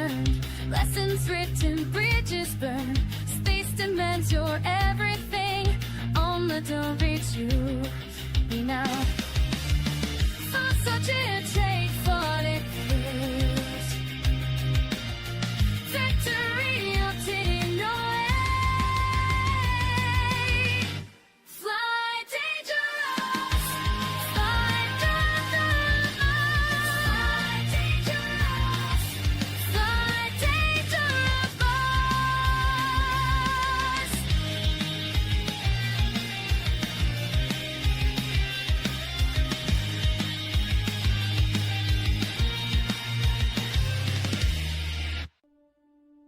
learned, lessons written, bridges burned. Space demands your everything. On the W3 now. For such a trade, fought it first. Victory obtained away. Fly dangerous, fly dangerous, fly dangerous, fly dangerous.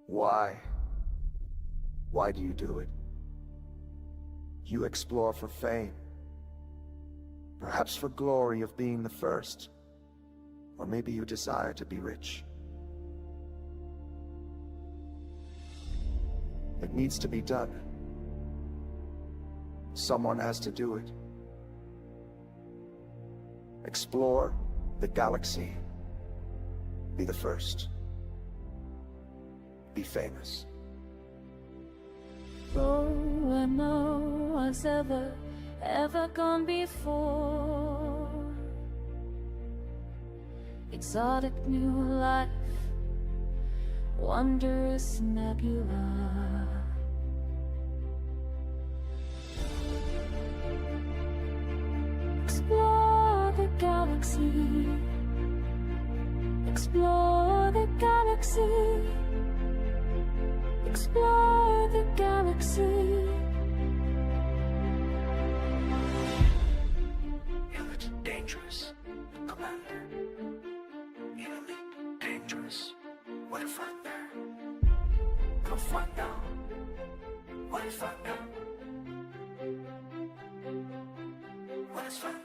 Why? Why do you do it? You explore for fame, perhaps for glory of being the first, or maybe you desire to be rich. It needs to be done. Someone has to do it. Explore the galaxy. Be the first. Be famous. Oh, and no one's ever gone before. Exotic new life, wondrous nebula. Explore the galaxy. Explore the galaxy. Explore the galaxy. Elite dangerous, Commander. Elite dangerous. What if I'm there? Go find out. What if I'm there? What if I'm there?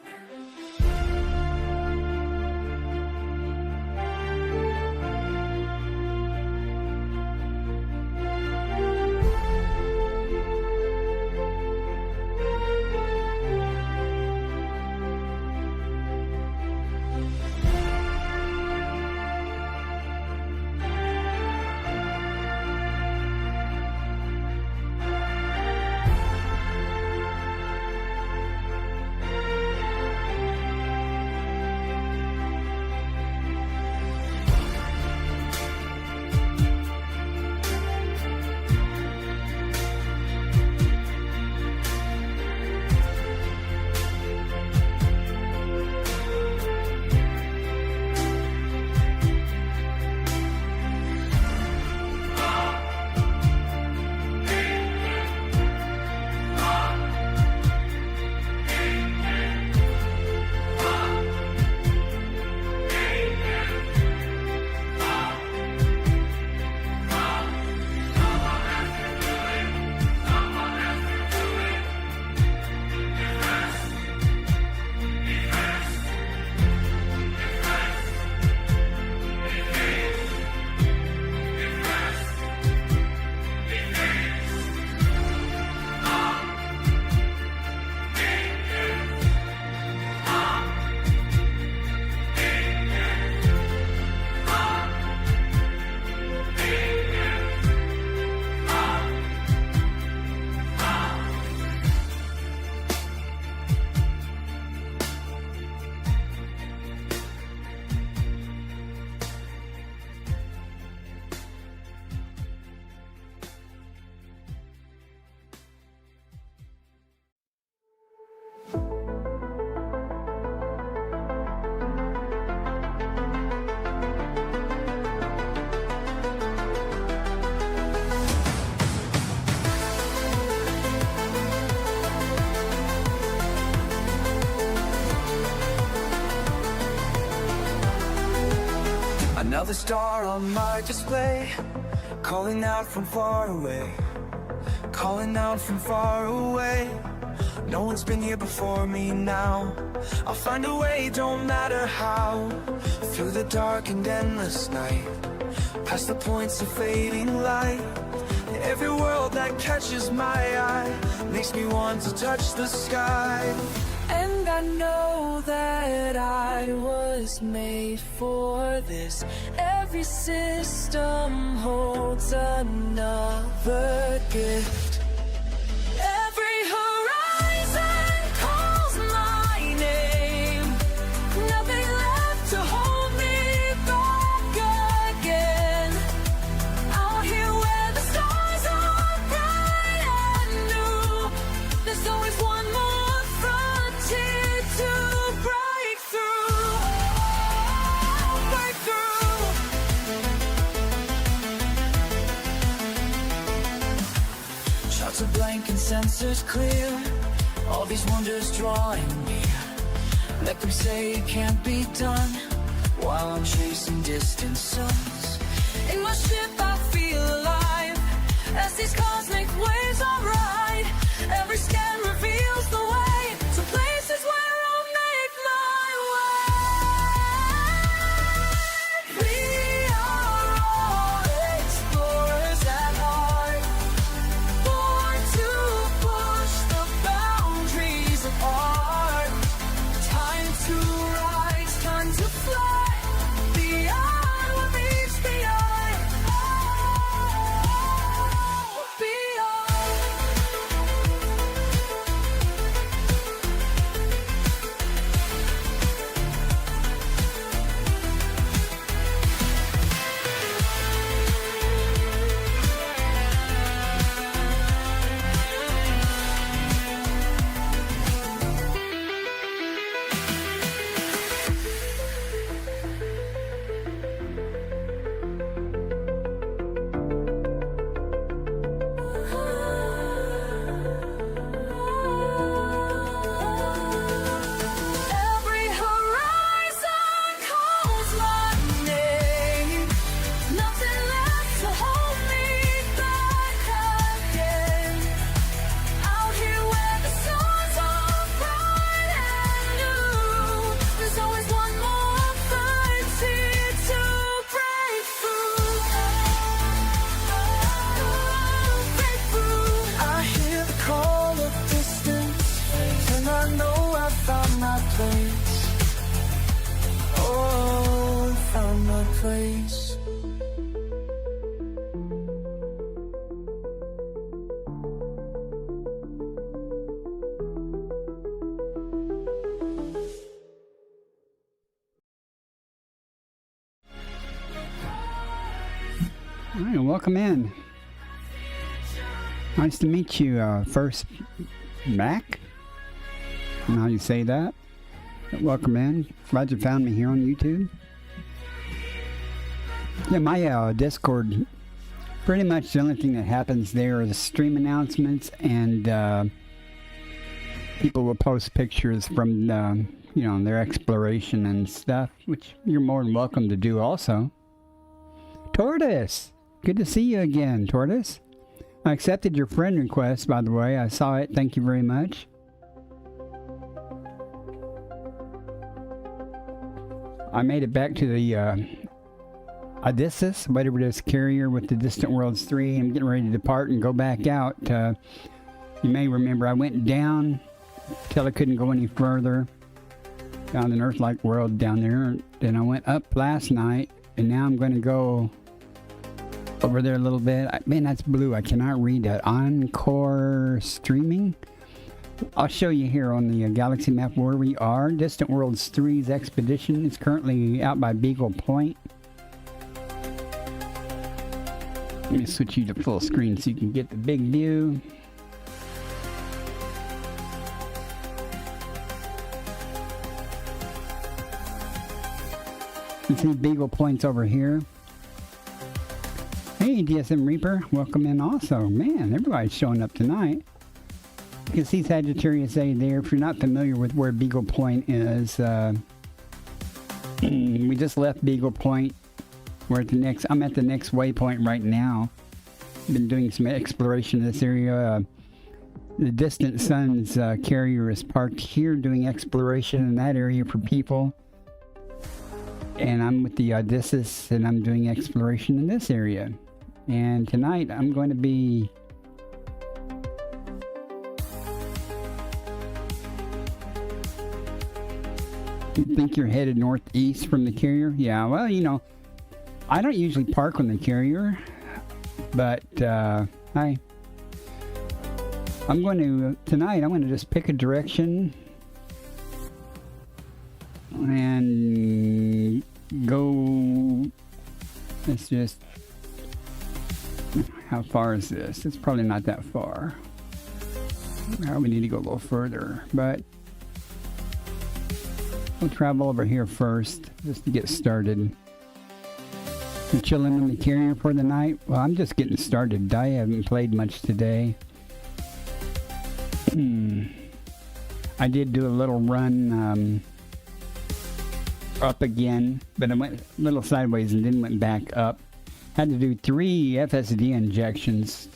Another star on my display, calling out from far away, calling out from far away. No one's been here before me now. I'll find a way, don't matter how. Through the dark and endless night, past the points of fading light. Every world that catches my eye makes me want to touch the sky. And I know that I was made for this. Every system holds another gift. Every horizon calls my name. Nothing left to hold me back again. Out here where the stars are bright and new, there's always one more frontier to break through. Break through. Charts are blank and sensors clear. All these wonders drawing near. Let them say it can't be done, while I'm chasing distant suns. In my ship I feel alive, as these cosmic waves I ride. Every scan reveals the way to places where I'll make my way. We are all explorers at heart, born to push the boundaries of art. Time to rise, time to fly, beyond what meets the eye. Beyond. Every horizon calls my name. Nothing left to hold me back again. Out here where the stars are bright and new, there's always one more frontier to break through. Break through. I hear the call of distance, and I know I found my place. Oh, found my place. All right, welcome in. Nice to meet you, first Mac. I don't know how you say that. But welcome in. Glad you found me here on YouTube. Yeah, my Discord, pretty much the only thing that happens there is stream announcements, and people will post pictures from their exploration and stuff, which you're more than welcome to do also. Tortoise! Good to see you again, Tortoise. I accepted your friend request, by the way. I saw it. Thank you very much. I made it back to the Odysseus, whatever it is, carrier with the Distant Worlds 3. I'm getting ready to depart and go back out. You may remember I went down till I couldn't go any further. Found an Earth-like world down there. Then I went up last night, and now I'm going to go over there a little bit. Man, that's blue. I cannot read that. Encore streaming. I'll show you here on the galaxy map where we are. Distant Worlds 3's expedition is currently out by Beagle Point. Let me switch you to full screen so you can get the big view. You see Beagle Point's over here. Hey, DSM Reaper, welcome in also. Man, everybody's showing up tonight. You can see Sagittarius A there. If you're not familiar with where Beagle Point is, we just left Beagle Point. We're at the next. I'm at the next waypoint right now. Been doing some exploration in this area. The Distant Suns carrier is parked here, doing exploration in that area for people. And I'm with the Odysseus, and I'm doing exploration in this area. And tonight I'm going to be You think you're headed northeast from the carrier? Yeah, well, you know, I don't usually park on the carrier, but I'm going to, tonight, I'm going to just pick a direction and go. Let's just, how far is this? It's probably not that far. We need to go a little further, but we'll travel over here first just to get started. You're chilling in the carrier for the night? Well, I'm just getting started. I haven't played much today. I did do a little run up again, but I went a little sideways and then went back up. Had to do 3 FSD injections.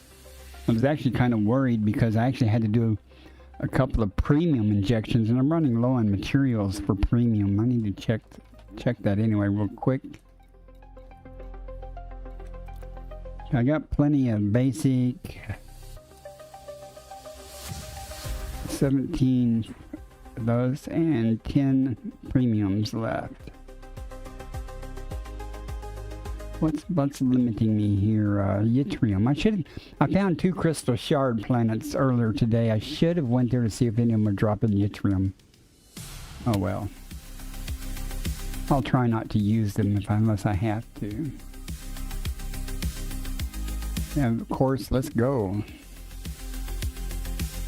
I was actually kind of worried because I actually had to do a couple of premium injections, and I'm running low on materials for premium. I need to check that anyway real quick. I got plenty of basic 17 of those and 10 premiums left. What's limiting me here? Yttrium. I found 2 crystal shard planets earlier today. I should have went there to see if any of them were dropping yttrium. Oh well. I'll try not to use them unless I have to. And of course, let's go.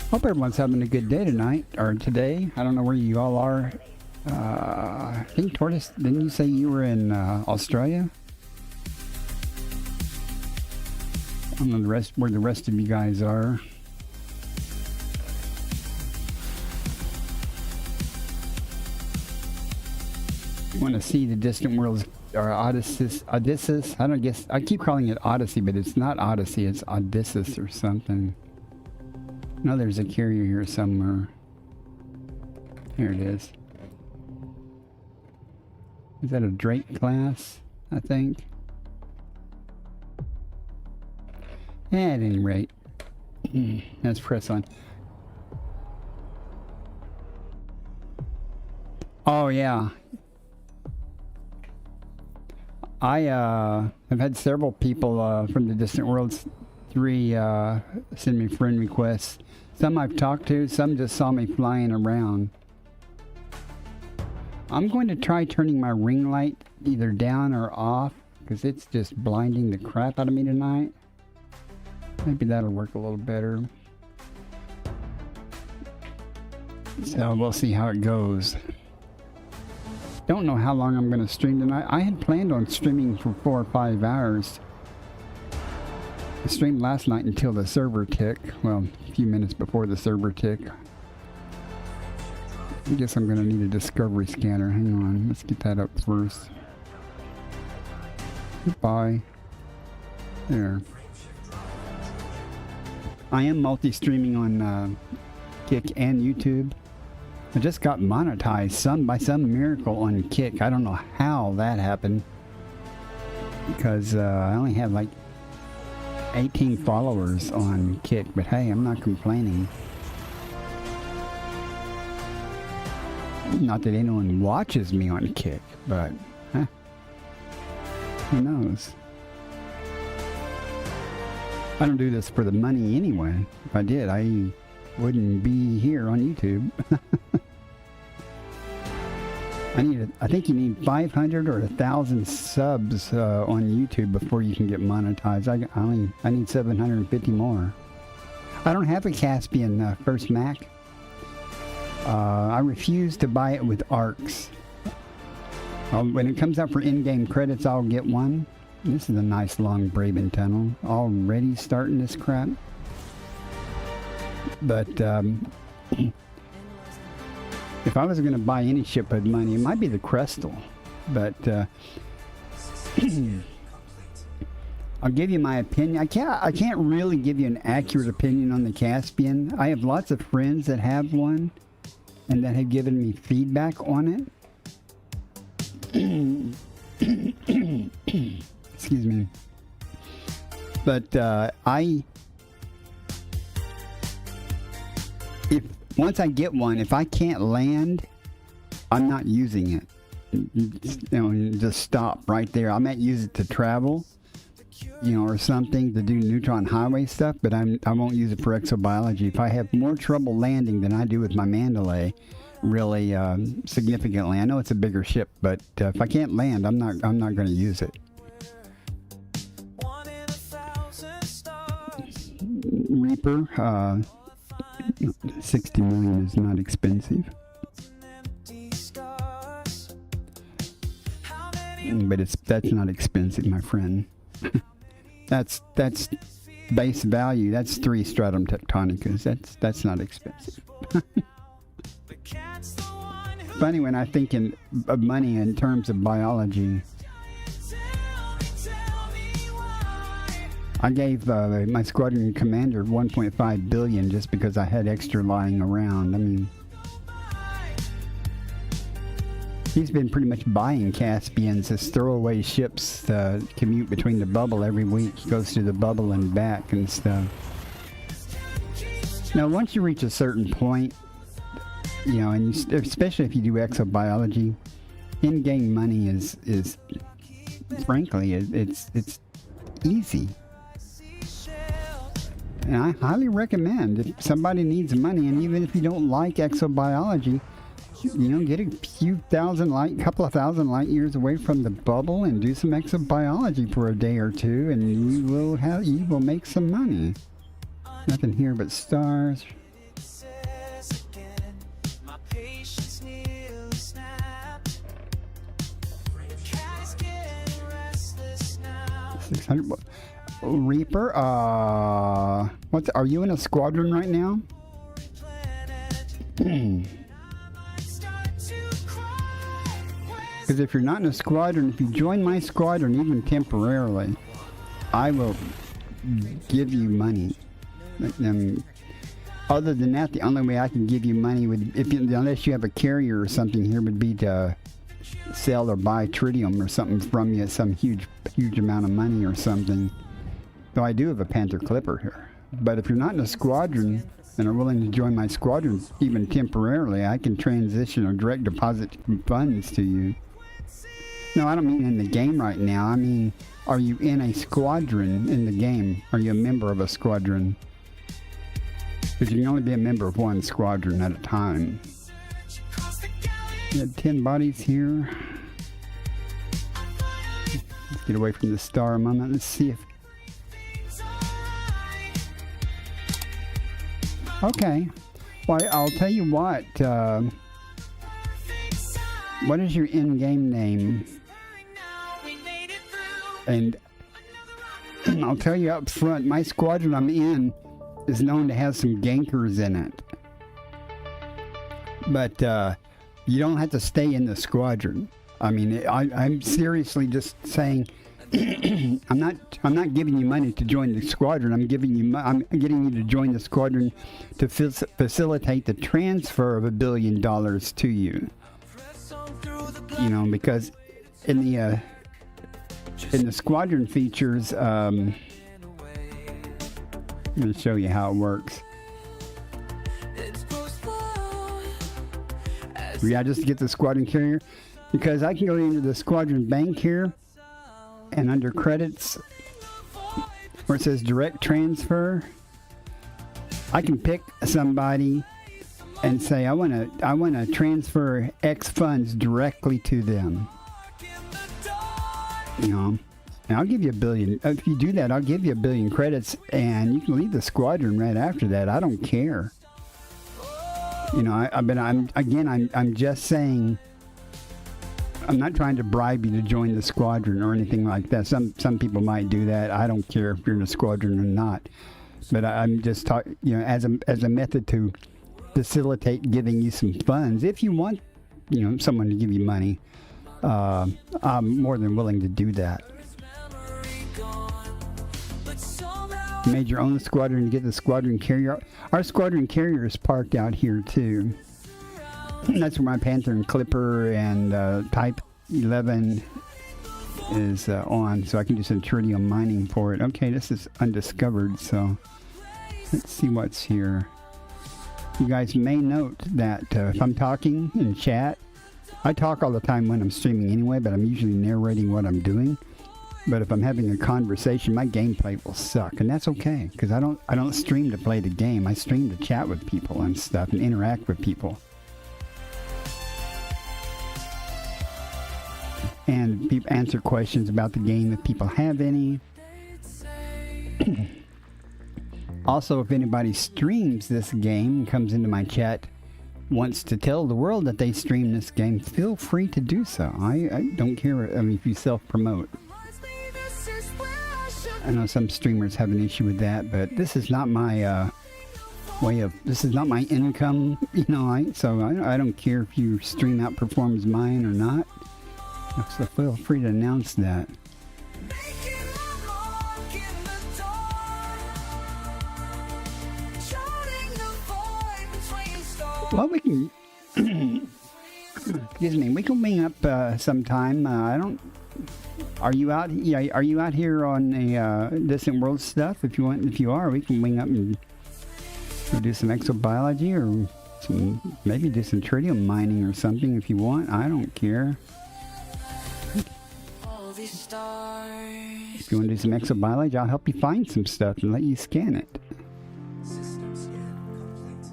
Hope everyone's having a good day tonight, or today. I don't know where you all are. I think Tortoise, didn't you say you were in Australia? I don't know where the rest of you guys are. You want to see the distant worlds, or Odysseus? I keep calling it Odyssey, but it's not Odyssey. It's Odysseus or something. No, there's a carrier here somewhere. Here it is. Is that a Drake class? I think. At any rate, let's press on. Oh yeah, I have had several people from the Distant Worlds 3 send me friend requests. Some I've talked to, some just saw me flying around. I'm going to try turning my ring light either down or off because it's just blinding the crap out of me tonight. Maybe that'll work a little better. So we'll see how it goes. Don't know how long I'm going to stream tonight. I had planned on streaming for 4 or 5 hours. I streamed last night until the server tick. Well, a few minutes before the server tick. I guess I'm going to need a discovery scanner. Hang on. Let's get that up first. Goodbye. There. I am multi-streaming on Kick and YouTube. I just got monetized by some miracle on Kick. I don't know how that happened. Because I only have like 18 followers on Kick. But hey, I'm not complaining. Not that anyone watches me on Kick, but who knows? I don't do this for the money anyway. If I did, I wouldn't be here on YouTube. I think you need 500 or 1,000 subs on YouTube before you can get monetized. I need 750 more. I don't have a Caspian First Mac. I refuse to buy it with ARCs. When it comes out for in-game credits, I'll get one. This is a nice long Braben tunnel. Already starting this crap. But if I was going to buy any ship with money, it might be the Crystal. But I'll give you my opinion. I can't really give you an accurate opinion on the Caspian. I have lots of friends that have one and that have given me feedback on it. Excuse me. But once I get one, if I can't land I'm not using it. Just stop right there. I might use it to travel, or something to do neutron highway stuff, but I won't use it for exobiology. If I have more trouble landing than I do with my Mandalay, really significantly, I know it's a bigger ship, but if I can't land, I'm not going to use it. Reaper, 60 million is not expensive. But that's not expensive, my friend. that's base value. That's 3 stratum tectonicas. That's not expensive. Funny when I think of money in terms of biology. I gave my squadron commander 1.5 billion just because I had extra lying around. I mean, he's been pretty much buying Caspians as throwaway ships to commute between the bubble every week. He goes to the bubble and back and stuff. Now, once you reach a certain point, and especially if you do exobiology, in-game money is frankly, it's easy. And I highly recommend if somebody needs money, and even if you don't like exobiology, get a couple of thousand light years away from the bubble and do some exobiology for a day or two, and you will make some money. Nothing here but stars. $600. Reaper, are you in a squadron right now? Because if you're not in a squadron, if you join my squadron even temporarily, I will give you money. Other than that, the only way I can give you money unless you have a carrier or something here, would be to sell or buy tritium or something from you, some huge amount of money or something. Though I do have a Panther Clipper here. But if you're not in a squadron and are willing to join my squadron even temporarily, I can transition or direct deposit funds to you. No, I don't mean in the game right now. I mean, are you in a squadron in the game? Are you a member of a squadron? Because you can only be a member of one squadron at a time. We have 10 bodies here. Let's get away from the star a moment. Let's see if... Okay. Well, I'll tell you what. What is your in-game name? And I'll tell you up front, my squadron I'm in is known to have some gankers in it. But you don't have to stay in the squadron. I mean, I'm seriously just saying, I'm not giving you money to join the squadron. I'm getting you to join the squadron to facilitate the transfer of $1 billion to you. Because in the squadron features, I'm going to show you how it works. Yeah, just to get the squadron carrier, because I can go into the squadron bank here, and under credits, where it says direct transfer, I can pick somebody and say I want to transfer X funds directly to them. And I'll give you $1 billion. If you do that, I'll give you $1 billion credits, and you can leave the squadron right after that. I don't care. I'm just saying, I'm not trying to bribe you to join the squadron or anything like that. Some people might do that. I don't care if you're in a squadron or not. But I'm just talking, as a method to facilitate giving you some funds. If you want, someone to give you money, I'm more than willing to do that. You made your own squadron to get the squadron carrier. Our squadron carrier is parked out here too. That's where my Panther and Clipper and Type 11 is on, so I can do some tritium mining for it. Okay, this is undiscovered, so let's see what's here. You guys may note that if I'm talking in chat I talk all the time when I'm streaming anyway, but I'm usually narrating what I'm doing. But if I'm having a conversation, my gameplay will suck, and that's okay, because I don't stream to play the game. I stream to chat with people and stuff and interact with people. And answer questions about the game if people have any. Also, if anybody streams this game, comes into my chat, wants to tell the world that they stream this game, feel free to do so. I don't care if you self-promote. I know some streamers have an issue with that, but this is not my this is not my income, you know, so I don't care if your stream outperforms mine or not. So feel free to announce that. Well, we can, excuse me, we can wing up sometime. Are you out? Yeah, are you out here on the Distant World stuff? If you are, we can wing up and we'll do some exobiology or maybe do some tritium mining or something if you want. I don't care. If you want to do some exobiology, I'll help you find some stuff and let you scan it.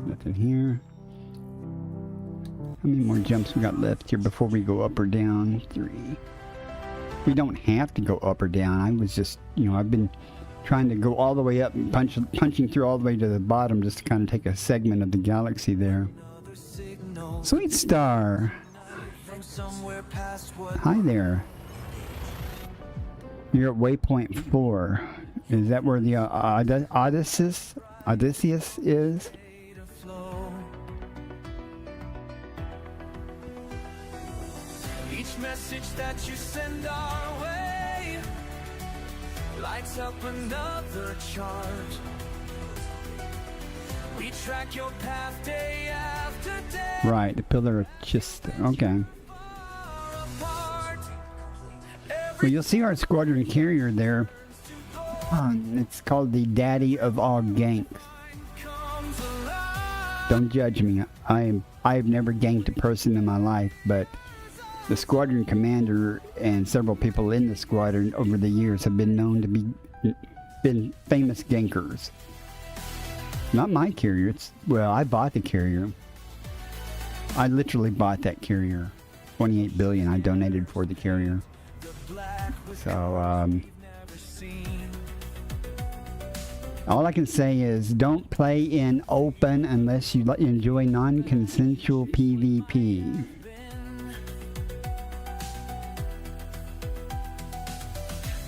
Nothing here. How many more jumps we got left here before we go up or down? 3. We don't have to go up or down. I was just, you know, I've been trying to go all the way up and punching through all the way to the bottom just to kind of take a segment of the galaxy there. Sweet Star. Hi there. You're at waypoint 4. Is that where the Odysseus is? Each message that you send our way lights up another charge. We track your path day after day. Right, the pillar of just okay. Well, you'll see our squadron carrier there. It's called the Daddy of all ganks. Don't judge me. I've never ganked a person in my life, but the squadron commander and several people in the squadron over the years have been known to been famous gankers. Not my carrier. Well, I bought the carrier. I literally bought that carrier. 28 billion I donated for the carrier. So, all I can say is don't play in open unless you enjoy non-consensual PvP.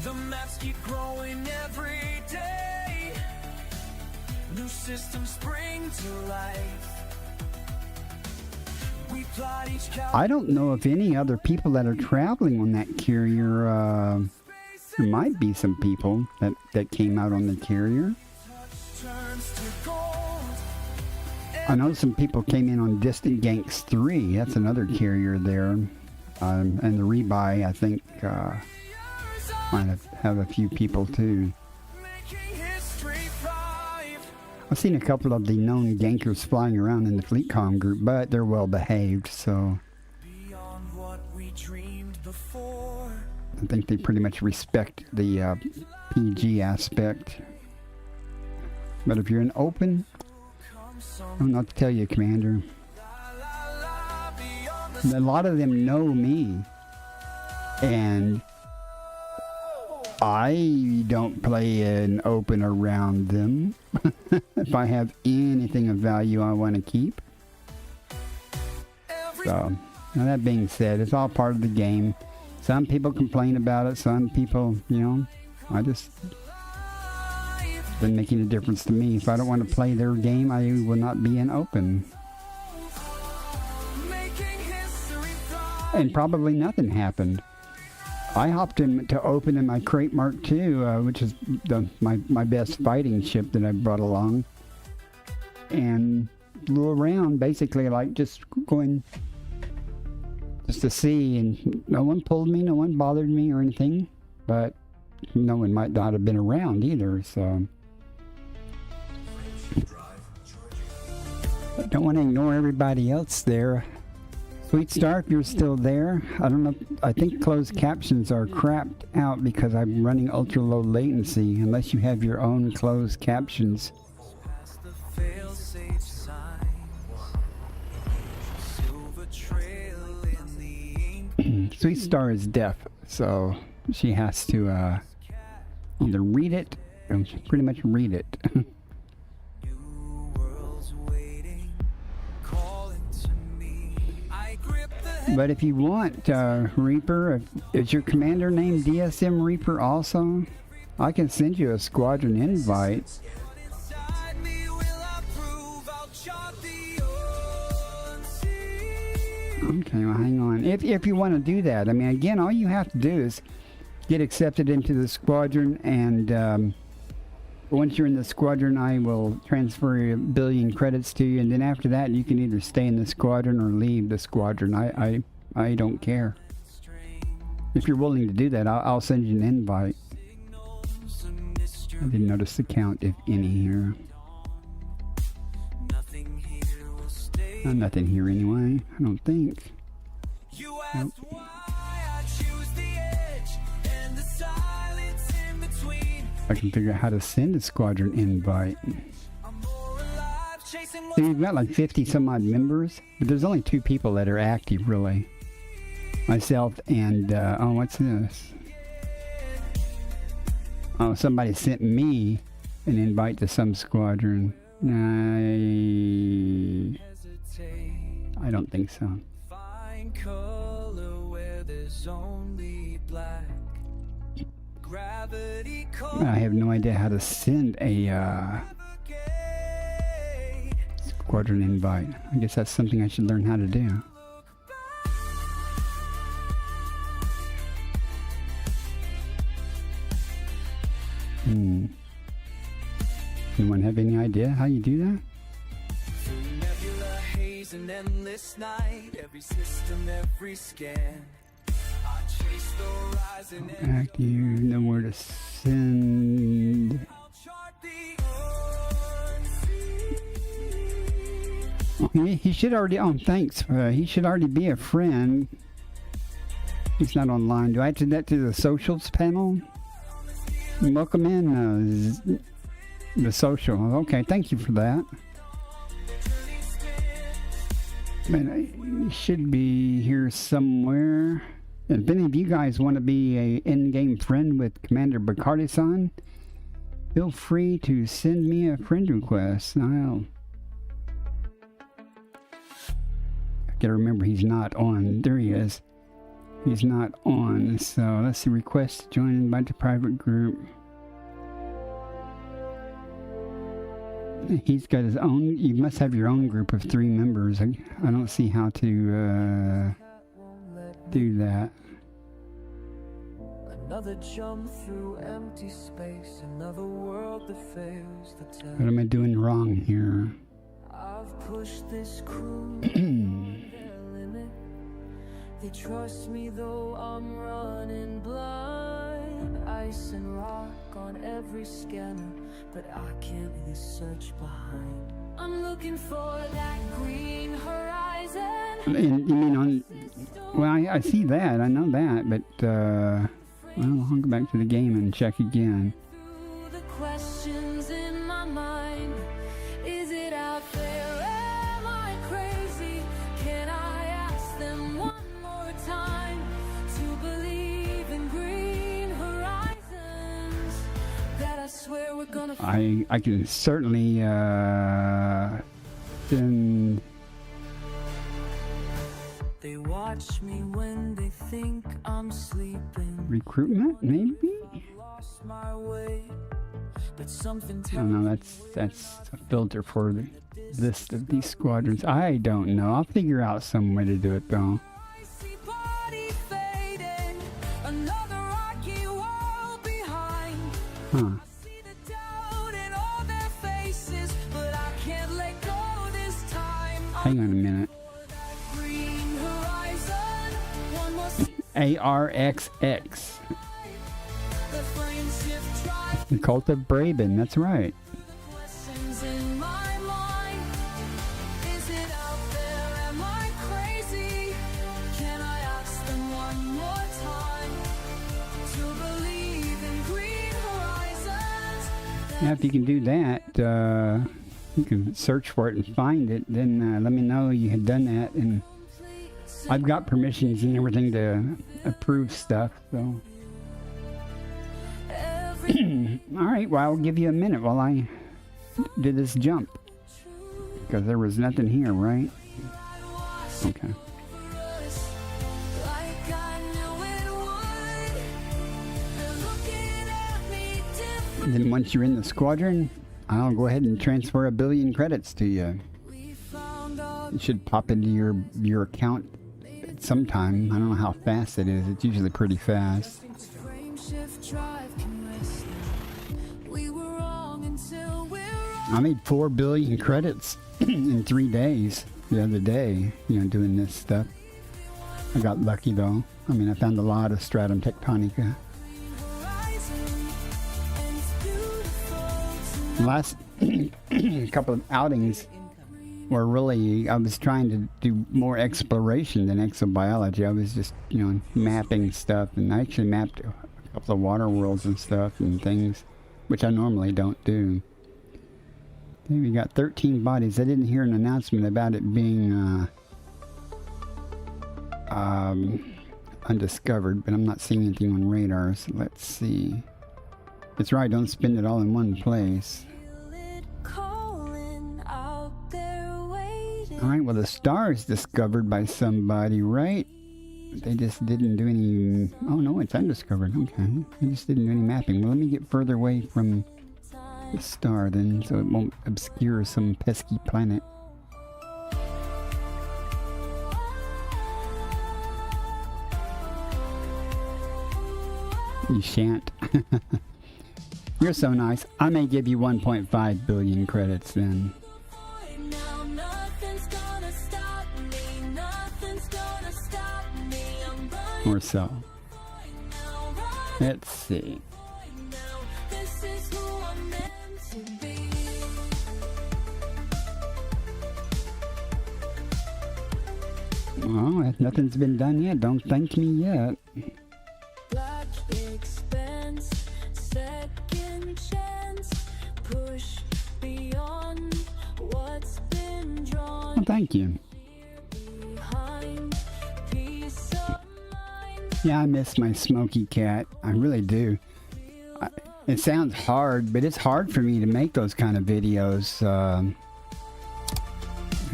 The maps keep growing every day. New systems spring to life. We plot each I don't know if any other people that are traveling on that carrier, there might be some people that came out on the carrier. I know some people came in on Distant Ganks 3. That's another carrier there. And the rebuy, I think, might have a few people too. I've seen a couple of the known gankers flying around in the FleetCom group, but they're well behaved, so I think they pretty much respect the PG aspect. But if you're in open, I don't know what to tell you, Commander. A lot of them know me, and I don't play in open around them. If I have anything of value I want to keep. So, now that being said, it's all part of the game. Some people complain about it, some people, you know, it's been making a difference to me. If I don't want to play their game, I will not be in open. And probably nothing happened. I hopped into open in my Crate Mark II, which is my best fighting ship that I brought along, and flew around basically like just going just to see, and no one pulled me, no one bothered me or anything, but no one might not have been around either, so I don't want to ignore everybody else there. Sweet Star, if you're still there, I don't know. I think closed captions are crapped out because I'm running ultra low latency, unless you have your own closed captions. Past the fail-safe sign. Silver trail in the ink. Sweet Star is deaf, so she has to either read it or pretty much read it. New world's waiting, calling to me. I grip the But if you want, Reaper, is your commander named DSM Reaper also? I can send you a squadron invite. What inside me will I prove? I'll chart the unseen. Okay, well, hang on. If you want to do that, I mean, again, all you have to do is get accepted into the squadron, and once you're in the squadron, I will transfer 1 billion credits to you, and then after that, you can either stay in the squadron or leave the squadron. I don't care. If you're willing to do that, I'll send you an invite. I didn't notice the count, if any, here. Nothing here will stay. Nothing here anyway, I don't think. You ask why I choose the edge and the silence in between. I can figure out how to send a squadron invite. I'm more alive chasing So you've got like 50 some odd members, but there's only 2 people that are active, really. Myself and, oh, what's this? Oh, somebody sent me an invite to some squadron. I don't think so. find color where there's only black. Gravity I have no idea how to send a squadron invite. I guess that's something I should learn how to do. Anyone have any idea how you do that? nebula haze and endless night. Every system, every scan. I chase the horizon and Active, know where to send. I'll chart the unseen. He should already. Oh, thanks. He should already be a friend. He's not online. Do I add that to the socials panel? Welcome in the social. Okay, thank you for that. Man, he should be here somewhere. If any of you guys want to be a in-game friend with Commander Bacardi-san, feel free to send me a friend request. I gotta remember he's not on. There he is. He's not on. So let's see. Request to join invite to private group. He's got his own. You must have your own group of 3 members. I don't see how to do that. Another jump through empty space, another world that fails the test. What am I doing wrong here? I've pushed this crew to their limit. They trust me though I'm running blind. Ice and rock on every scanner, but I can't really search behind. I'm looking for that green horizon. And you mean on? Well, I see that. I know that, but well, I'll go back to the game and check again. Through the questions in my mind, is it out there? Am I crazy? Can I ask them one more time to believe in green horizons that I swear we're gonna find? I can certainly send. They watch me when they think I'm sleeping. Recruitment, maybe? Lost my way, but something Oh tells no, that's a filter for the list of these squadrons. I don't know. I'll figure out some way to do it though. see body fading, another rocky world behind. Huh. I see the doubt in all their faces, but I can't let go this time. Hang on a minute. Green horizon, one more ARXX. the flames shift drive. The Cult of Braben, that's right. Questions in my mind. Is it out there? Am I crazy? Yeah, if you can do that, you can search for it and find it. Then let me know you had done that, and I've got permissions and everything to approve stuff. So, all right. Well, I'll give you a minute while I do this jump, because there was nothing here, right? Okay. And then once you're in the squadron, I'll go ahead and transfer 1 billion credits to you. It should pop into your account at some time. I don't know how fast it is. It's usually pretty fast. I made 4 billion credits in 3 days the other day, doing this stuff. I got lucky though. I mean, I found a lot of stratum tectonica. The last couple of outings were really, I was trying to do more exploration than exobiology. I was just, mapping stuff, and I actually mapped a couple of water worlds and stuff and things, which I normally don't do. Okay, we got 13 bodies. I didn't hear an announcement about it being undiscovered, but I'm not seeing anything on radar, so let's see. That's right, don't spend it all in one place. Alright, well the star is discovered by somebody, right? They just didn't do any... Oh no, it's undiscovered, okay. They just didn't do any mapping. Well, let me get further away from the star then, so it won't obscure some pesky planet. You shan't. You're so nice. I may give you 1.5 billion credits then. Or so. Let's see. Well, if nothing's been done yet, don't thank me yet. Black expense, second chance, push beyond what's been drawn. Well, thank you. Behind peace of mind. Yeah, I miss my smoky cat. I really do. It sounds hard, but it's hard for me to make those kind of videos.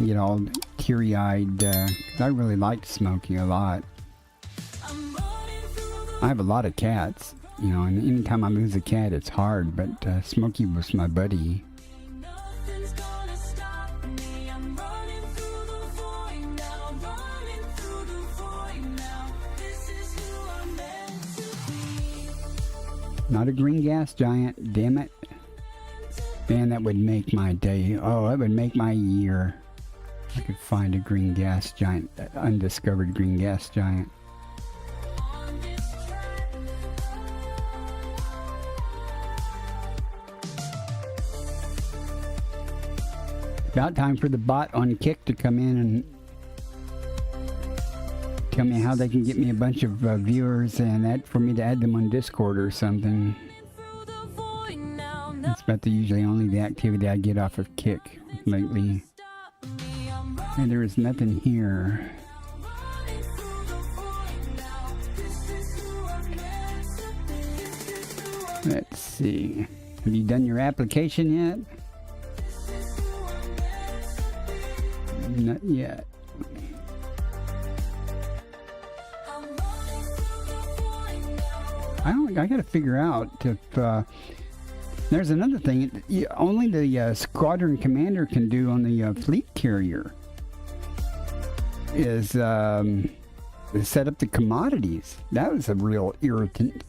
Get all teary-eyed. I really liked Smokey a lot. I have a lot of cats, and anytime I lose a cat, it's hard, but Smokey was my buddy. Nothing's gonna stop me. I'm running through the void now, running through the void now. This is who I'm meant to be. Not a green gas giant, damn it. Man, that would make my day. Oh, that would make my year. I could find a green gas giant, undiscovered green gas giant. About time for the bot on Kick to come in and tell me how they can get me a bunch of viewers, and that for me to add them on Discord or something. That's about usually only the activity I get off of Kick lately. And there is nothing here. Let's see. Have you done your application yet? Not yet. I gotta figure out if there's another thing. Only the squadron commander can do on the fleet carrier is set up the commodities. That was a real irritant.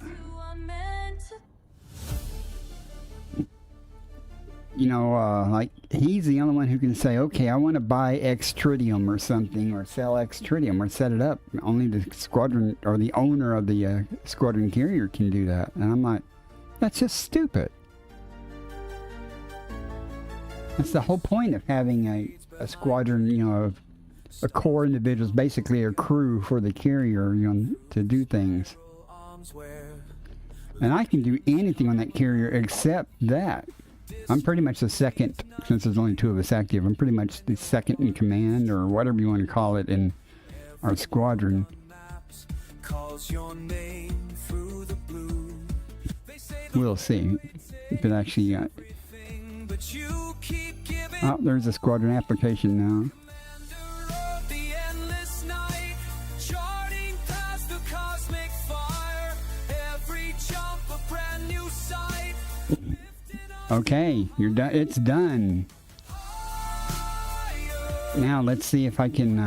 Like he's the only one who can say, okay, I want to buy X tritium or something, or sell X tritium, or set it up. Only the squadron or the owner of the squadron carrier can do that. And I'm like, that's just stupid. That's the whole point of having a squadron, of a core individuals, basically a crew for the carrier, to do things. And I can do anything on that carrier except that. I'm pretty much the second, since there's only 2 of us active, I'm pretty much the second in command, or whatever you want to call it, in our squadron. We'll see if it actually... oh, there's a squadron application now. Okay, you're done. It's done. Now let's see if I can.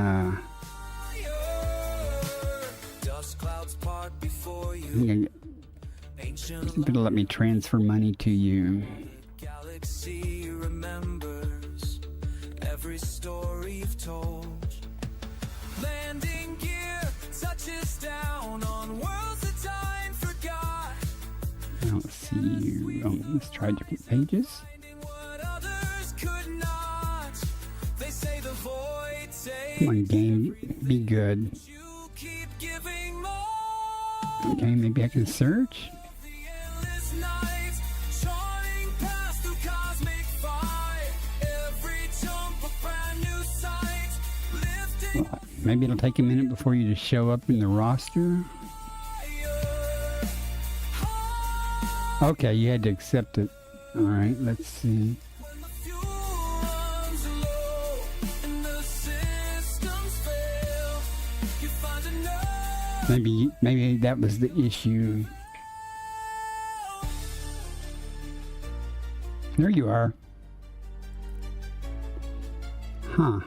It'll let me transfer money to you. Galaxy remembers every story you've told. Landing gear touches down on worlds that time forgot. Now let's see. Oh, let's try different pages. Come on, game, be good. Okay, maybe I can search. Well, maybe it'll take a minute before you just show up in the roster. Okay, you had to accept it. Alright, let's see. Maybe that was the issue. There you are. Huh.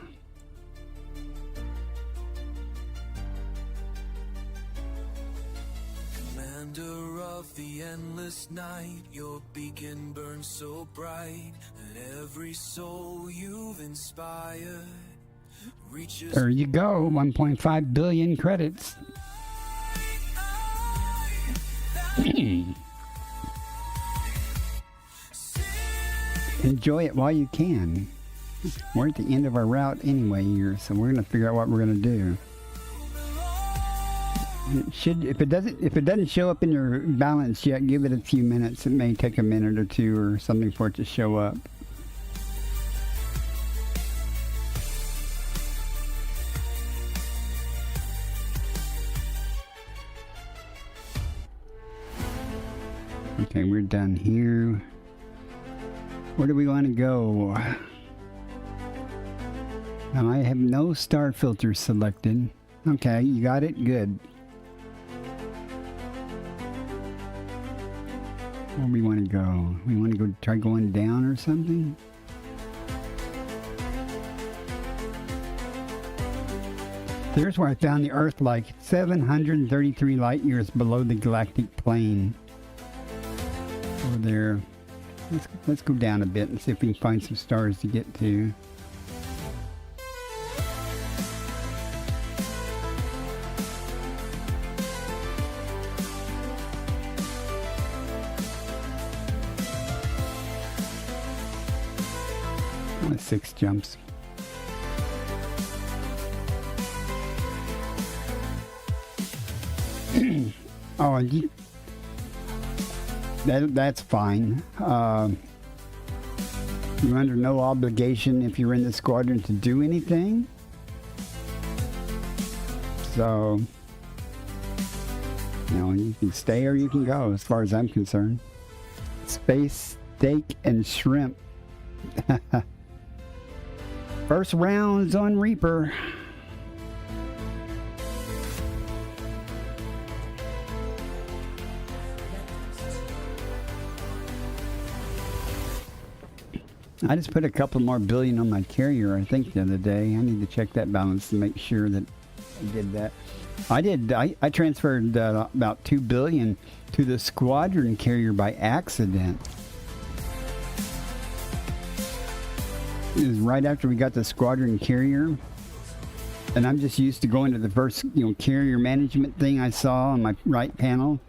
Commander of the endless night, your beacon burns so bright that every soul you've inspired reaches. There you go, 1.5 billion credits. Enjoy it while you can. We're at the end of our route anyway here, so we're gonna figure out what we're gonna do. It should, if it doesn't show up in your balance yet, give it a few minutes. It may take a minute or two or something for it to show up. Okay, we're done here. Where do we want to go? Now I have no star filters selected. Okay, you got it? Good. Where do we want to go? We want to go try going down or something? There's where I found the Earth, like 733 light years below the galactic plane. Over there. Let's go down a bit and see if we can find some stars to get to. Only 6 jumps. Oh, and you... That's fine. You're under no obligation if you're in the squadron to do anything. So, you know, you can stay or you can go as far as I'm concerned. Space, steak, and shrimp. First rounds on Reaper. I just put a couple more billion on my carrier, I think, the other day. I need to check that balance to make sure that I did that. I transferred about 2 billion to the squadron carrier by accident. It was right after we got the squadron carrier. And I'm just used to going to the first, carrier management thing I saw on my right panel.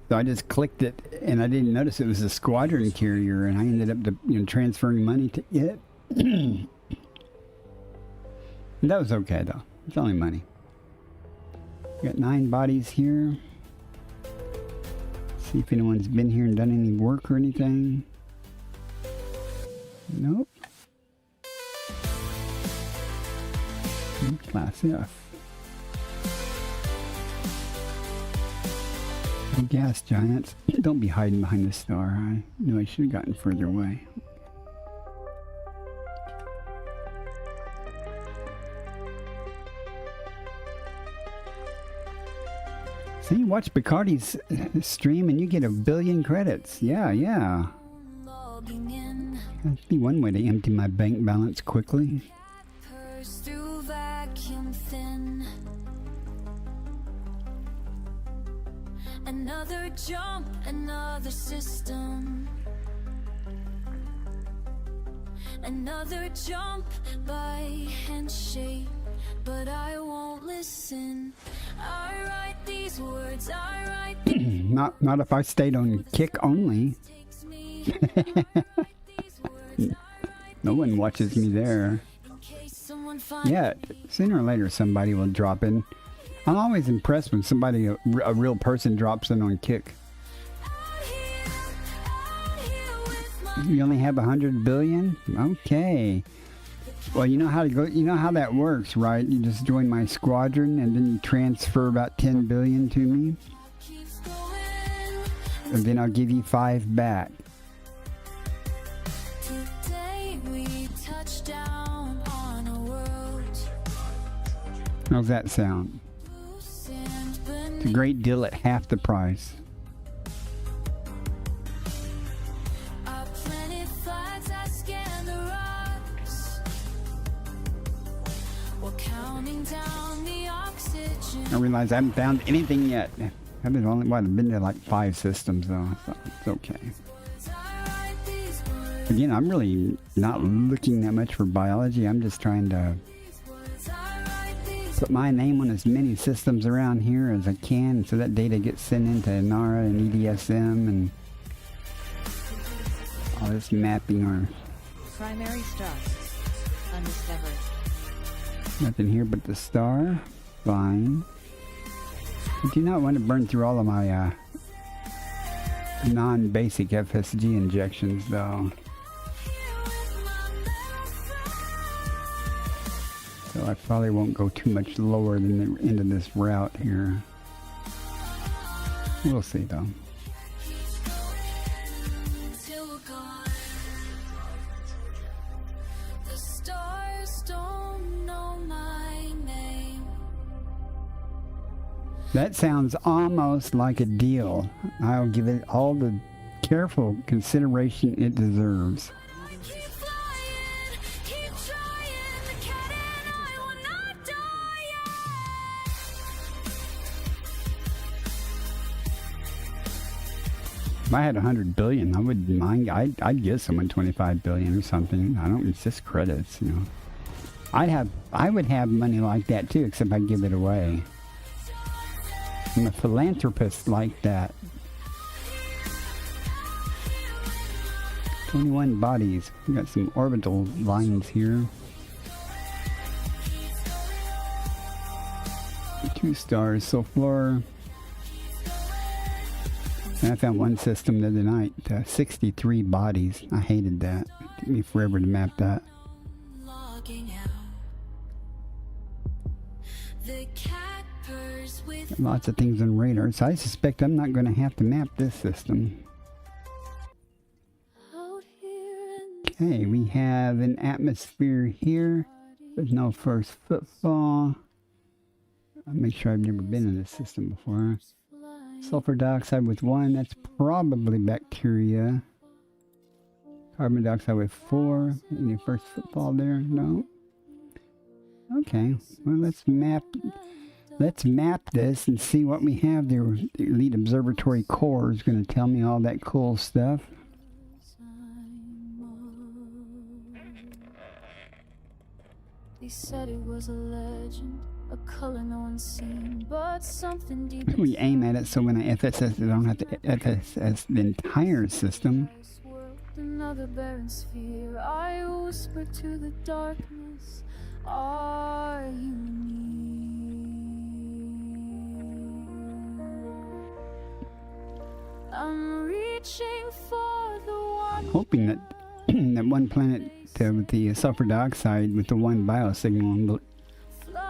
So I just clicked it, and I didn't notice it was a squadron carrier, and I ended up transferring money to it. That was okay, though. It's only money. Got 9 bodies here. See if anyone's been here and done any work or anything. Nope. Class F. Gas giants. Don't be hiding behind the star. I knew I should have gotten further away. See, watch Bacardi's stream and you get 1 billion credits. Yeah. Logging in. That'd be one way to empty my bank balance quickly. Purse through vacuum thin. Another jump, another system. Another jump by handshake, but I won't listen. I write these words, I write these Not if I stayed on kick only. takes me. I write these words, I write No one watches me there. in case someone finds Yeah, sooner or later somebody will drop in. I'm always impressed when somebody, a real person, drops in on kick. out here with my You only have 100 billion? Okay. Well, you know how to go. You know how that works, right? You just join my squadron and then you transfer about 10 billion to me, keeps going. and then I'll give you 5 back. Today we touch down on a world How's that sound? loose and It's a beneath. great deal at half the price. I planted flags, I scan the rocks. We're counting down the oxygen. I realize I haven't found anything yet. I've been I've been to like 5 systems though, so it's okay. I write these words, Again, I'm really not looking that much for biology. I'm just trying to I write these put my name on as many systems around here as I can, so that data gets sent into NARA and EDSM and all this mapping. Or Primary star. Undiscovered. nothing here but the star. Fine. I do not want to burn through all of my non-basic FSG injections though. So I probably won't go too much lower than the end of this route here. We'll see though. till we're gone. The stars don't know my name. That sounds almost like a deal. I'll give it all the careful consideration it deserves. Keep flying, keep trying. The cat and I will not die If I had 100 billion, I wouldn't mind. I'd give someone 25 billion or something. I don't. It's just credits, you know. I would have money like that too, except I'd give it away. I'm a philanthropist like that. 21 bodies. We got some orbital lines here. 2 stars, so far. And I found one system the other night, 63 bodies. I hated that. It took me forever to map that. logging out. The cat purrs with Lots of things on radar, so I suspect I'm not going to have to map this system. out here in Okay, we have an atmosphere here. There's no first footfall. I'll make sure I've never been in this system before. Sulfur dioxide with 1, that's probably bacteria. Carbon dioxide with 4. Any first footfall there? No. Okay, well let's map this and see what we have there. The Elite Observatory Core is going to tell me all that cool stuff. They said it was a legend, a color no one's seen, but something deep We aim at it so when I FSS, I don't have to FSS the entire system. this world, another barren sphere. I whisper to the darkness, are you near? I'm reaching for the one Hoping that that one planet with the sulfur dioxide with the one biosignal,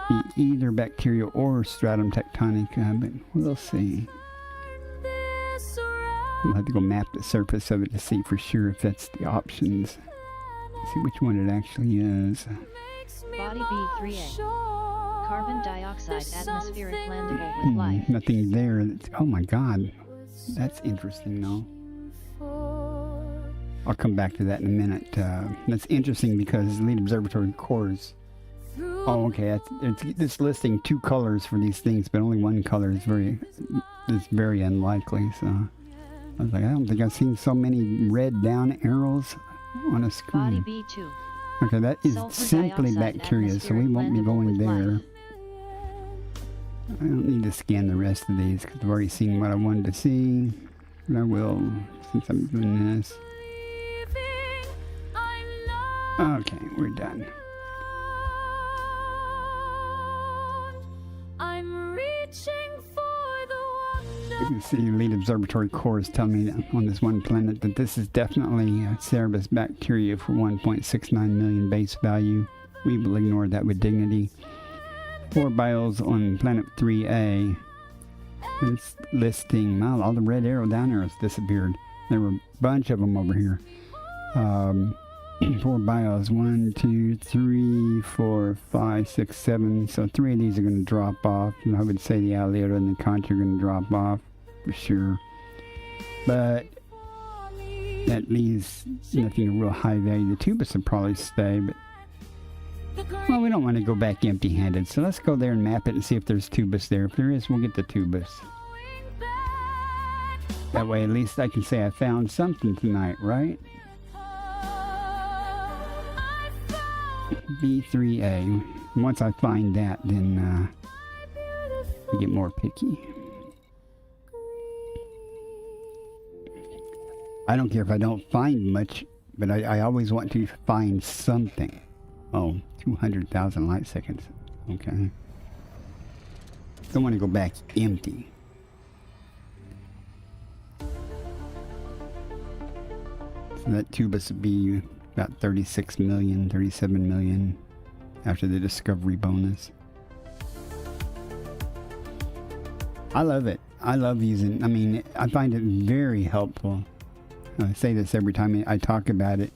be either bacterial or stratum tectonic, but we'll see. We'll have to go map the surface of it to see for sure if that's the options. See which one it actually is. Body B3A. Carbon dioxide atmospheric landable with life. Nothing there. Oh my god. That's interesting though. I'll come back to that in a minute. That's interesting because lead observatory cores. Oh, okay. It's listing 2 colors for these things, but only one color is very unlikely. So I was like, I don't think I've seen so many red down arrows on a screen. Body B2. Okay, that is Sulfur simply dioxide bacteria, so we won't be landable going with there. life. I don't need to scan the rest of these because I've already seen what I wanted to see. But I will, since I'm doing this. Okay, we're done. I'm reaching for the You wonder. can see lead observatory cores tell me on this one planet that this is definitely Cerebus bacteria for 1.69 million base value. We will ignore that with dignity. 4 bios on planet 3A. It's listing, wow, all the red down arrows disappeared. There were a bunch of them over here. 4 bios, 1, 2, 3, 4, 5, 6, 7. So 3 of these are going to drop off. And I would say the Aliota and the Contra are going to drop off for sure. But that leaves nothing of real high value. The Tubus will probably stay, but well, we don't want to go back empty-handed. So let's go there and map it and see if there's Tubus there. If there is, we'll get the Tubus. That way, at least I can say I found something tonight, right? B3A. Once I find that, then we get more picky. I don't care if I don't find much, but I always want to find something. Oh, 200,000 light seconds. Okay. Don't want to go back empty. So that Tubus would be about 36 million, 37 million after the discovery bonus. I love it. I love using, I mean, I find it very helpful. I say this every time I talk about it.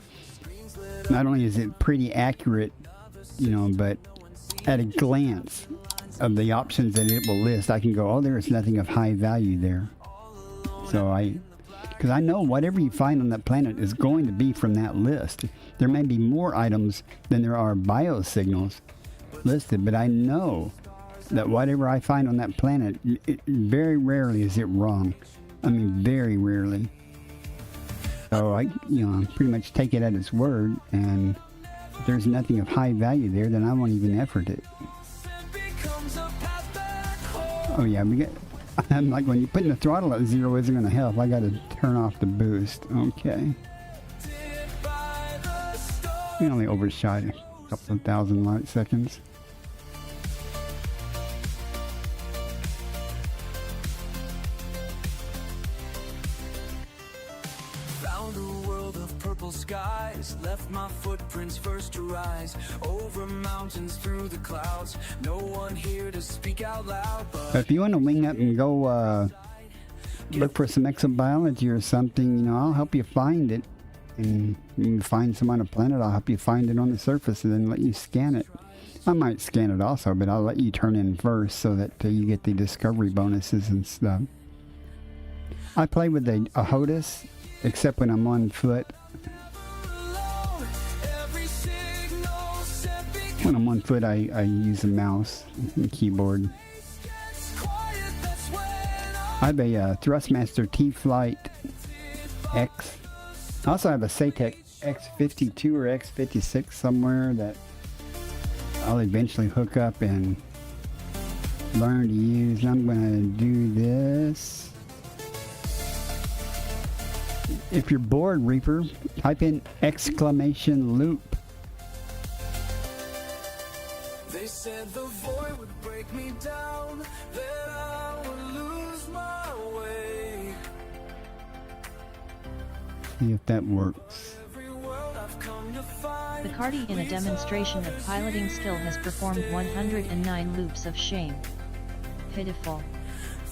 Not only is it pretty accurate, you know, but at a glance of the options that it will list, I can go, oh, there is nothing of high value there. So because I know whatever you find on that planet is going to be from that list. There may be more items than there are biosignals listed, but I know that whatever I find on that planet, very rarely is it wrong. I mean, very rarely. So I, pretty much take it at its word, and if there's nothing of high value there, then I won't even effort it. Oh yeah, I'm like, when you're putting the throttle at 0 isn't going to help. I got to turn off the boost. Okay. We only overshot a couple of thousand light seconds. Found a world of purple skies, left my footprints first to rise, over mountains, through the clouds, no one here to speak out loud, but If you want to wing up and go look for some exobiology or something, I'll help you find it. And you can find some on a planet, I'll help you find it on the surface and then let you scan it. I might scan it also, but I'll let you turn in first so that you get the discovery bonuses and stuff. I play with a HOTUS, except when I'm on foot. When I'm on foot, I use a mouse and keyboard. I have a Thrustmaster T-Flight X. I also have a Satec X52 or X56 somewhere that I'll eventually hook up and learn to use. I'm going to do this. If you're bored, Reaper, type in !loop. they said the void would break me down, that I would lose my way. See if that works. Every world Bacardi in a demonstration of piloting skill has performed 109 loops of shame. Pitiful.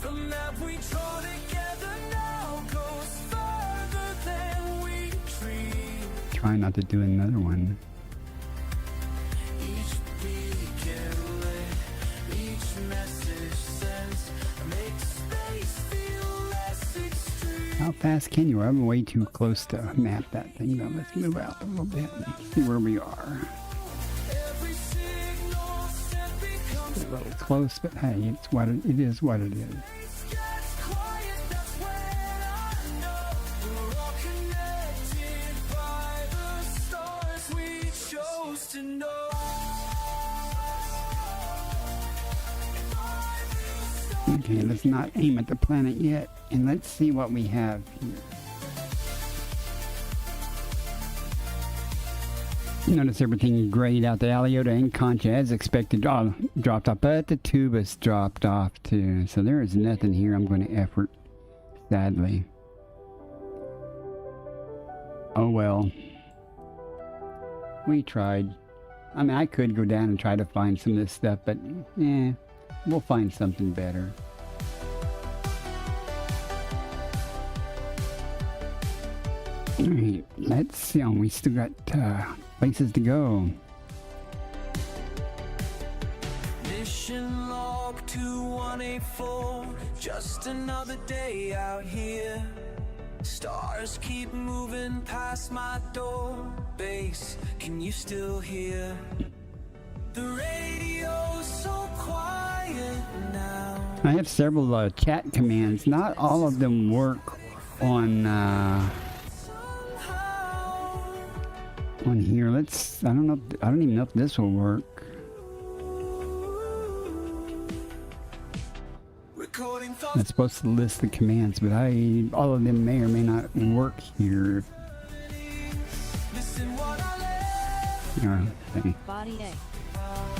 The map we draw together now goes further than we dream. Try not to do another one. Each beacon lit, each message sent makes space feel less extreme. How fast can you? I'm way too close to map that thing. Now let's move out a little bit and see where we are. Every signal sent becomes A little close, but hey, it's what it is. What it is. gets quiet. That's when I know we're all connected by the stars we chose to know. Okay, let's not aim at the planet yet, and let's see what we have here. Notice everything grayed out. The Aliota and Concha, as expected, dropped off, but the Tubus dropped off too. So there is nothing here I'm going to effort, sadly. Oh well. We tried. I mean, I could go down and try to find some of this stuff, but we'll find something better. Alright, let's see. We still got places to go. Mission log 2184, just another day out here. Stars keep moving past my door. Bass, can you still hear? The radio's so quiet now. I have several chat commands. Not all of them work on here. Let's. I don't know. I don't even know if this will work. It's supposed to list the commands, but all of them may or may not work here. Okay. Body A.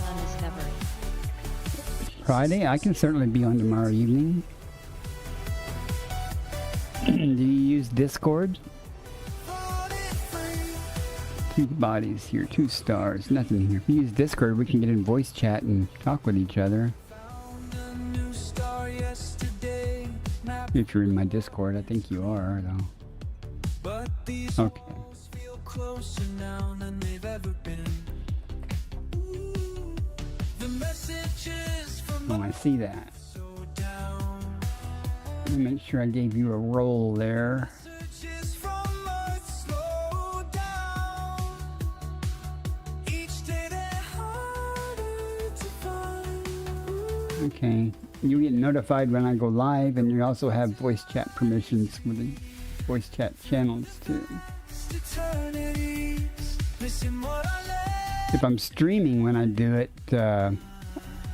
Undiscovered. Friday, I can certainly be on tomorrow evening. Do you use Discord? 2 bodies here, 2 stars, nothing here. If you use Discord, we can get in voice chat and talk with each other. If you're in my Discord, I think you are, though. Okay. Oh, I see that. Let me make sure I gave you a roll there. Okay, you get notified when I go live, and you also have voice chat permissions with the voice chat channels too. If I'm streaming when I do it,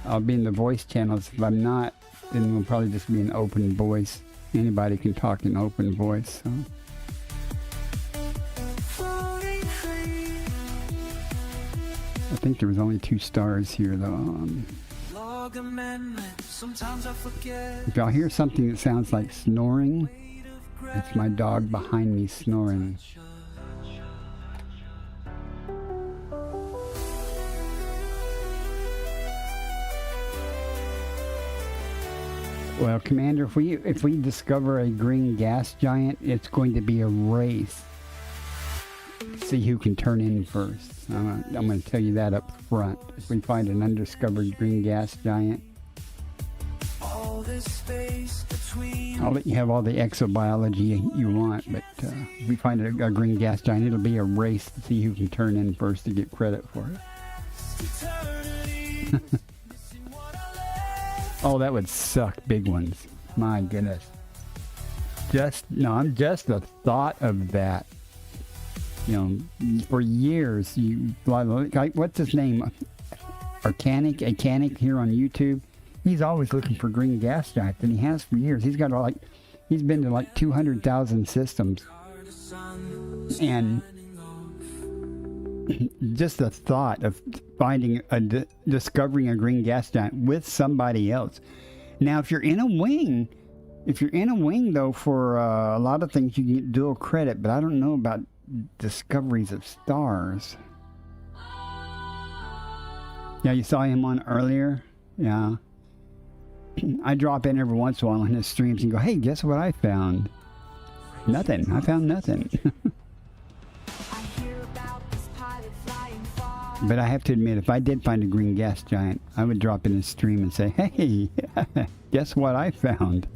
I'll be in the voice channels. If I'm not, then we'll probably just be in open voice. Anybody can talk in open voice. So. I think there was only 2 stars here though. If y'all hear something that sounds like snoring, it's my dog behind me snoring. Well, Commander, if we discover a green gas giant, it's going to be a race. See who can turn in first. I'm going to tell you that up front. If we find an undiscovered green gas giant, I'll let you have all the exobiology you want, but if we find a green gas giant, it'll be a race to see who can turn in first to get credit for it. Oh, that would suck, big ones. My goodness. I'm just the thought of that. You know, for years, what's his name? Arcanic here on YouTube. He's always looking for green gas giants, and he has for years. He's been to like 200,000 systems, and just the thought of discovering a green gas giant with somebody else. Now, if you're in a wing though, for a lot of things you get dual credit, but I don't know about discoveries of stars. Yeah, you saw him on earlier? Yeah. I drop in every once in a while on his streams and go, hey, guess what I found? Nothing. I found nothing. But I have to admit, if I did find a green gas giant, I would drop in his stream and say, hey, guess what I found?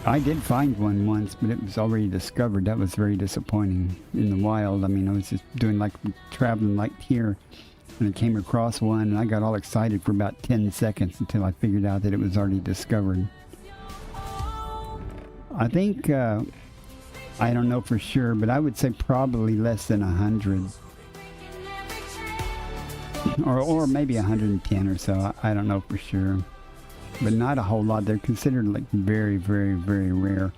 I did find one once, but it was already discovered. That was very disappointing in the wild. I mean, I was just doing like traveling like here, and I came across one, and I got all excited for about 10 seconds until I figured out that it was already discovered. I think, I don't know for sure, but I would say probably less than 100. Or maybe 110 or so. I don't know for sure. But not a whole lot. They're considered like very, very, very rare.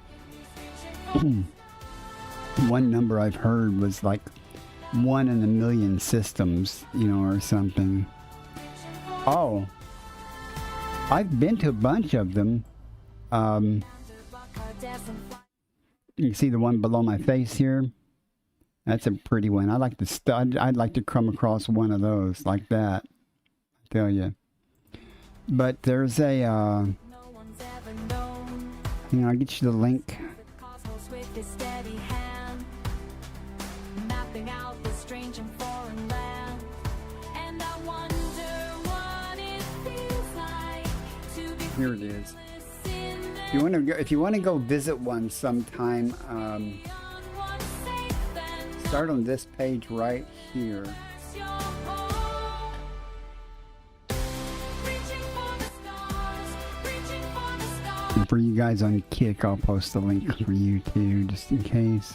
One number I've heard was like 1 in a million systems, you know, or something. Oh, I've been to a bunch of them. You can see the one below my face here. That's a pretty one. I like to I'd like to come across one of those like that. I tell you. But there's a, I'll get you the link. Here it is. If you want to go visit one sometime, start on this page right here. And for you guys on Kick, I'll post the link for you too, just in case.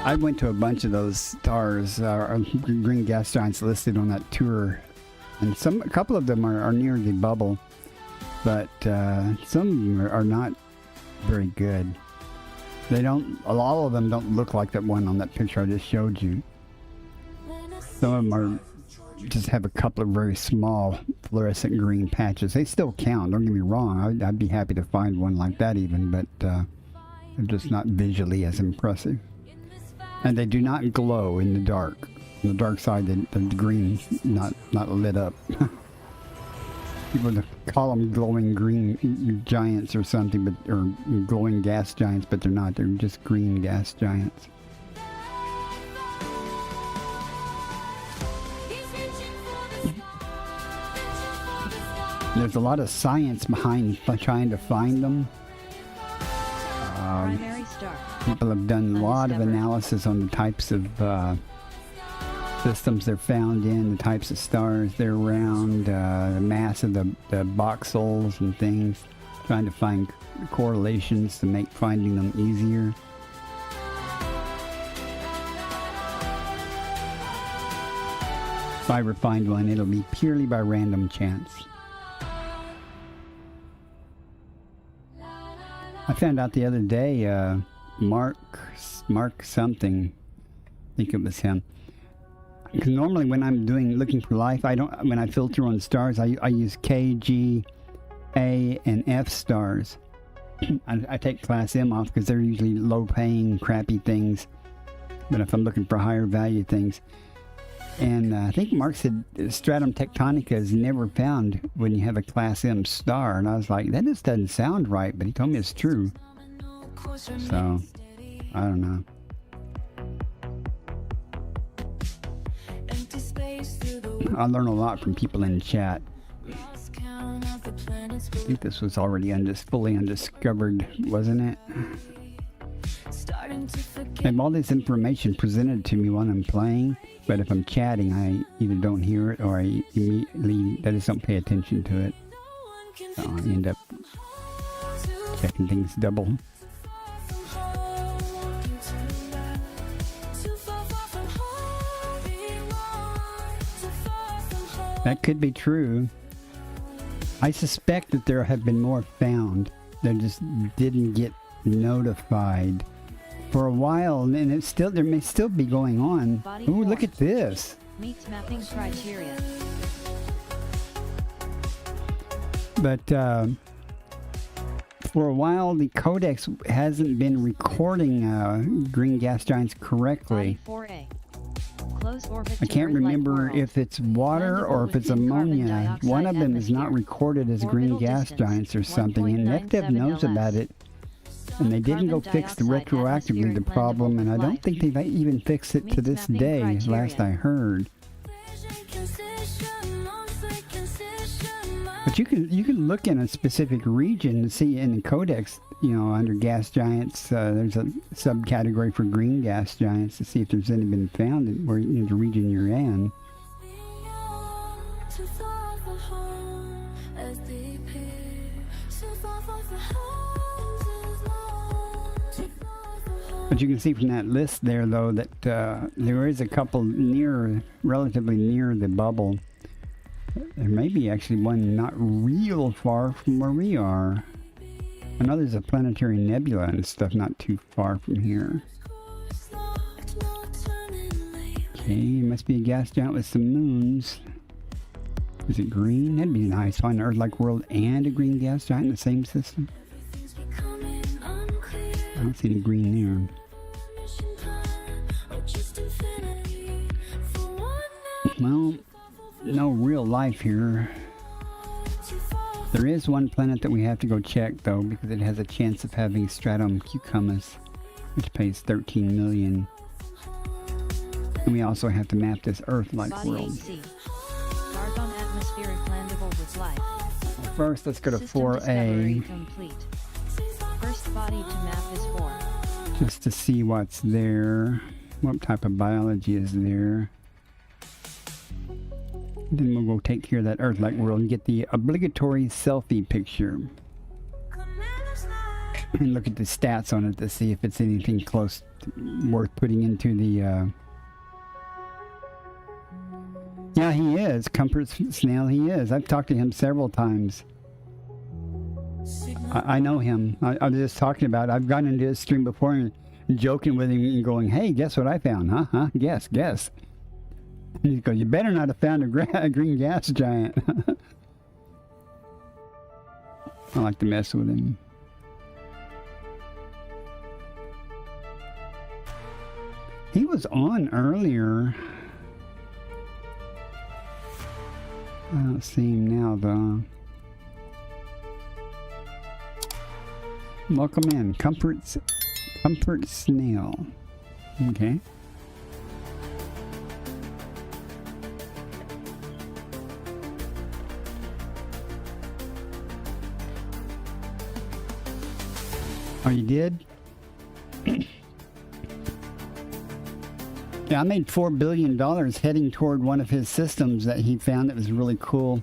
I went to a bunch of those stars, green gas giants listed on that tour, and a couple of them are near the bubble, but some are not very good. All of them don't look like that one on that picture I just showed you. Some of them just have a couple of very small fluorescent green patches. They still count, don't get me wrong. I'd be happy to find one like that even, but they're just not visually as impressive. And they do not glow in the dark. On the dark side, the green's not lit up. People call them glowing green giants or something, or glowing gas giants, but they're not. They're just green gas giants. There's a lot of science behind trying to find them. Primary star. People have done a lot of analysis on the types of systems they're found in, the types of stars they're around, the mass of the voxels and things, trying to find correlations to make finding them easier. If I ever find one, it'll be purely by random chance. I found out the other day, Mark something, I think it was him. Because normally when I'm looking for life, when I filter on stars, I use K, G, A, and F stars. I take class M off because they're usually low-paying, crappy things. But if I'm looking for higher value things, and I think Mark said stratum tectonica is never found when you have a class M star, and I was like, that just doesn't sound right, but he told me it's true. So, I don't know. I learn a lot from people in chat. I think this was already fully undiscovered, wasn't it? I have all this information presented to me while I'm playing, but if I'm chatting, I either don't hear it or I immediately, I just don't pay attention to it. So I end up checking things double. That could be true. I suspect that there have been more found that just didn't get notified for a while, and there may still be going on. Ooh, look at this. Meets mapping criteria. But for a while, the codex hasn't been recording green gas giants correctly. Body 4A. Close orbit I to can't Earth-like remember world. if it's water or if it's Blendable within ammonia. carbon One of dioxide them is not atmosphere. recorded as green Orbital gas distance, giants or something, and NetDev 1.97 knows LS. about it. And they didn't go Carbon fix the dioxide retroactively atmosphere the blendable problem, and I with don't life. think they've even fixed it to Meets this mapping day, criteria. last I heard. But you can look in a specific region to see in the codex, you know, under gas giants, there's a subcategory for green gas giants to see if there's any been found in where in the region you're in. But you can see from that list there, though, that there is a couple relatively near the bubble. There may be actually one not real far from where we are. I know there's a planetary nebula and stuff not too far from here. Okay, must be a gas giant with some moons. Is it green? That'd be nice. Find an Earth-like world and a green gas giant in the same system. I don't see any green there. Well, no real life here. There is one planet that we have to go check, though, because it has a chance of having stratum cucumis, which pays 13 million. And we also have to map this Earth-like Body world. 8C. Argon atmospheric landable with life. First, let's go to System 4A, discovery complete. First body to map is 4. just to see what's there, what type of biology is there. Then we'll go take care of that Earth-like world and get the obligatory selfie picture. And look at the stats on it to see if it's anything close to, worth putting into the... Yeah, he is. Comfort Snail, he is. I've talked to him several times. I know him. I was just talking about it. I've gone into his stream before and joking with him and going, hey, guess what I found, huh? Huh? Guess. And he goes, you better not have found a green gas giant. I like to mess with him. He was on earlier. I don't see him now, though. Welcome in, Comfort Snail. Okay. Oh, you did? Yeah, I made $4 billion heading toward one of his systems that he found that was really cool.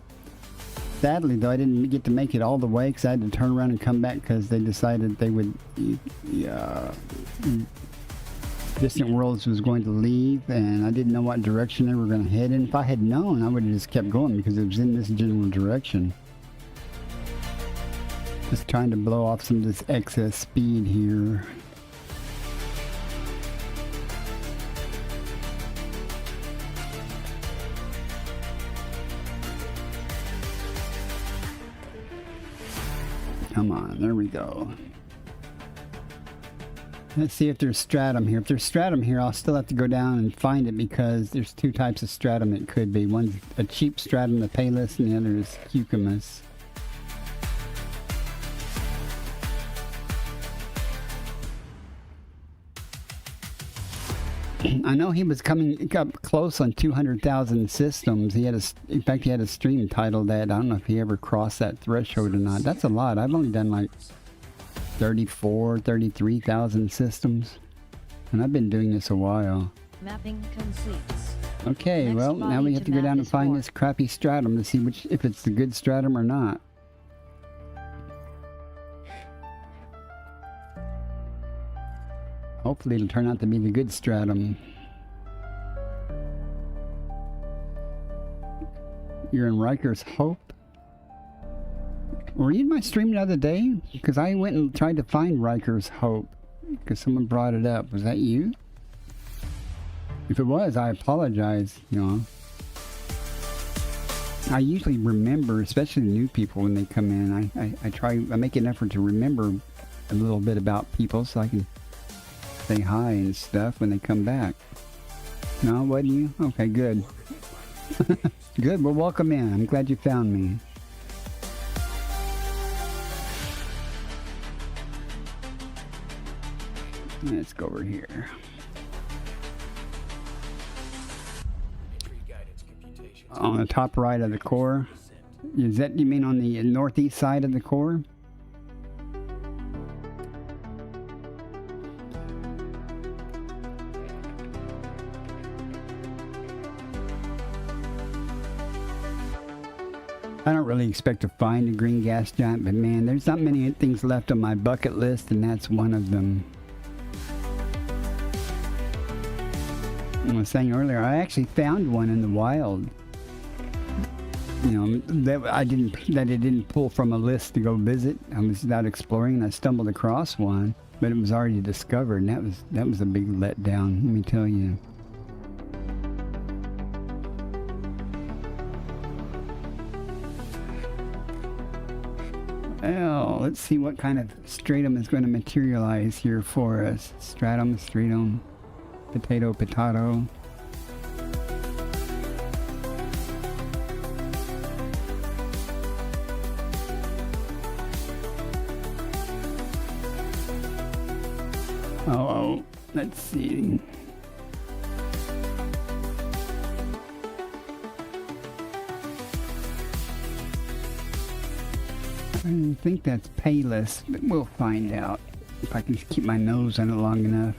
Sadly, though, I didn't get to make it all the way because I had to turn around and come back because they decided they would... Distant Worlds was going to leave, and I didn't know what direction they were going to head in. If I had known, I would have just kept going because it was in this general direction. Just trying to blow off some of this excess speed here. Come on, there we go. Let's see if there's stratum here. If there's stratum here, I'll still have to go down and find it because there's two types of stratum it could be. One's a cheap stratum, the Palus, and the other is cucumis. I know he was coming up close on 200,000 systems. In fact, he had a stream titled that. I don't know if he ever crossed that threshold or not. That's a lot. I've only done like 33,000 systems. And I've been doing this a while. Mapping complete. Okay, Next well, now body we have to go map down and is find 4. this crappy stratum to see if it's the good stratum or not. Hopefully it'll turn out to be the good stratum. You're in Riker's Hope? Were you in my stream the other day? Because I went and tried to find Riker's Hope. Because someone brought it up. Was that you? If it was, I apologize, you know. I usually remember, especially new people when they come in. I make an effort to remember a little bit about people so I can say hi and stuff when they come back. No, wasn't you? Okay, good. Good, well, welcome in. I'm glad you found me. Let's go over here. On the top right of the core. Is that, you mean on the northeast side of the core? I don't really expect to find a green gas giant, but man, there's not many things left on my bucket list, and that's one of them. I was saying earlier, I actually found one in the wild. You know, that it didn't pull from a list to go visit. I was out exploring and I stumbled across one, but it was already discovered, and that was a big letdown, let me tell you. Well, let's see what kind of stratum is going to materialize here for us. Stratum, potato, potato. Oh, let's see. I think that's payless, but we'll find out if I can keep my nose on it long enough.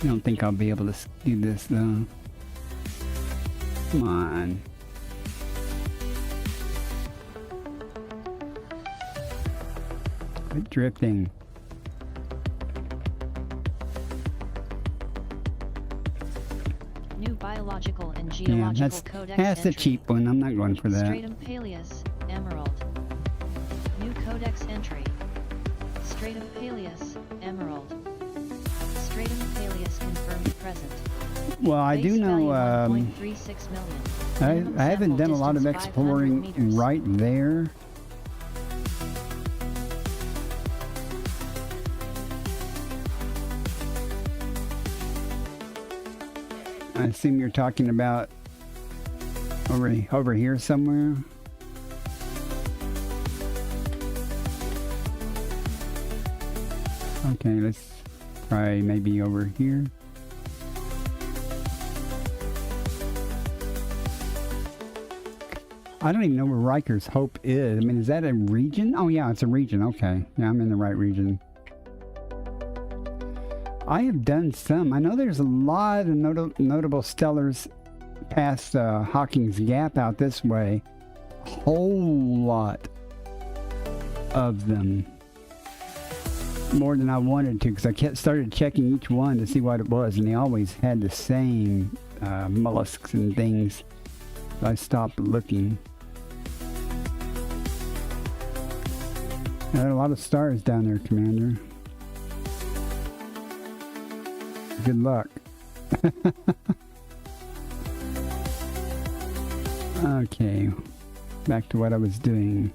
I don't think I'll be able to do this though. Come on. Quit drifting. New biological and geological codex that's the entry. cheap one. I'm not going for that. Stratum Paleus, Emerald. New codex entry. Stratum Paleus, Emerald. Stratum Paleus confirmed present. Well, I do Base know, value 1.36 million. I haven't Minimum done a lot of sample distance 500 exploring meters. right there. I assume you're talking about over here somewhere. Okay, let's try maybe over here. I don't even know where Riker's Hope is. I mean, is that a region? Oh yeah, it's a region. Okay, yeah, I'm in the right region. I have done some. I know there's a lot of notable stellars past Hawking's Gap out this way. A whole lot of them. More than I wanted to, because I started checking each one to see what it was, and they always had the same mollusks and things. So I stopped looking. There are a lot of stars down there, Commander. Good luck. Okay, back to what I was doing.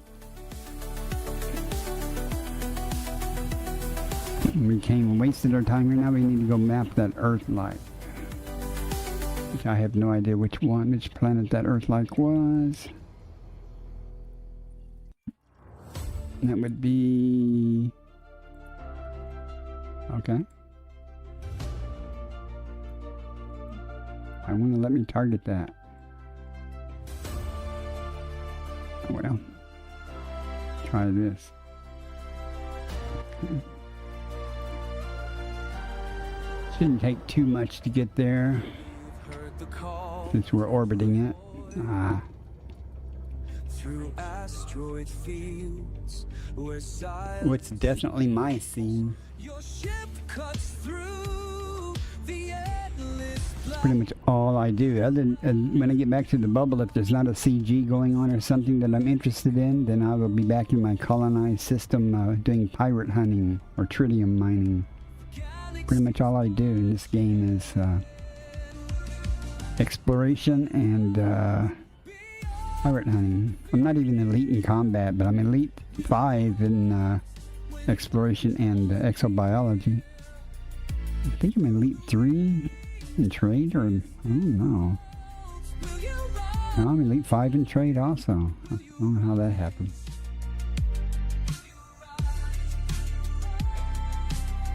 We came and wasted our time here. Now we need to go map that Earth-like. Which I have no idea which planet that Earth-like was. That would be... Okay. I want to let me target that. Well, try this. Okay. Shouldn't take too much to get there, since we're orbiting it. Through asteroid fields where What's definitely my scene. your ship cuts through the endless That's pretty much all I do. Other than when I get back to the bubble, if there's not a CG going on or something that I'm interested in, then I will be back in my colonized system doing pirate hunting or tritium mining. Pretty much all I do in this game is exploration and pirate hunting. I'm not even elite in combat, but I'm elite 5 in exploration and exobiology. I think I'm elite 3 in trade, or I don't know. No, I'm elite 5 in trade also. I don't know how that happened.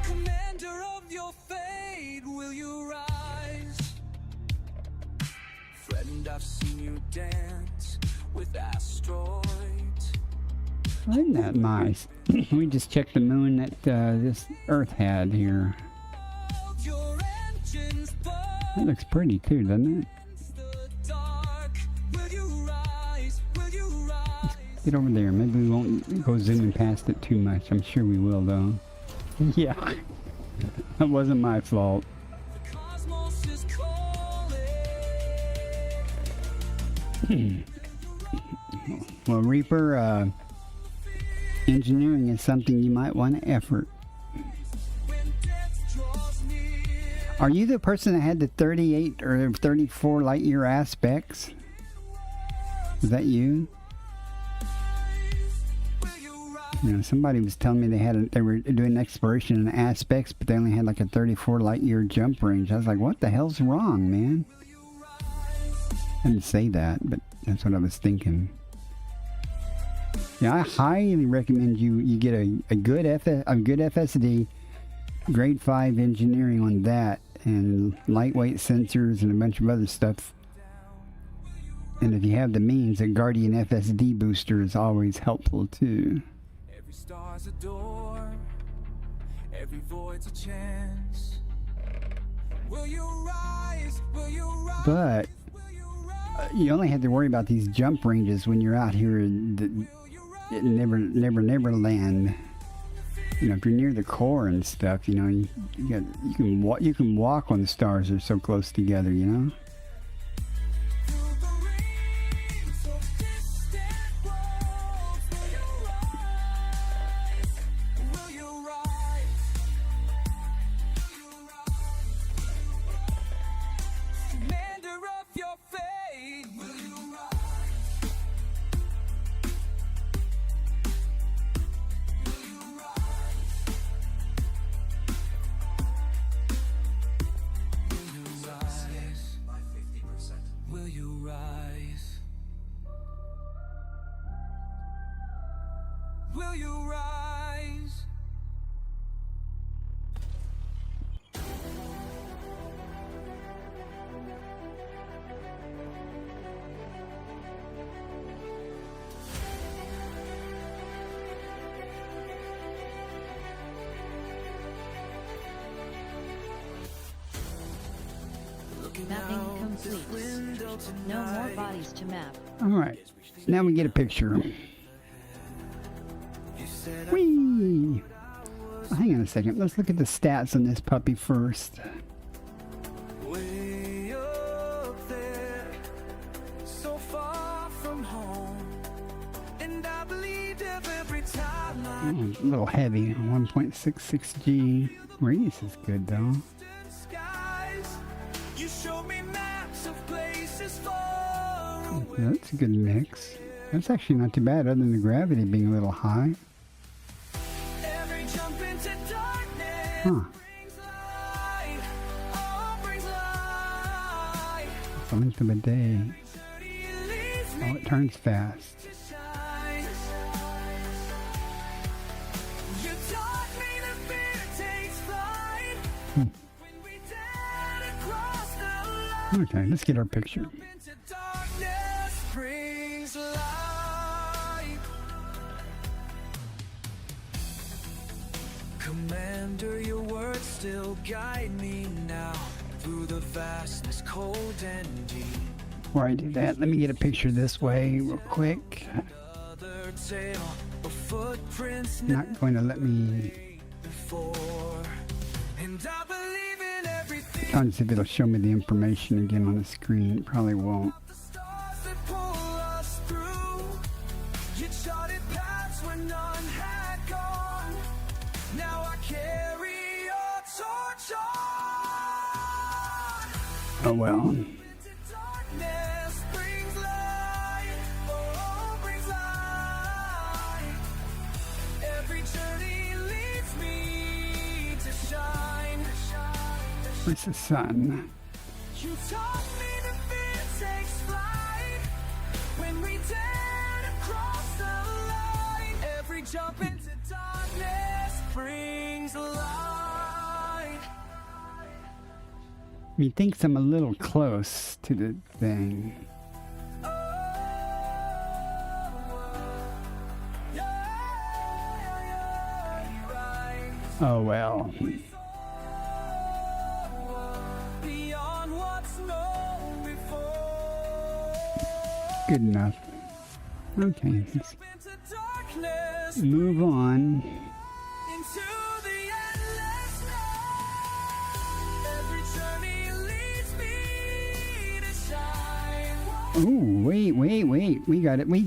Commander of your fate, will you rise? Friend, I've seen you dance with asteroids. Isn't that nice? We just checked the moon that this Earth had here. Your engines burn That looks pretty too, doesn't it? the dark. Will you rise? Will you rise? Get over there. Maybe we won't go zooming past it too much. I'm sure we will, though. Yeah. That wasn't my fault. The cosmos is calling. Well, Reaper, engineering is something you might want to effort. When death draws near. Are you the person that had the 38 or 34 light year aspects? Was that you? Will you rise? You know, somebody was telling me they were doing exploration in aspects, but they only had like a 34 light year jump range. I was like, what the hell's wrong, man? I didn't say that, but that's what I was thinking. Yeah, I highly recommend you get a good FSD, grade 5 engineering on that, and lightweight sensors and a bunch of other stuff. And if you have the means, a Guardian FSD booster is always helpful too. Every star's a door, every void's a chance. Will you rise? Will you rise? But Will you rise? you only have to worry about these jump ranges when you're out here in never land. You know, if you're near the core and stuff, you know, you can walk when the stars are so close together, you know. Through the rings of distant worlds, will you rise? Will you rise? Will you rise? Commander of your fate, will you rise? Will you rise? Will you rise? By 50%. Will you rise? Will you rise? Mapping complete. No more bodies to map. All right, now we get a picture. Whee! Well, hang on a second. Let's look at the stats on this puppy first. Way up there, so far from home, and I believed every time I Oh, a little heavy. 1.66G. Radius is good though. skies. You showed me maps of places far away. That's a good mix. That's actually not too bad, other than the gravity being a little high. Every jump into darkness Huh. brings light. Oh, brings light. It's the length of a day. Journey leads me Oh, it turns fast. to shine. You taught me that fear takes flight. When we dare to cross the line. Okay, let's get our picture. Into darkness brings light. Commander, your words still guide me now through the vastness, cold and deep. Before I do that, let me get a picture this way real quick. Another tale of footprints Not going to let me. before, and I believe in everything. Trying to see if it'll show me the information again on the screen. It probably won't. The stars that pull us through. You charted paths when none had gone. Now I carry your torch on. Oh well. Into darkness brings light. Where's the sun? You taught me the fear takes flight when we dare to cross the line. Every jump into darkness brings light. Methinks I'm a little close to the thing. Oh well. Beyond what's known before. Good enough. Okay, let's Into darkness, move on. into the endless night. Every journey leads me to shine. Oh, wait. We got it. We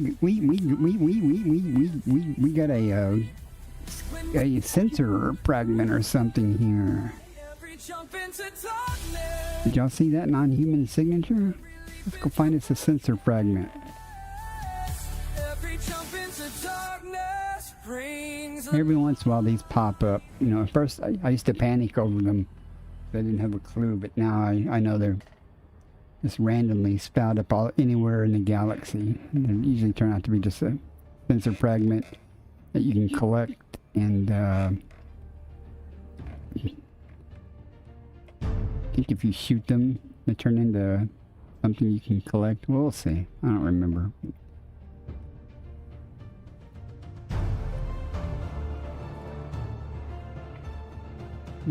got a sensor fragment or something here. Every jump into darkness. Did y'all see that non-human signature? Let's go find us a sensor fragment. Every jump into darkness brings Every once in a while these pop up. You know, at first I used to panic over them. I didn't have a clue, but now I know they're just randomly spout up anywhere in the galaxy. And they usually turn out to be just a sensor fragment that you can collect and I think if you shoot them, they turn into something you can collect. We'll see. I don't remember.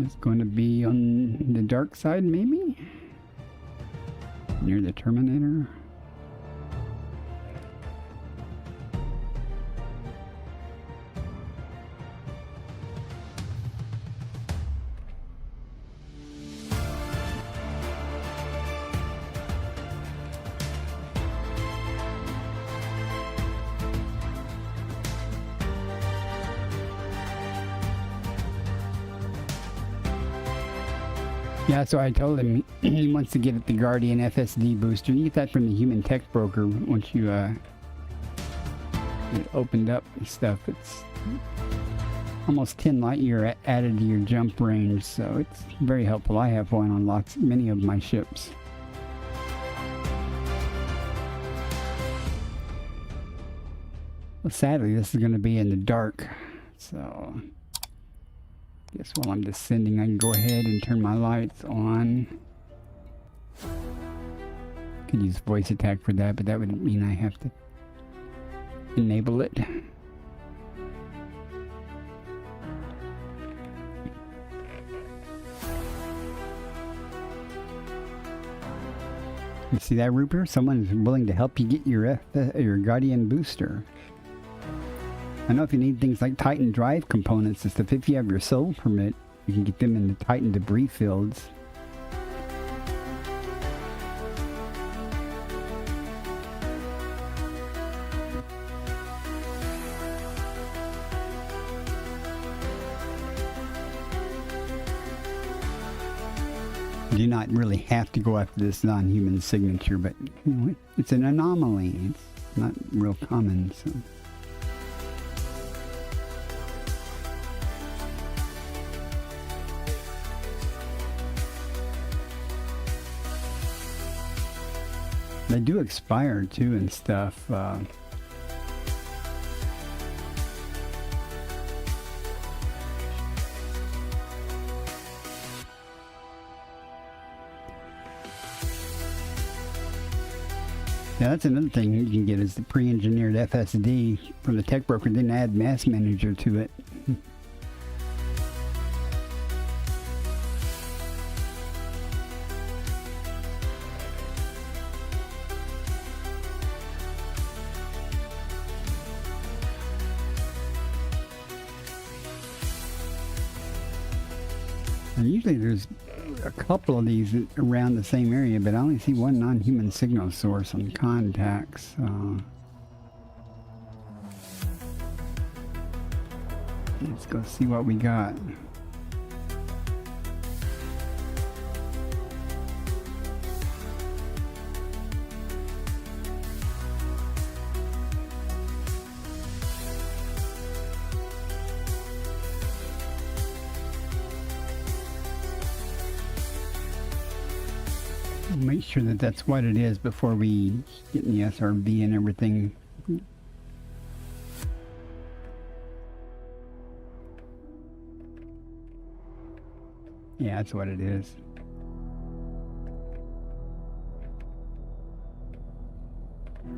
It's going to be on the dark side, maybe? Near the Terminator? Yeah, so I told him he wants to get the Guardian FSD booster. You get that from the human tech broker once you get opened up and stuff. It's almost 10 light year added to your jump range, so it's very helpful. I have one on many of my ships. Well, sadly, this is going to be in the dark, so guess while I'm descending, I can go ahead and turn my lights on. Could use voice attack for that, but that would mean I have to enable it. You see that, Rupert? Someone is willing to help you get your Guardian booster. I know if you need things like Titan drive components and stuff, if you have your soul permit, you can get them in the Titan debris fields. You do not really have to go after this non-human signature, but you know, it's an anomaly. It's not real common, so. They do expire too and stuff. Yeah, that's another thing you can get is the pre-engineered FSD from the tech broker. Didn't add mass manager to it. Usually there's a couple of these around the same area, but I only see one non-human signal source on contacts. Let's go see what we got. make sure that that's what it is before we get in the SRV and everything. Yeah, that's what it is.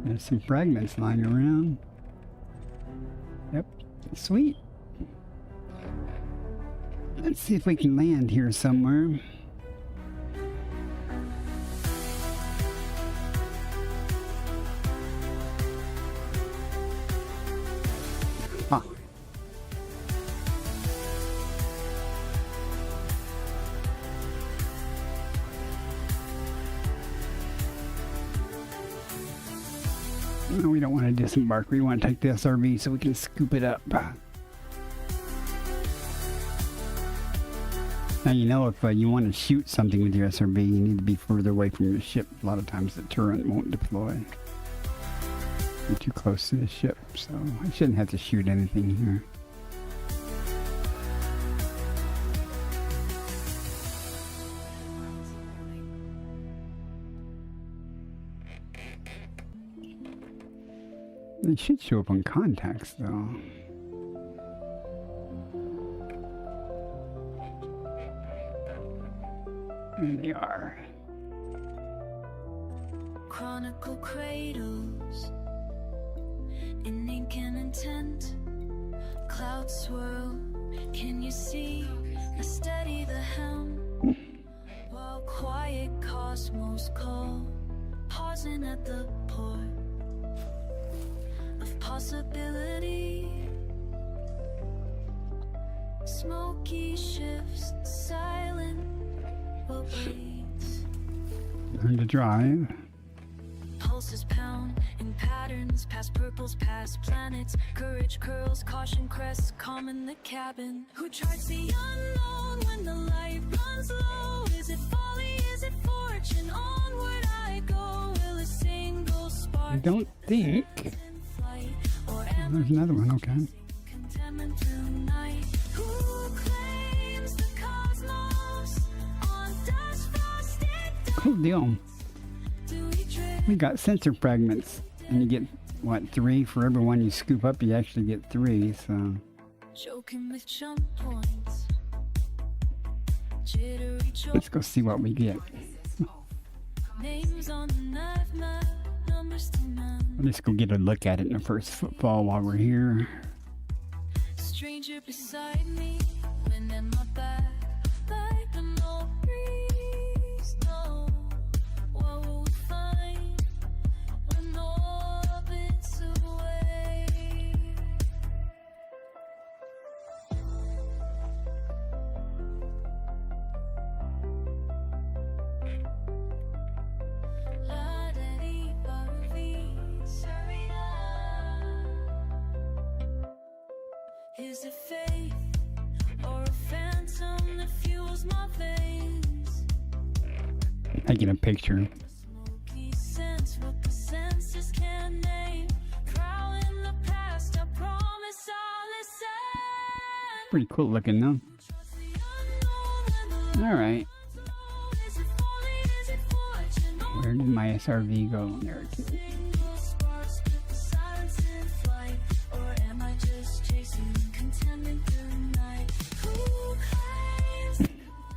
There's some fragments lying around. Yep, sweet. Let's see if we can land here somewhere. Huh. No, we don't want to disembark. We want to take the SRV so we can scoop it up. Now, you know, if you want to shoot something with your SRV, you need to be further away from your ship. A lot of times the turret won't deploy. You're too close to the ship, so I shouldn't have to shoot anything here. They should show up on contacts, though. There they are. Chronicle cradles in ink and intent. Clouds swirl. Can you see? I steady the helm while quiet cosmos call. Pausing at the port of possibility. Smoky shifts, silent but waits. Learn to drive. Pulses pound in patterns, past purples, past planets. Courage curls, caution crests, calm in the cabin. Who charts the unknown when the light runs low? Is it folly, is it fortune? Onward I go. Will a single spark I don't think. There's another one, okay. contentment through night? Who claims the cosmos on dust frosted Cool deal. do we drift? We got sensor fragments, and you get, what, 3? For every one you scoop up, you actually get 3, so... Joking with jump points. Jittery choke. Let's go see what we get. Names on the knife map, numbers to none. Let's go get a look at it in the first footfall while we're here. Stranger beside me, wind in my back, like the no breeze. No, what will we find when orbits away? La da dee ba dee, Serena. Is it faith or a phantom that fuels my veins? Taking a picture. Smoky sense, what the senses can name. Prowling the past, I promise I'll listen. Pretty cool looking, though. Trust the unknown when the Alright. light is it folly, is it fortune? Where did my SRV go? There it is. Single sparks with the silence in flight, or am I just chasing contentment through night? Who claims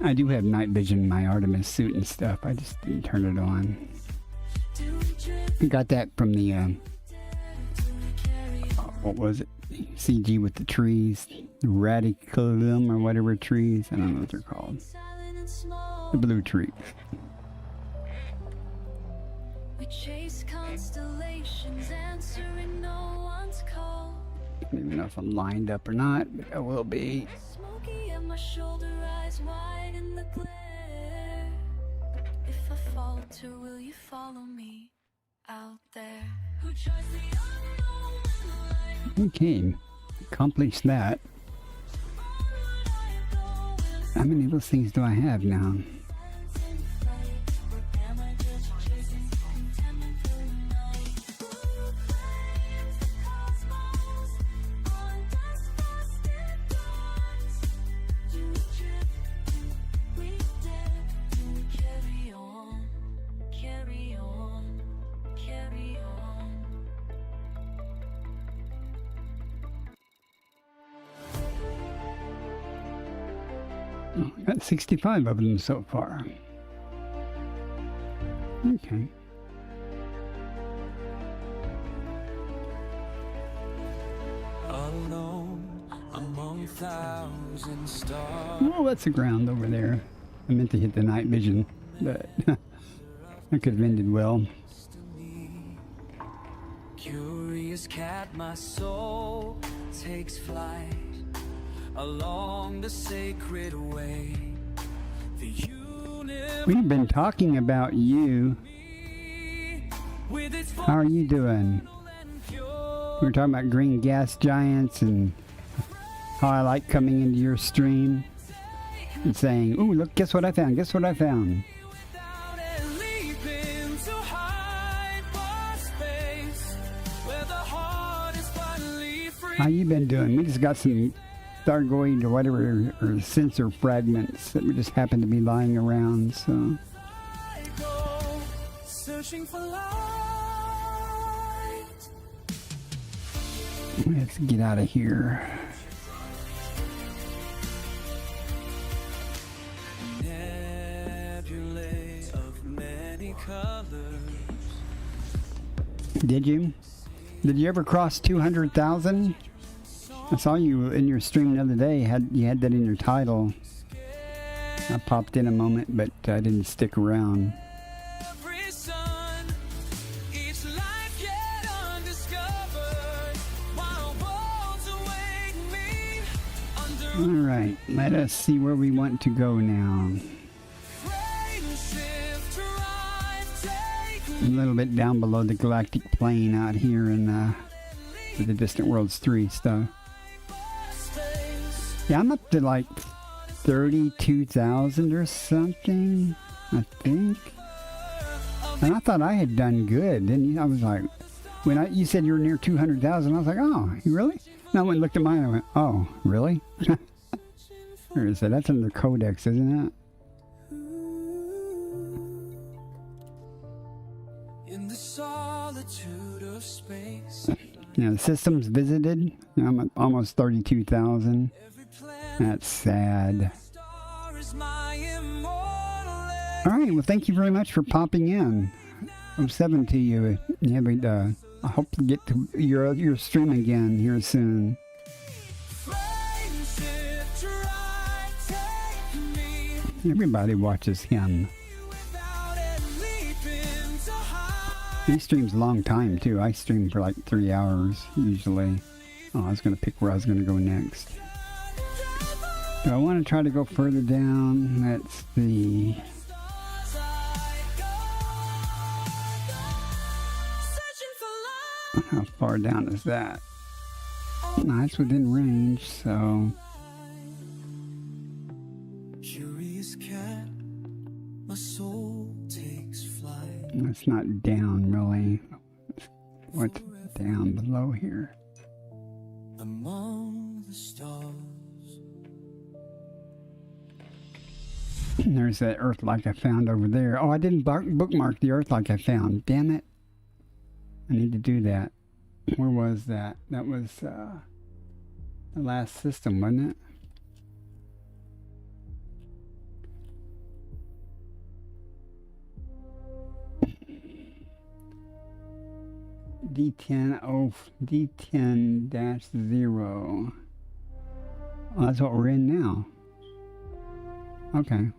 I do have night vision in my Artemis suit and stuff. I just didn't turn it on. do we drift? I got that from the, Do we carry what was it? CG with the trees. Radiculum or whatever trees. I don't know what they're called. silent and small? The blue trees. We chase constellations, answering no one's call. I don't even know if I'm lined up or not, but I will be. Smoky at my shoulder, eyes wide in the glare. If I falter, will you follow me out there? Who tries the unknown in the light? Okay. Accomplished that. Onward I go. Will How many of those things do I have now? silence in flight, or am I just chasing contentment through night? Who claims the cosmos on dust frosted dawns? Do we drift? Do we dare? Do we carry on? Got 65 of them so far. Okay. Alone among thousand stars. Oh, that's the ground over there. I meant to hit the night vision, but I could have ended well. Curious cat, my soul takes flight along the sacred way. The universe We've been talking about you. with its How are you doing? and pure. We were talking about green gas giants and how I like coming into your stream and saying, "Ooh, look, guess what I found? Guess what I found?" Down and leap into hyperspace, where the heart is finally free. How you been doing? We just got some Thargoid or whatever, or sensor fragments that just happen to be lying around, so... I go searching for light. Let's get out of here. Nebulae of many colors. Did you? Did you ever cross 200,000? I saw you in your stream the other day. You had that in your title. I popped in a moment, but I didn't stick around. Every sun, each life yet undiscovered, while worlds await me under All right, let us see where we want to go now. friendship drive. Take A little bit down below the galactic plane out here in the Distant Worlds 3 stuff. space. Yeah, I'm up to like 32,000 or something, I think. And I thought I had done good. Then I was like, when you said you were near 200,000, I was like, oh, you really? And I went and looked at mine and I went, oh, really? Where is that? That's under Codex, isn't it? In the solitude of space, Yeah, the system's visited. I'm at almost 32,000. every planet That's sad. star is my immortal. All right, well, thank you very much for popping in. I'm 7 to you. I hope to get to your stream again here soon. Friendship drive, take me Everybody watches him. without a leap into high. He streams a long time, too. I stream for like 3 hours, usually. Oh, I was going to pick where I was going to go next. Do I want to try to go further down? Let's see. Stars I go, searching for light. How far down is that? No, it's within range, so... Curious cat, my soul takes flight. It's not down, really. What's down below here? Among the stars. There's that Earth like I found over there. Oh, I didn't bookmark the Earth like I found. Damn it. I need to do that. Where was that? That was the last system, wasn't it? D10-0. Oh, that's what we're in now. Okay.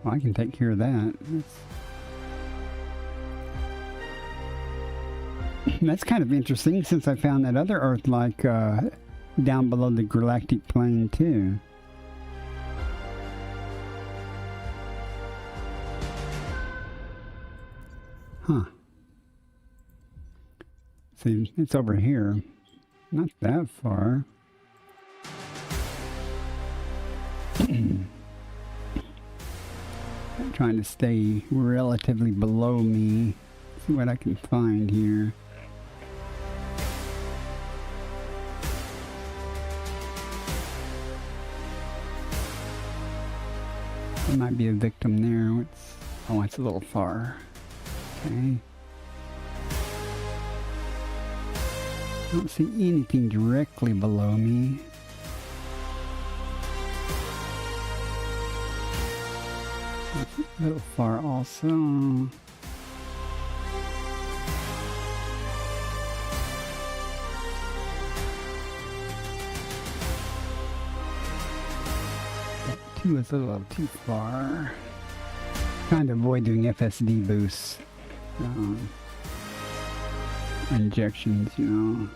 Well, I can take care of that. That's kind of interesting since I found that other Earth like down below the galactic plane too. Huh. See, it's over here. Not that far. I'm trying to stay relatively below me. See what I can find here. There might be a victim there. Oh, it's a little far. Okay. I don't see anything directly below me. A little far also. That 2 is a little too far. Trying to avoid doing FSD boosts. Injections, you know.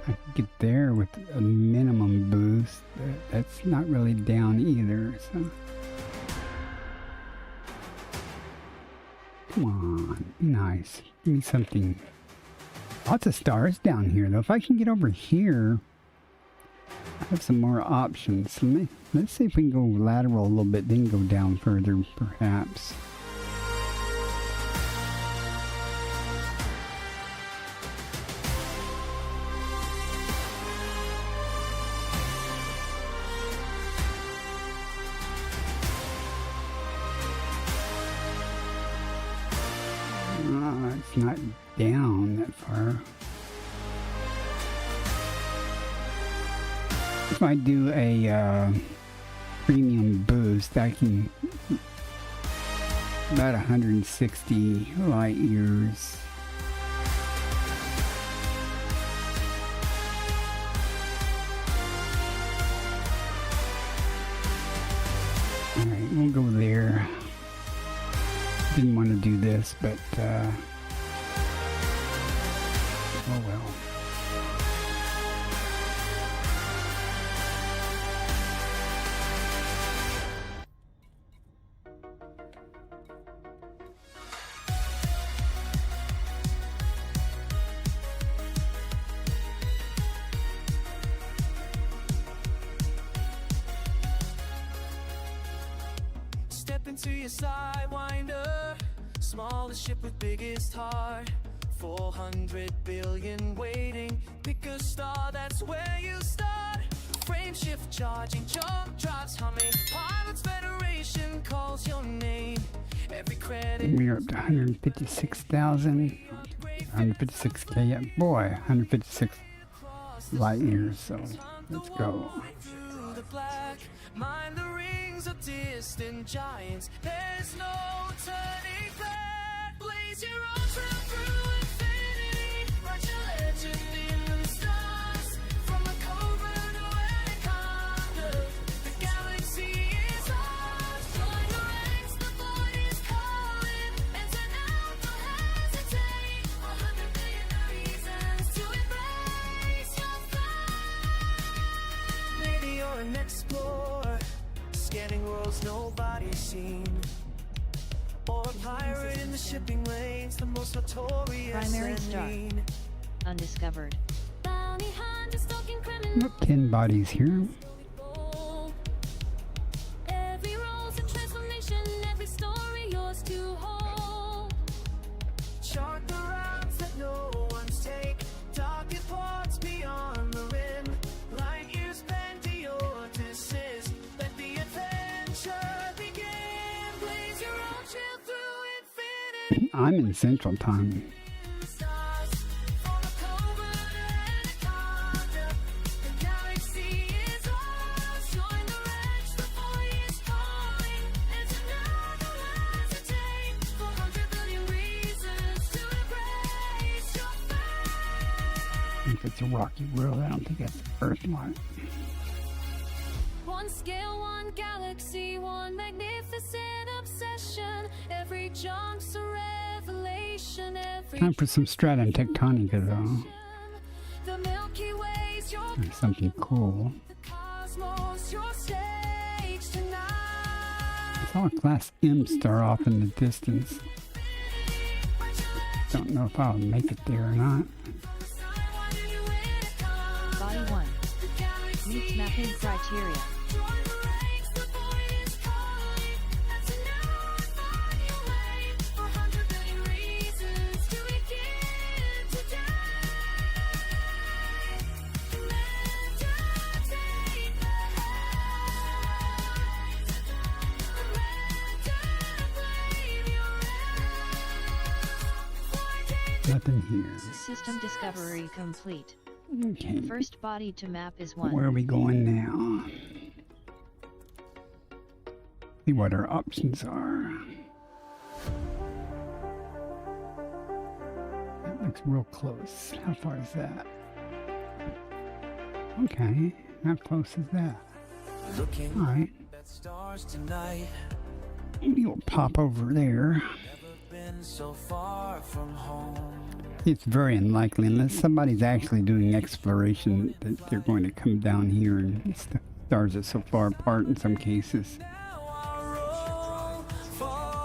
I could get there with a minimum boost, but that's not really down either, so. Come on, be nice. Give me something. Lots of stars down here, though. If I can get over here, I have some more options. So let's see if we can go lateral a little bit, then go down further, perhaps. It's not down that far. If I do a premium boost, I can about 160 light years. Alright, we'll go there. Didn't want to do this, but oh well. Step into your sidewinder, smallest ship with biggest heart. 400 billion waiting. Pick a star, that's where you start. Frame shift charging, jump drives humming. Pilots Federation calls your name. Every credit. We're up to 156,000. 156K. Yeah, boy, 156 light years. So let's go. Mind the rings of distant giants. There's no turning back. Blaze your own trail through infinity. Write your legend in the stars. From the covert to Anaconda, the galaxy is ours. Join the ranks, the void is calling. And tonight don't hesitate. 100 billion reasons to embrace your flight. Maybe you're an explorer, scanning worlds nobody's seen. Or a pirate in the shipping lanes, the most notorious Primary and star. mean. Undiscovered. Bounty hunters stalking criminals. Nope, 10 bodies here. Every role's a transformation, every story yours to hold. Chart the routes that no one's take. Dark parts beyond the rim. Light years bend to your desist. Let the adventure begin. Blaze your own trail through infinity. I'm in Central Time. Stars for the covert Anaconda. The galaxy is ours. Join the ranks, the void is calling. And tonight don't hesitate. 400 billion reasons to embrace your fate. If it's a rocky world, I don't think that's Earth-like. One scale, one galaxy, one magnificent obsession. Every junk's a revelation. Every Time for some stratum tectonica, though. the Milky Way's your Or something cool. the cosmos, your stage tonight. I saw a Class M star off in the distance. Don't know if I'll make it there or not. Body 1. Meets mapping criteria. Nothing here. System discovery complete. Okay. First body to map is 1. Where are we going now? See what our options are. That looks real close. How far is that? Okay, how close is that? Looking Alright. at stars tonight. We'll pop over there. Never been so far from home. It's very unlikely, unless somebody's actually doing exploration, that they're going to come down here, and the stars are so far apart in some cases.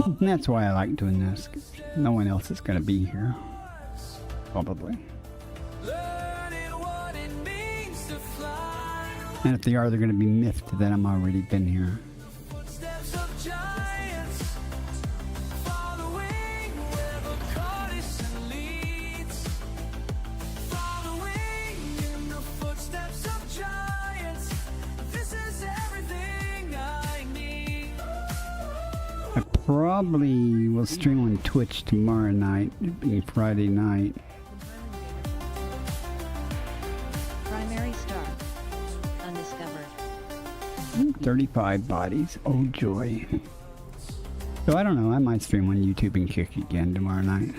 And that's why I like doing this, 'cause no one else is going to be here. Probably. Learning what it means to fly. And if they are, they're going to be miffed that I'm already been here. Footsteps of giants. Following where the courtesan leads. Following in the footsteps of giants. This is everything I need. I probably will stream on Twitch tomorrow night, being Friday night. Primary star. Undiscovered. 35 bodies. Oh joy. So I don't know, I might stream on YouTube and kick again tomorrow night.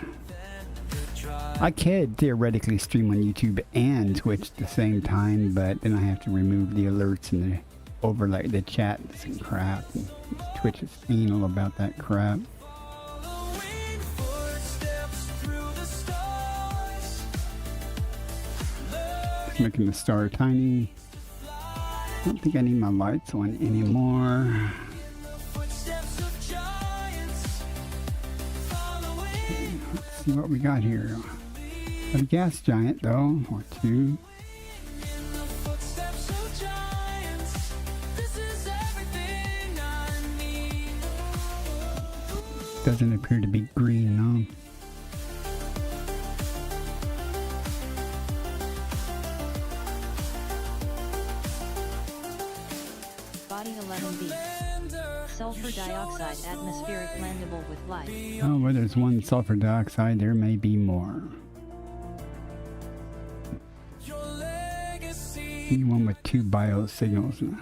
I could theoretically stream on YouTube and Twitch at the same time, but then I have to remove the alerts and the overlay, the chats and crap. And Twitch is anal about that crap. Following footsteps through the stars. Just making the star tiny. I don't think I need my lights on anymore. Footsteps of giants. Following Let's see what we got here. Got a gas giant though, or two. the footsteps of giants. This is everything I need. Doesn't appear to be green though. Body 11B. Sulfur dioxide atmospheric landable with life. Oh, where there's one sulfur dioxide, there may be more. Your legacy See one with 2 biosignals and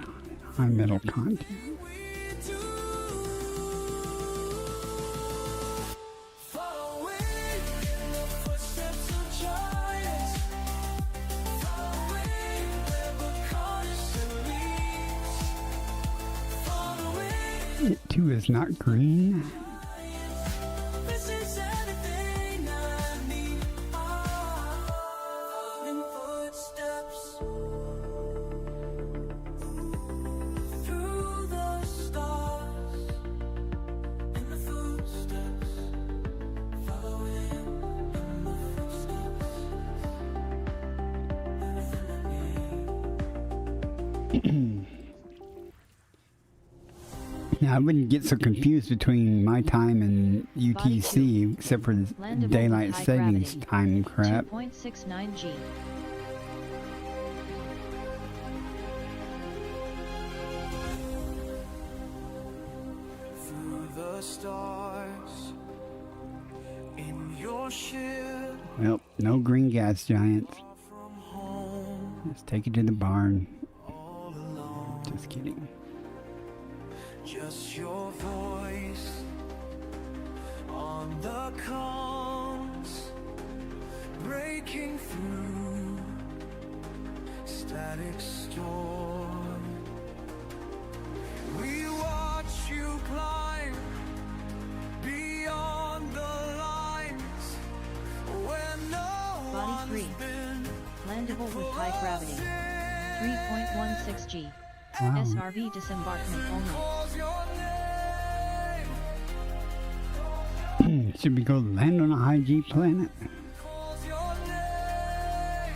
high metal content. we do. Following the footsteps of giants. Following where the courtesan leads. Following It too is not green. this is everything I need. Following footsteps through the stars. In the footsteps, following in the footsteps. Now, I wouldn't get so confused between my time and UTC, except for the Landable with daylight high savings gravity. time crap. 2.69 G. Through the stars, in your ship, Well, no green gas giants. from home, Let's take it to the barn. all alone. Just kidding. Just your voice on the comms, breaking through static storm. We watch you climb beyond the lines where no Body 3. one's been. Landable with high gravity. 3.16 G. Wow. SRV disembarkment only. Calls your name, Should we go land on a high G planet? calls your name,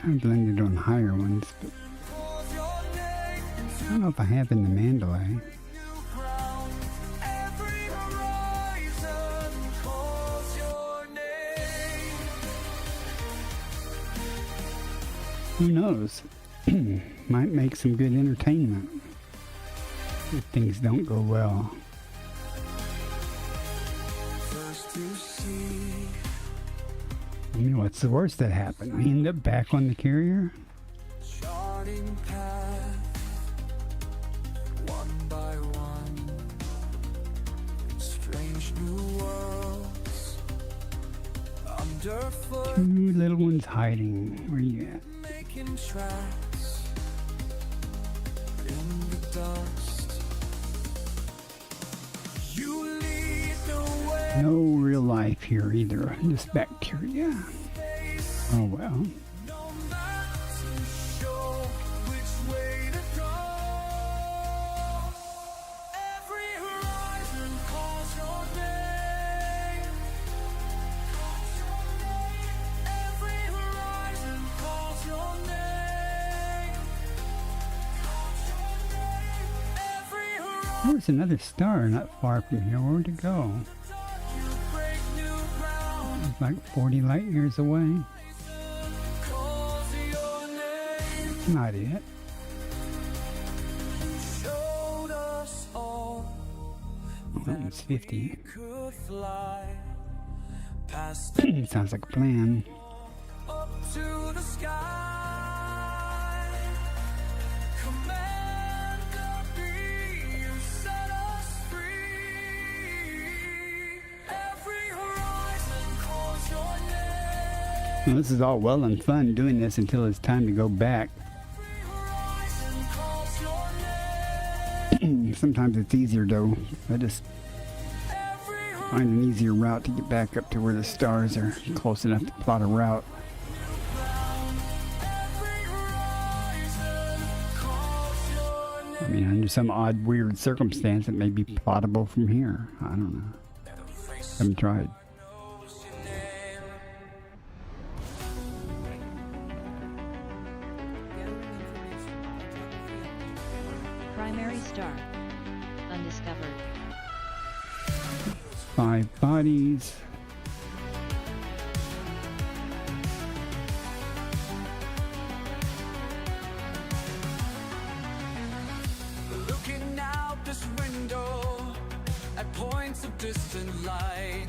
I've landed on higher ones, but calls your name. I don't know if I have in the Mandalay. New ground, every horizon calls your name. Who knows? Might make some good entertainment if things don't go well. First to see. I mean, what's the worst that happened? We end up back on the carrier? Charting path, one by one. Strange new worlds underfoot, Two little ones hiding. Where you at? making tracks in the dust. You lead the way. No real life here either. Just bacteria. Oh well. No map to show which way to go. Every horizon calls your name. Every horizon calls your name. Every horizon There's another star not far from here. Where'd it go? you break new ground. It's like 40 light years away. Calls your name. Not it. Showed us all Oh, that one's 50. could fly past Sounds like a plan. up to the sky. Commander B, you set us free. Every horizon calls your name. Well, this is all well and fun doing this until it's time to go back. Every horizon calls your name. Sometimes it's easier though. I just Every find an easier route to get back up to where the stars are close enough to plot a route. horizon calls your name. I mean, under some odd, weird circumstance, it may be plottable from here. I don't know. Haven't tried. Primary star. Undiscovered. 5 bodies. Looking out this window at points of distant light.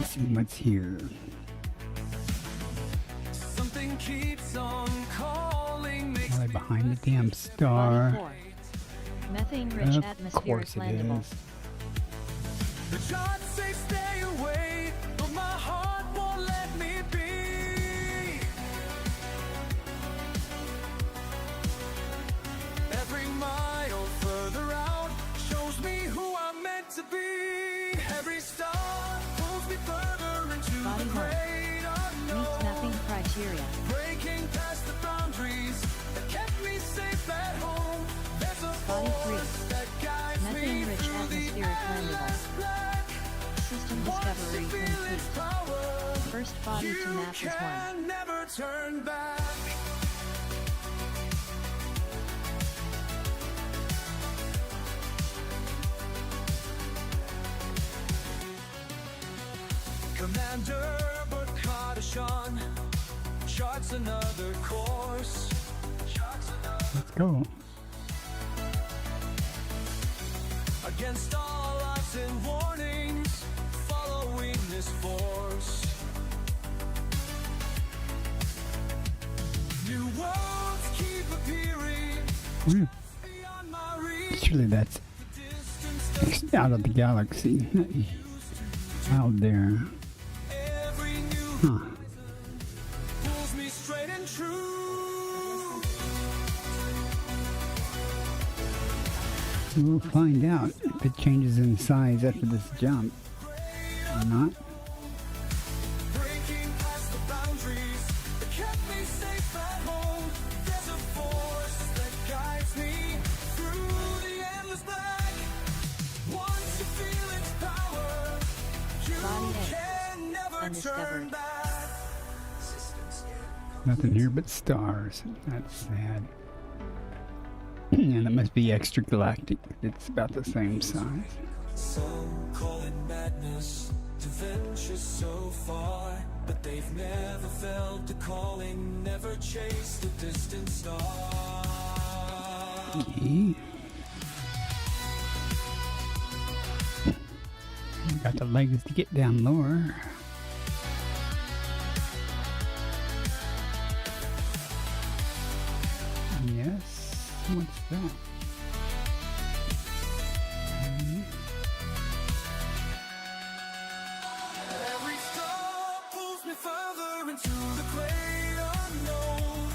Let's see what's here. Something keeps on calling, makes Right me behind the damn Body star. 4. Methane-rich Of atmospheric course it landable. is. the shots say stay away, but my heart won't let me be. Every mile further out shows me who I'm meant to be. Every star pulls me further into Body the one. great Meets unknown. mapping criteria. Breaking past the boundaries that kept me safe at home. There's a Body force that guides me Methane-rich through the atmospheric landable. endless black. System Once discovery you feel its complete. power, First body to you map is 1. can never turn back. Commander Burkhardashan charts another course. Let's go. Against all odds and warnings, following this force. New worlds keep appearing Whew. beyond my reach. Surely that's Distance out of the galaxy. Out there. every new Huh. pulls me straight and true. We'll find out if it changes in size after this jump or not. Breaking past the boundaries that kept me safe at home. There's a force that guides me through the endless black. Once you feel its power, you Body eight. can never turn Undiscovered. back. Nothing here but stars. That's sad. And it must be extragalactic. It's about the same size. Some call it madness to venture so far, but they've never felt the calling, never chased a distant star. Okay. Got the legs to get down lower. Yes. What's that? Every star pulls me further into the great unknown,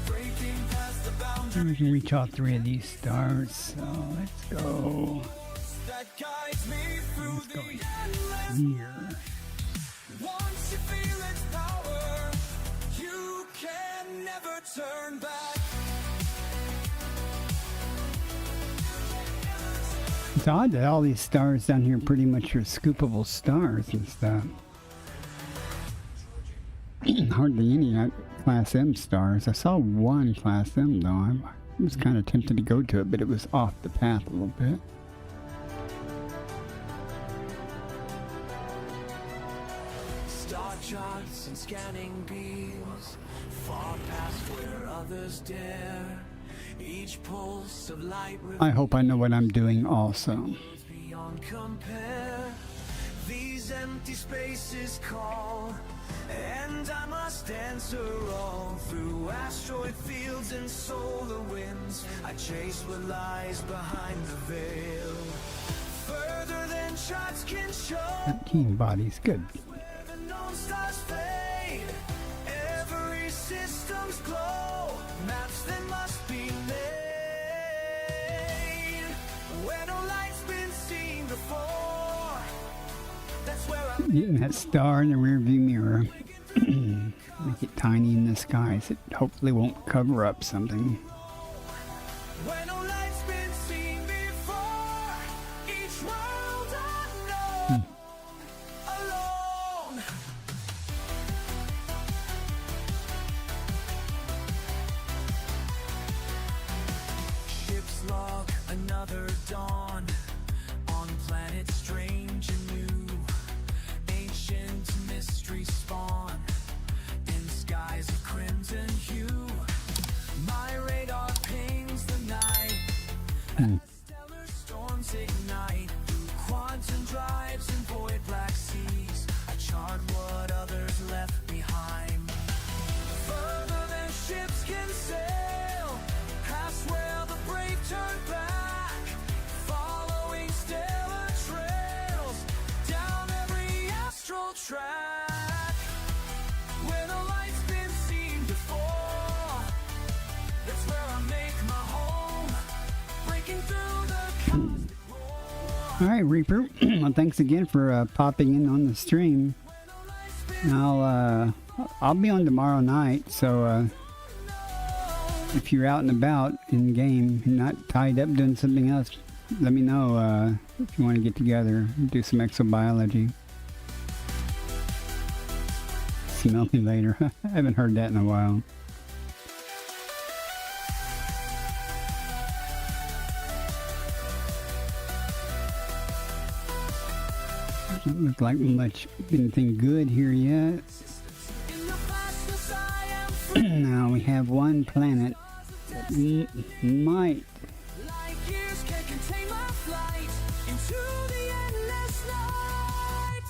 breaking past the boundaries We can reach all 3 of these stars, so let's go that guides me through Let's go the endless. here. Once you feel its power, you can never turn back. It's odd that all these stars down here pretty much are scoopable stars and stuff. Hardly any Class M stars. I saw one Class M though. I was kind of tempted to go to it, but it was off the path a little bit. Star charts and scanning beams, far past where others dare. Each pulse of light I hope I know what I'm doing also. reveals beyond compare. These empty spaces call, and I must answer all. Through asteroid fields and solar winds, I chase what lies behind the veil. Further than charts can show, 13 bodies, good. where the known stars fade. Every system's glow, maps that must be made. Where no light's been seen before, that's where I'm Getting that star in the rearview mirror. Make it tiny in the sky so it hopefully won't cover up something. where no light's been seen before. Each world unknown, alone. Ships log another dawn on planets strange and new. Ancient mystery spawn in skies of crimson hue. My radar pings the night as stellar storms ignite. Through quantum drives and void black seas, I chart what others left behind. Further than ships can sail, past where the brave turn back. Following stellar trails, down every astral track. Where the light's been seen before, that's where I make my home. Breaking through the cosmic roar. All right, Reaper. Well, thanks again for popping in on the stream. I'll be on tomorrow night, so if you're out and about in game and not tied up doing something else, let me know if you want to get together and do some exobiology. Smell me later. I haven't heard that in a while. Doesn't look like much anything good here yet. In the fastness I am free. Now we have one planet that might. Light years can't contain my flight into the endless night.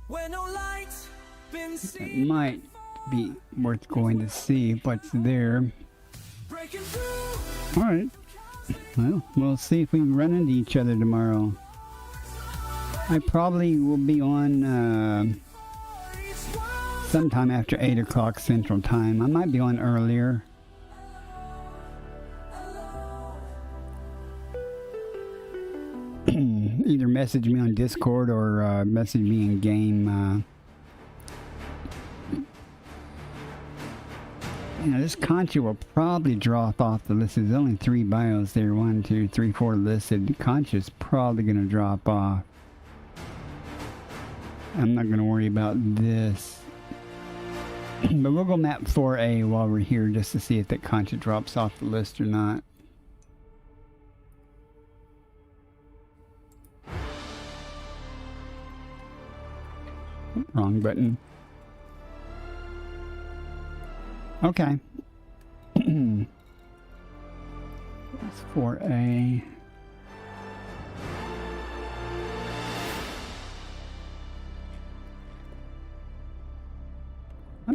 Where no light's been It seen might be worth going to see what's there. breaking through. Alright. Well, we'll see if we run into each other tomorrow. I probably will be on Each world sometime after 8 o'clock Central Time. I might be on earlier. Either message me on Discord or message me in game. This Concha will probably drop off the list. There's only 3 bios there. 1, 2, 3, 4 listed. Concha's probably going to drop off. I'm not going to worry about this. But we'll go map 4A while we're here just to see if that Concha drops off the list or not. Wrong button. Okay. That's 4A.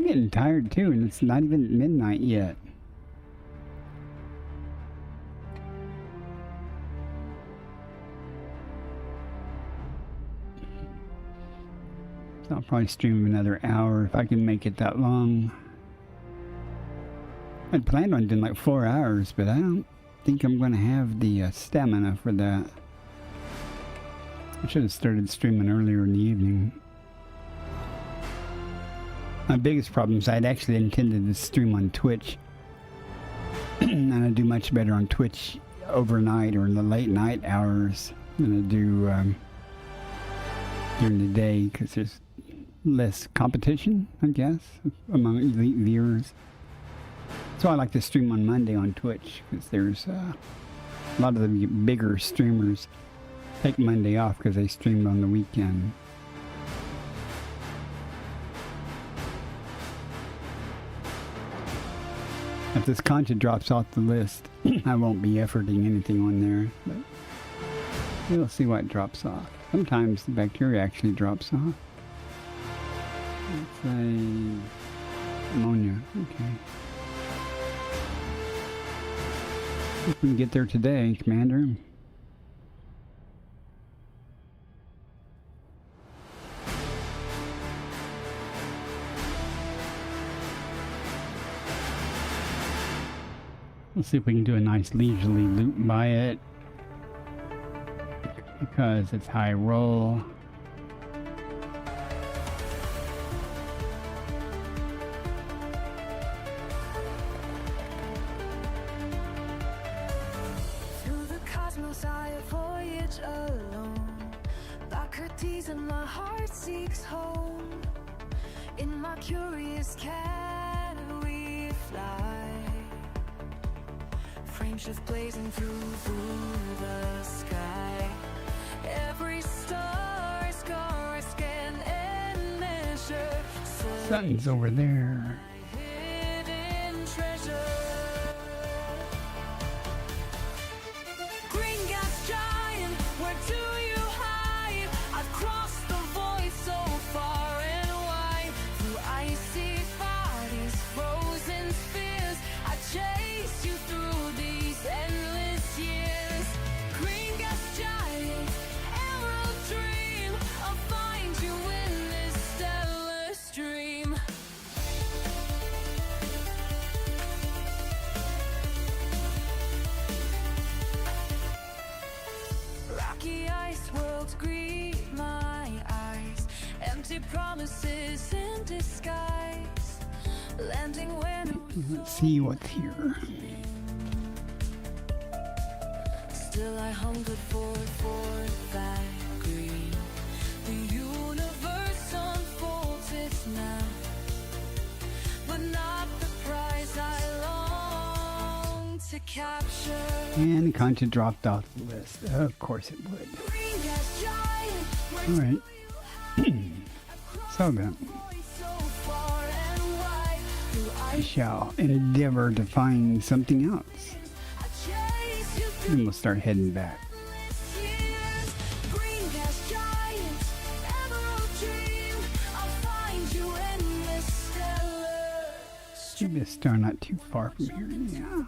I'm getting tired too, and it's not even midnight yet. So I'll probably stream another hour if I can make it that long. I'd planned on doing like 4 hours, but I don't think I'm going to have the stamina for that. I should have started streaming earlier in the evening. My biggest problem is I'd actually intended to stream on Twitch. And I do much better on Twitch overnight or in the late night hours than I do during the day, because there's less competition, I guess, among elite viewers. So I like to stream on Monday on Twitch, because there's a lot of the bigger streamers take Monday off because they stream on the weekend. If this content drops off the list, I won't be efforting anything on there, but we'll see what drops off. Sometimes the bacteria actually drops off. Let's say ammonia. Okay. If we can get there today, Commander. Let's see if we can do a nice leisurely loop by it, because it's high roll. Through the cosmos I voyage alone. Socrates and my heart seeks home. In my curious can we fly? Frameshift blazing through the sky. Every star is gonna scan and measure. Sun's over there. Hidden treasure. Green gas giant, where do you hide? I've crossed the void so far and wide. Through icy bodies, frozen spheres, I chase you through these endless years. Green gas giant, emerald dream, I'll find you in this stellar stream. Rocky ice worlds greet my eyes. Empty promises in disguise. Landing where no Let's see what's here. still I hungered for that green. The universe unfolds its map, but not the prize I long to capture. And the content dropped off the list. Of course it would. Green gas giant, where All right. do you hide? So then, So far and wide, through I ice shall endeavor to find something else. I chase you through And we'll start heading back. years. Green gas giant, emerald dream, I'll find you in this stellar Should be a star not too far from here. Yeah.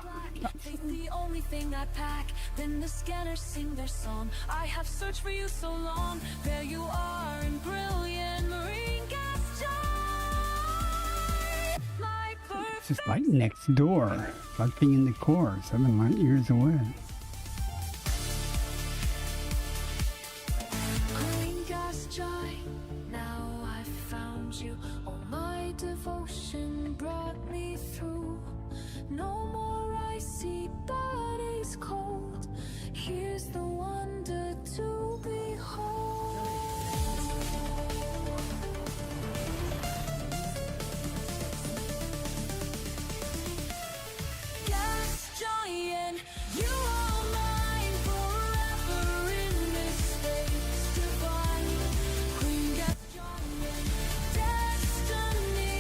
It's the only thing I pack. Then the scanners sing their song. I have searched for you so long. There you are in brilliant marine gas giant. My It's just like next door. Like being in the core, 7 light years away. green gas giant. Now I've found you. All my devotion brought me through. No more icy bodies cold. Here's the wonder to behold. Gas giant, you are mine forever in this space divine. Green gas giant, destiny,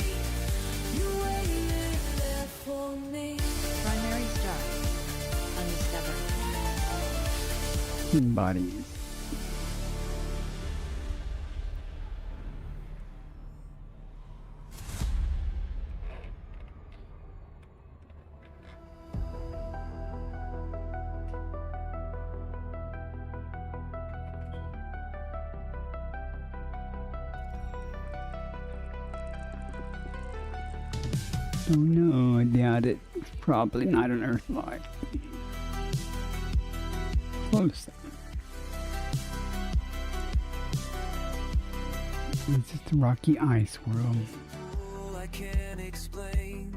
you waited there for me. Primary star. Undiscovered. Bodies. Oh no, I doubt it. It's probably not an Earthlight. Close. It's just a rocky ice world. I can't explain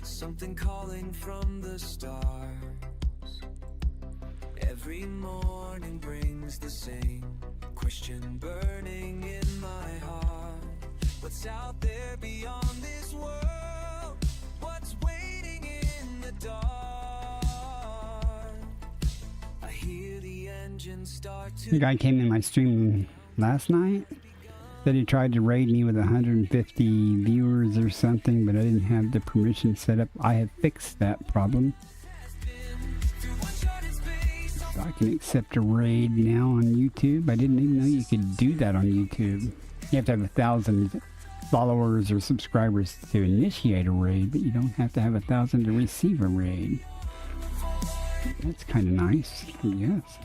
something calling from the stars. Every morning brings the same question burning in my heart. What's out there beyond this world? What's waiting in the dark? I hear the engine start to. The guy came in my stream last night. Said he tried to raid me with 150 viewers or something, but I didn't have the permission set up. I have fixed that problem. So I can accept a raid now on YouTube. I didn't even know you could do that on YouTube. You have to have 1,000 followers or subscribers to initiate a raid, but you don't have to have 1,000 to receive a raid. That's kind of nice, yes.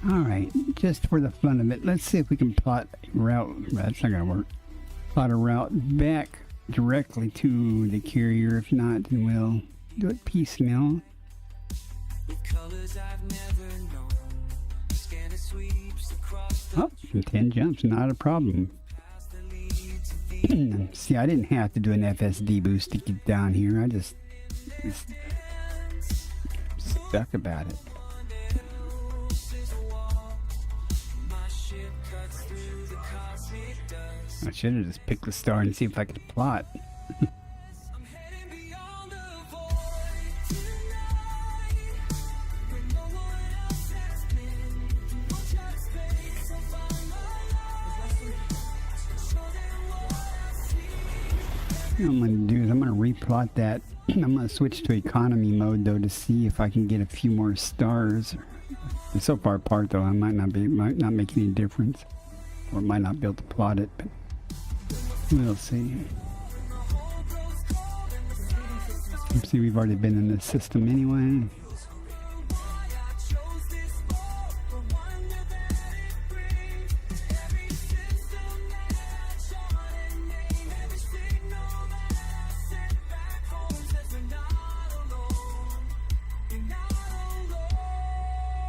Alright, just for the fun of it, let's see if we can plot a route. That's not going to work. Plot a route back directly to the carrier. If not, then we'll do it piecemeal. Oh, 10 jumps, not a problem. See, I didn't have to do an FSD boost to get down here. I just stuck about it. I should have just picked the star and see if I could plot. What I'm going to do is I'm going to replot that. I'm going to switch to economy mode though to see if I can get a few more stars. They're so far apart though, I might not make any difference, or might not be able to plot it, but we'll see. See, we've already been in this system anyway.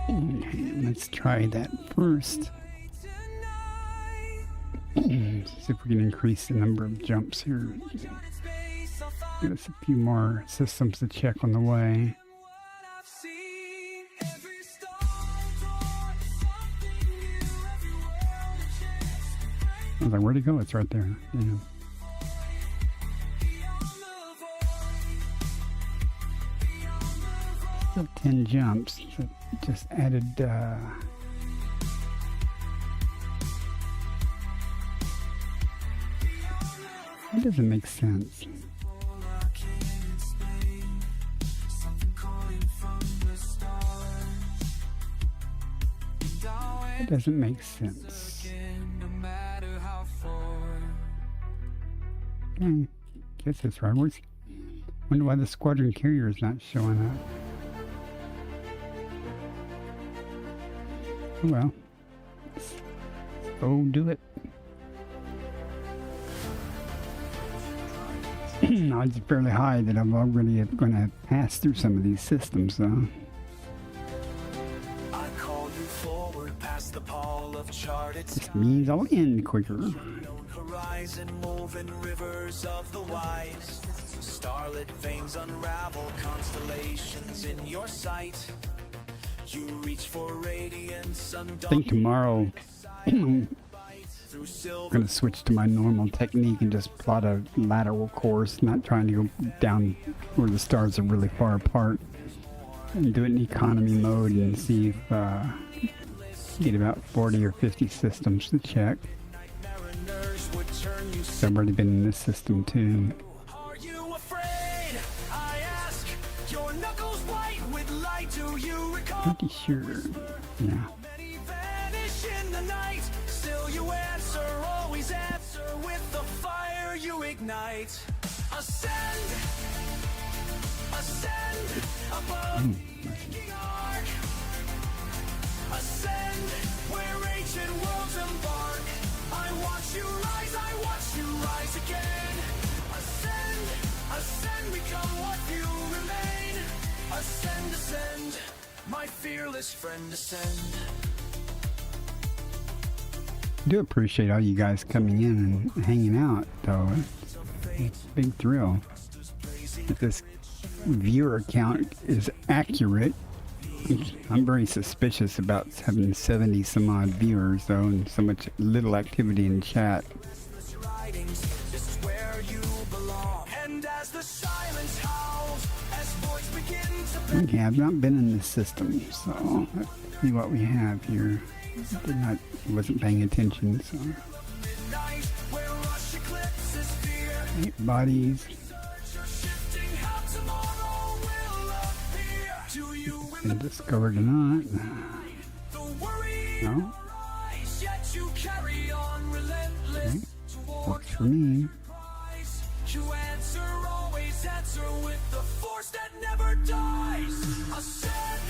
Okay, let's try that first. See if we can increase the number of jumps here. Give us a few more systems to check on the way. I was like, where'd it go? It's right there. Yeah. Still 10 jumps. So just added that doesn't make sense. That doesn't make sense. Okay, guess that's right. Wonder why the squadron carrier is not showing up. Oh well, let's go do it. Odds are fairly high that I'm already going to pass through some of these systems, though. I call you forward past the pall of charted This means I'll end quicker. horizon, moving rivers of the wise. Starlit veins unravel constellations in your sight. You reach for radiance. I think tomorrow I'm going to switch to my normal technique and just plot a lateral course, not trying to go down where the stars are really far apart, and do it in economy mode and see if get about 40 or 50 systems to check. So I've already been in this system too. Are you afraid? I ask. Your knuckles white with light. Do you recall? Pretty sure. Yeah. Many vanish in the night. Still you answer, always answer with the fire you ignite. Ascend, ascend above the aching arc. Ascend where ancient worlds embark. I watch you rise, I watch you rise again. Ascend, ascend, become what you remain. Ascend, ascend, my fearless friend, ascend. I do appreciate all you guys coming in and hanging out, though. It's a big thrill. If this viewer count is accurate, I'm very suspicious about having 70 some odd viewers, though, and so much little activity in chat. Okay, I've not been in this system, so let's see what we have here. Wasn't paying attention, so 8 bodies. Been discovered or not? No. Okay. Works for me. You answer, always answer with the force that never dies. Ascend,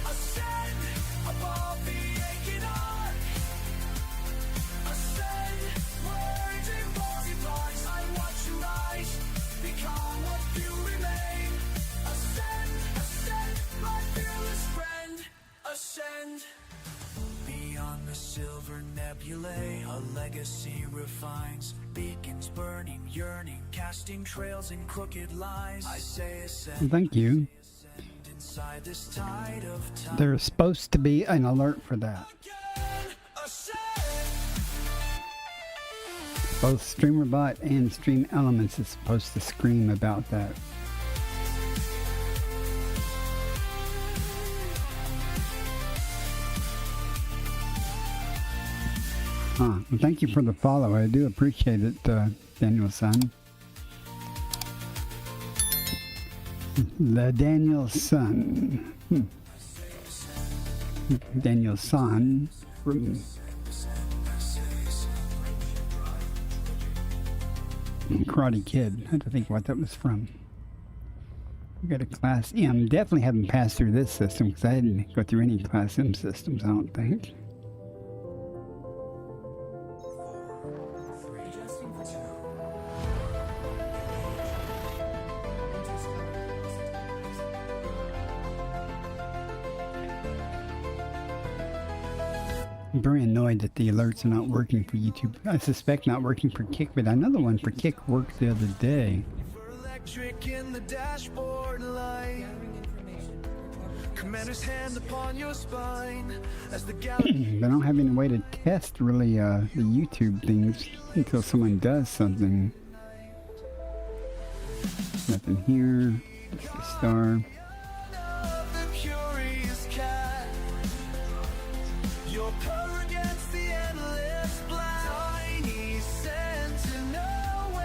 ascend above the aching heart. Ascend, raging multiplies. I watch you rise, become what you remain. Ascend, ascend, my fearless friend. Ascend. Beyond the silver nebulae, a legacy refines. Beacons burning, yearning, casting trails in crooked lines. I say ascend. Thank you. Inside this tide of time. There's supposed to be an alert for that. Both StreamerBot and Stream Elements is supposed to scream about that. Well, thank you for the follow. I do appreciate it, Daniel-san. The Daniel-san. Daniel-san from Karate Kid. I had to think what that was from. We got a Class M. Definitely haven't passed through this system because I didn't go through any Class M systems, I don't think. I'm very annoyed that the alerts are not working for YouTube. I suspect not working for Kick, but another one for Kick worked the other day. Electric in the dashboard light. Commander's hand upon your spine as the But I don't have any way to test really the YouTube things until someone does something. Nothing here. Just a star.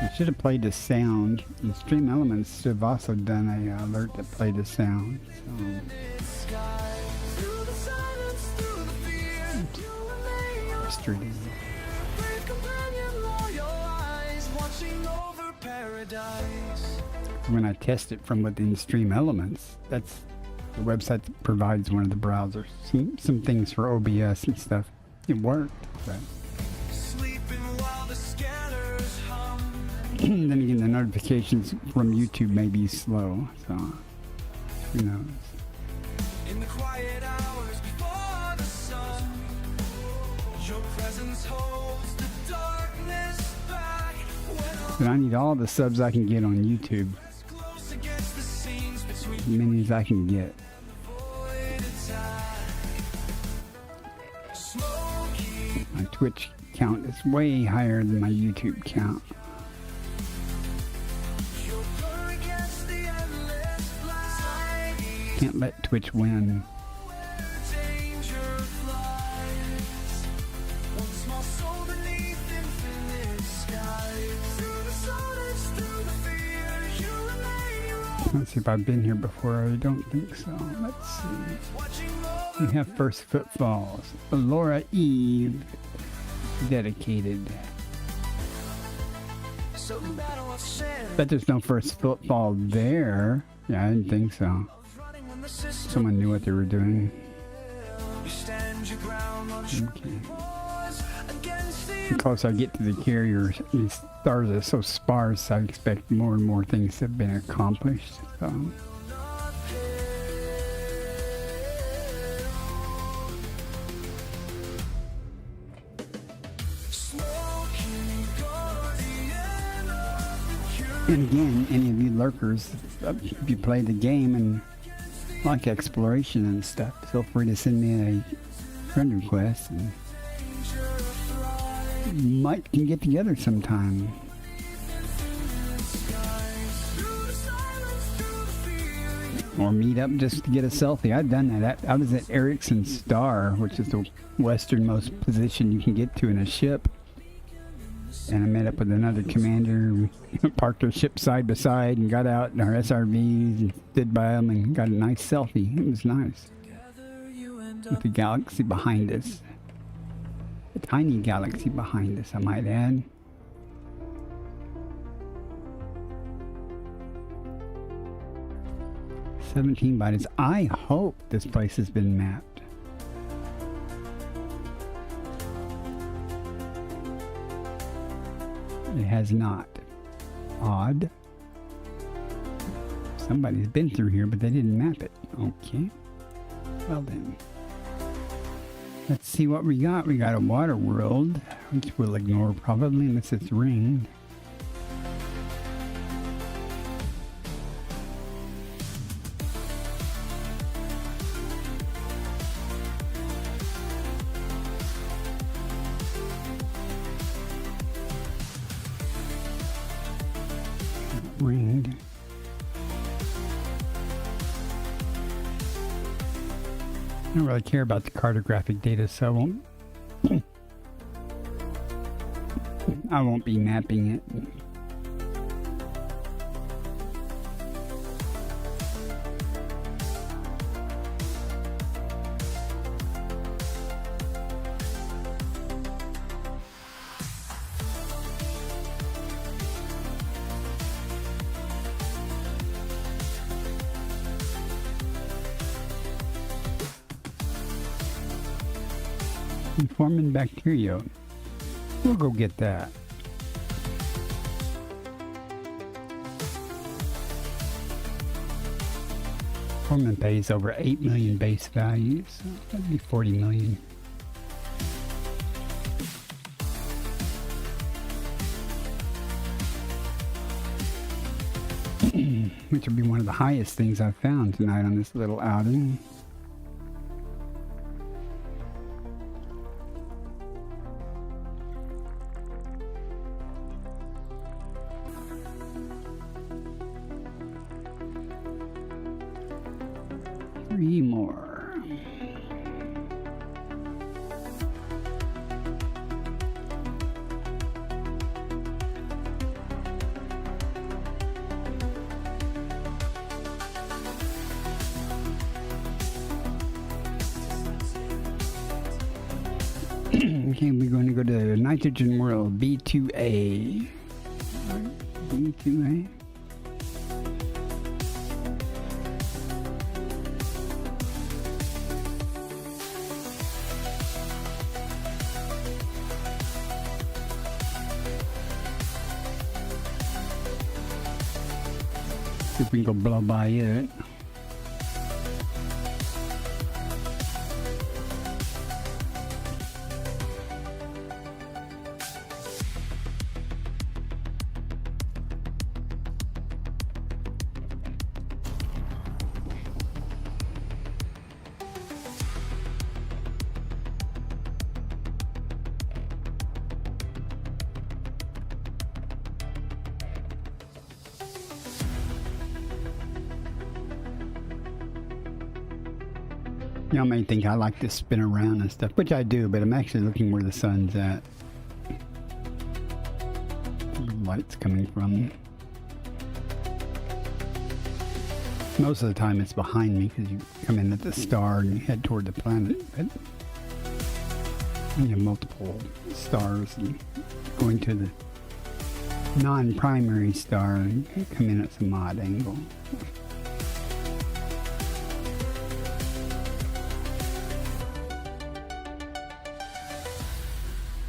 I should have played the sound. And Stream Elements should have also done a alert that played the sound. So. Frustrating. When I test it from within Stream Elements, that's the website that provides one of the browsers. Some things for OBS and stuff. It worked, but then again, the notifications from YouTube may be slow, so who knows. In the quiet hours before the sun, your presence holds the darkness back. But I need all the subs I can get on YouTube. As many as I can get. My Twitch count is way higher than my YouTube count. Can't let Twitch win. Let's see if I've been here before. I don't think so. Let's see. We have First Footfalls. Laura Eve. Dedicated. Bet there's no First Footfall there. Yeah, I didn't think so. Someone knew what they were doing. Okay. The closer I get to the carrier, these stars are so sparse, I expect more and more things have been accomplished. So. And again, any of you lurkers, if you play the game and like exploration and stuff, feel free to send me a friend request, and might can get together sometime. Or meet up just to get a selfie. I've done that. I was at Erickson Star, which is the westernmost position you can get to in a ship. And I met up with another commander. We parked our ship side by side and got out in our SRVs and stood by them and got a nice selfie. It was nice. With the galaxy behind us. A tiny galaxy behind us, I might add. "17 bytes. I hope this place has been mapped. It has not. Odd. Somebody's been through here, but they didn't map it. Okay. Well then. Let's see what we got. We got a water world, which we'll ignore probably unless it's ringed. Ringed. I don't really care about the cartographic data, so I won't be mapping it. Forming bacteria. We'll go get that. Foreman pays over 8 million base values, so that'd be 40 million. Which would be one of the highest things I've found tonight on this little outing. Three more. Okay, we're going to go to Nitrogen World, B2A. B2A. See if we can go blow by it. Y'all may think I like to spin around and stuff, which I do, but I'm actually looking where the sun's at. The light's coming from. Most of the time it's behind me because you come in at the star and you head toward the planet. But you have multiple stars and going to the non-primary star and come in at some odd angle.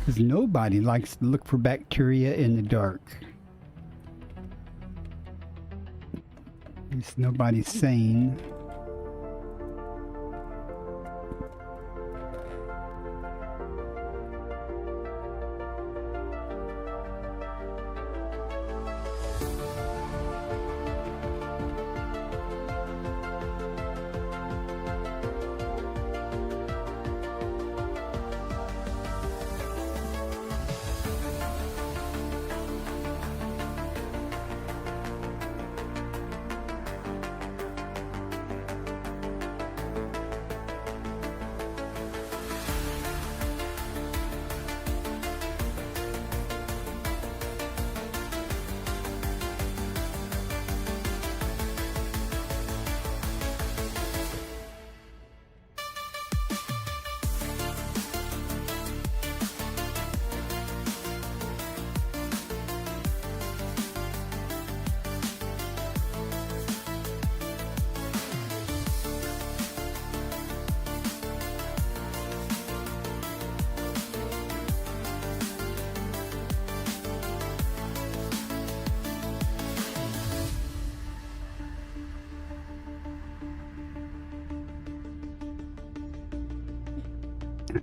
Because nobody likes to look for bacteria in the dark. At least nobody's sane.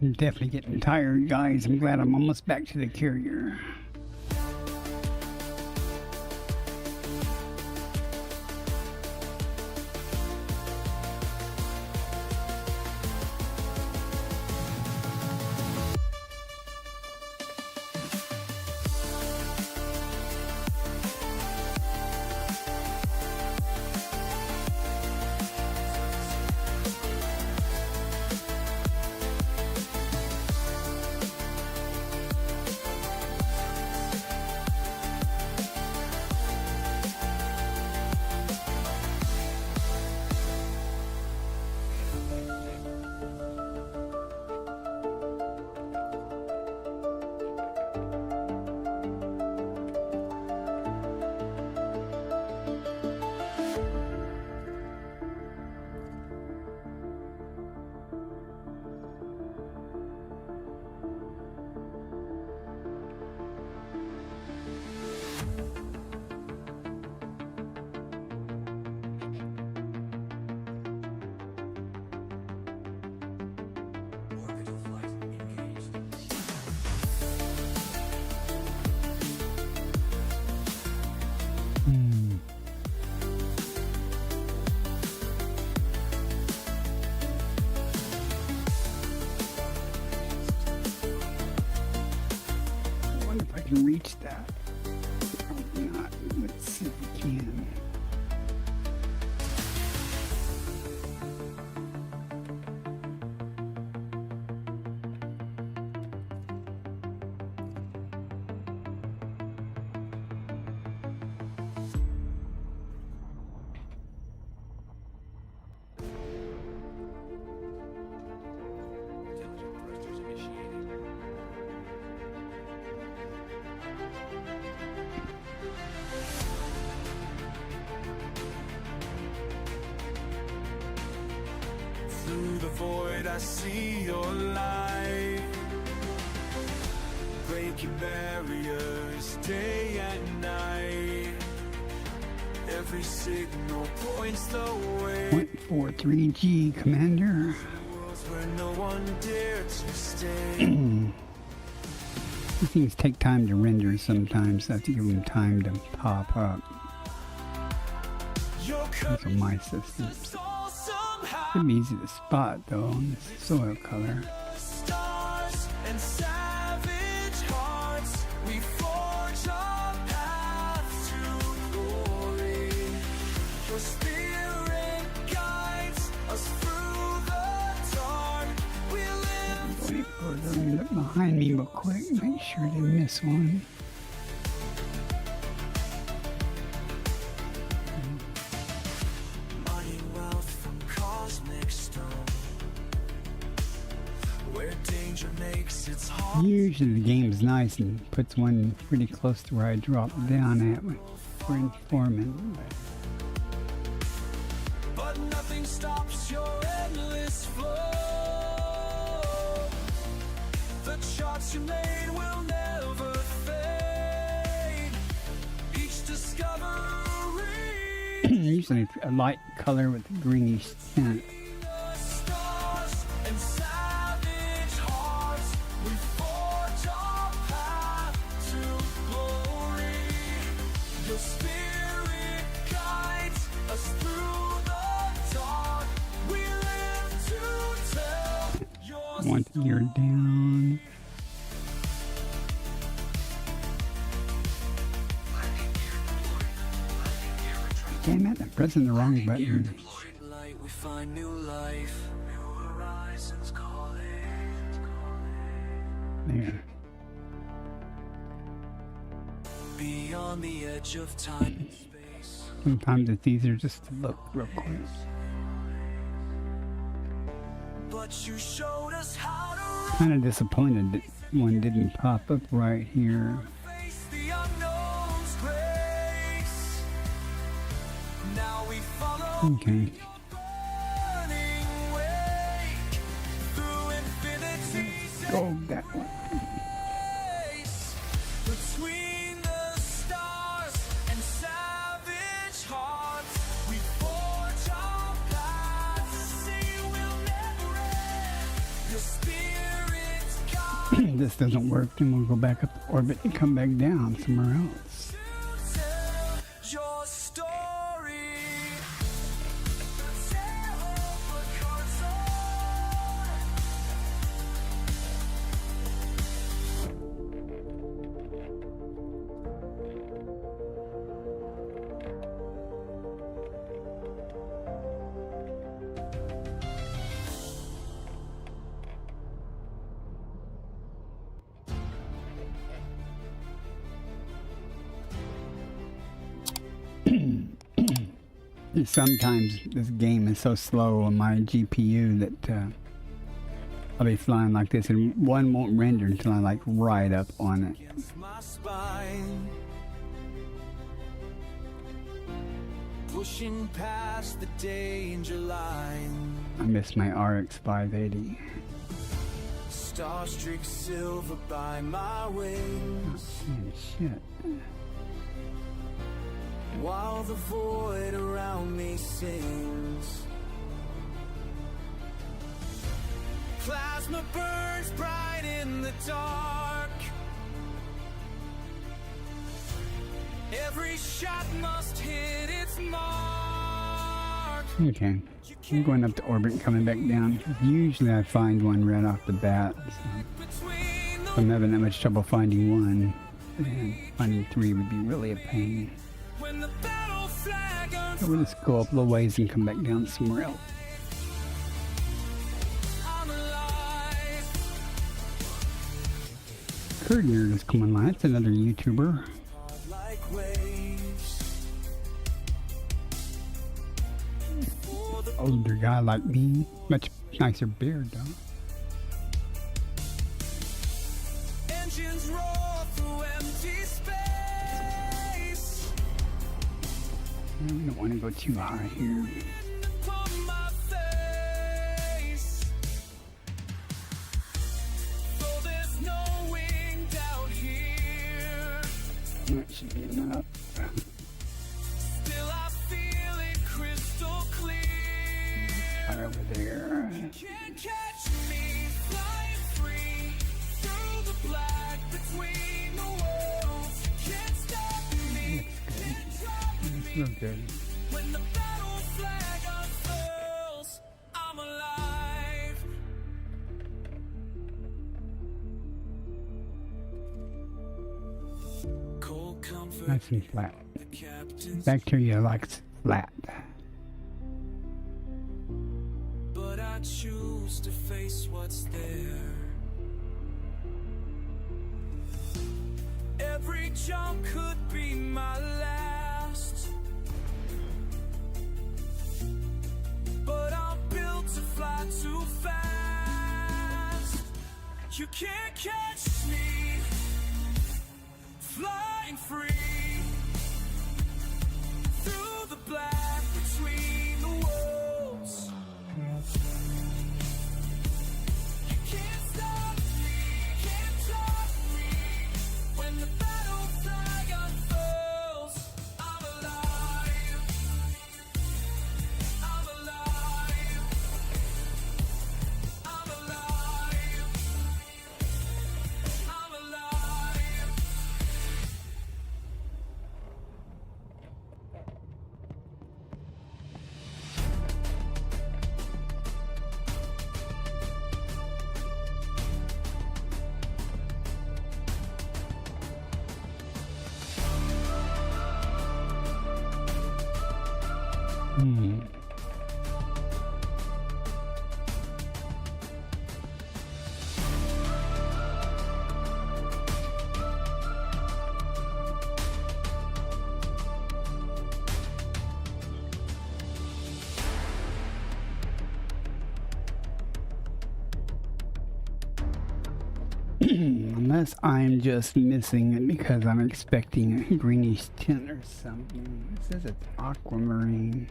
I'm definitely getting tired, guys. I'm glad I'm almost back to the carrier. I wonder if I can reach that. Probably not. Let's see if we can. Through the void I see your light, breaking barriers day and night. Every signal points the way. 0.43G, Commander. Worlds where no one dared to stay. These things take time to render sometimes. I have to give them time to pop up. These are my systems. It'd be easy to spot though on this soil color. Stars and savage hearts, we forge our path to glory. Your spirit guides us through the dark. We live. Let me look behind me real quick, make sure I didn't miss one. Usually the game's nice and puts one pretty close to where I dropped down at for informant. But nothing stops your endless flow. The charts you made usually a light color with a greenish tint. Stars and savage hearts, we forge our path to glory. Your spirit guides us through the dark. We live to tell your One gear down. Damn it, I'm pressing the wrong button. light. We find new life, new horizons calling. There. Beyond the edge of time and space. Sometimes it's easier just to look real quick. But you showed us how to run. Kind of disappointed that one didn't pop up right here. Face the unknown's grace. Now we follow Okay. your burning way through infinity's Go that way. space. Between the stars and savage hearts, we forge our paths. Say we'll never end. Your spirit's guide. This doesn't work, then we'll go back up to orbit and come back down somewhere else. Tell your story. Tell what goes on. Sometimes this game is so slow on my GPU that I'll be flying like this and one won't render until I'm like right up on it. Against my spine, pushing past the danger line. I miss my RX 580. Star streaks silver by my wings, Man, shit. while the void around me sings. Plasma burns bright in the dark. Every shot must hit its mark. Okay. I'm going up to orbit and coming back down. Usually I find one right off the bat. So Between if the I'm having that much trouble finding one, then finding three would be really a pain. when the battle flag So we'll just go up a little ways and come back down somewhere else. I'm alive. Courier is coming on. That's another YouTuber. Like waves. For the Older guy like me. Much nicer beard though. engines roar through empty space. We don't want to go too high here. Upon my face. Though there's no wind out here, That should be enough. still I feel it crystal clear. Right over there. Can't catch me flying free through the black between the worlds. Can't stop me. Can't stop It's me. real good. When the battle flag unfurls, I'm alive. Cold comfort, Nice and flat. the captain's Bacteria likes flat. but I choose to face what's there. Every jump could be my last, but I'm built to fly too fast. You can't catch me flying free through the black between the worlds. You can't stop me, can't stop me. When the battle flag unfurls, I'm alive. Unless I'm just missing it because I'm expecting a greenish tint or something. It says it's aquamarine.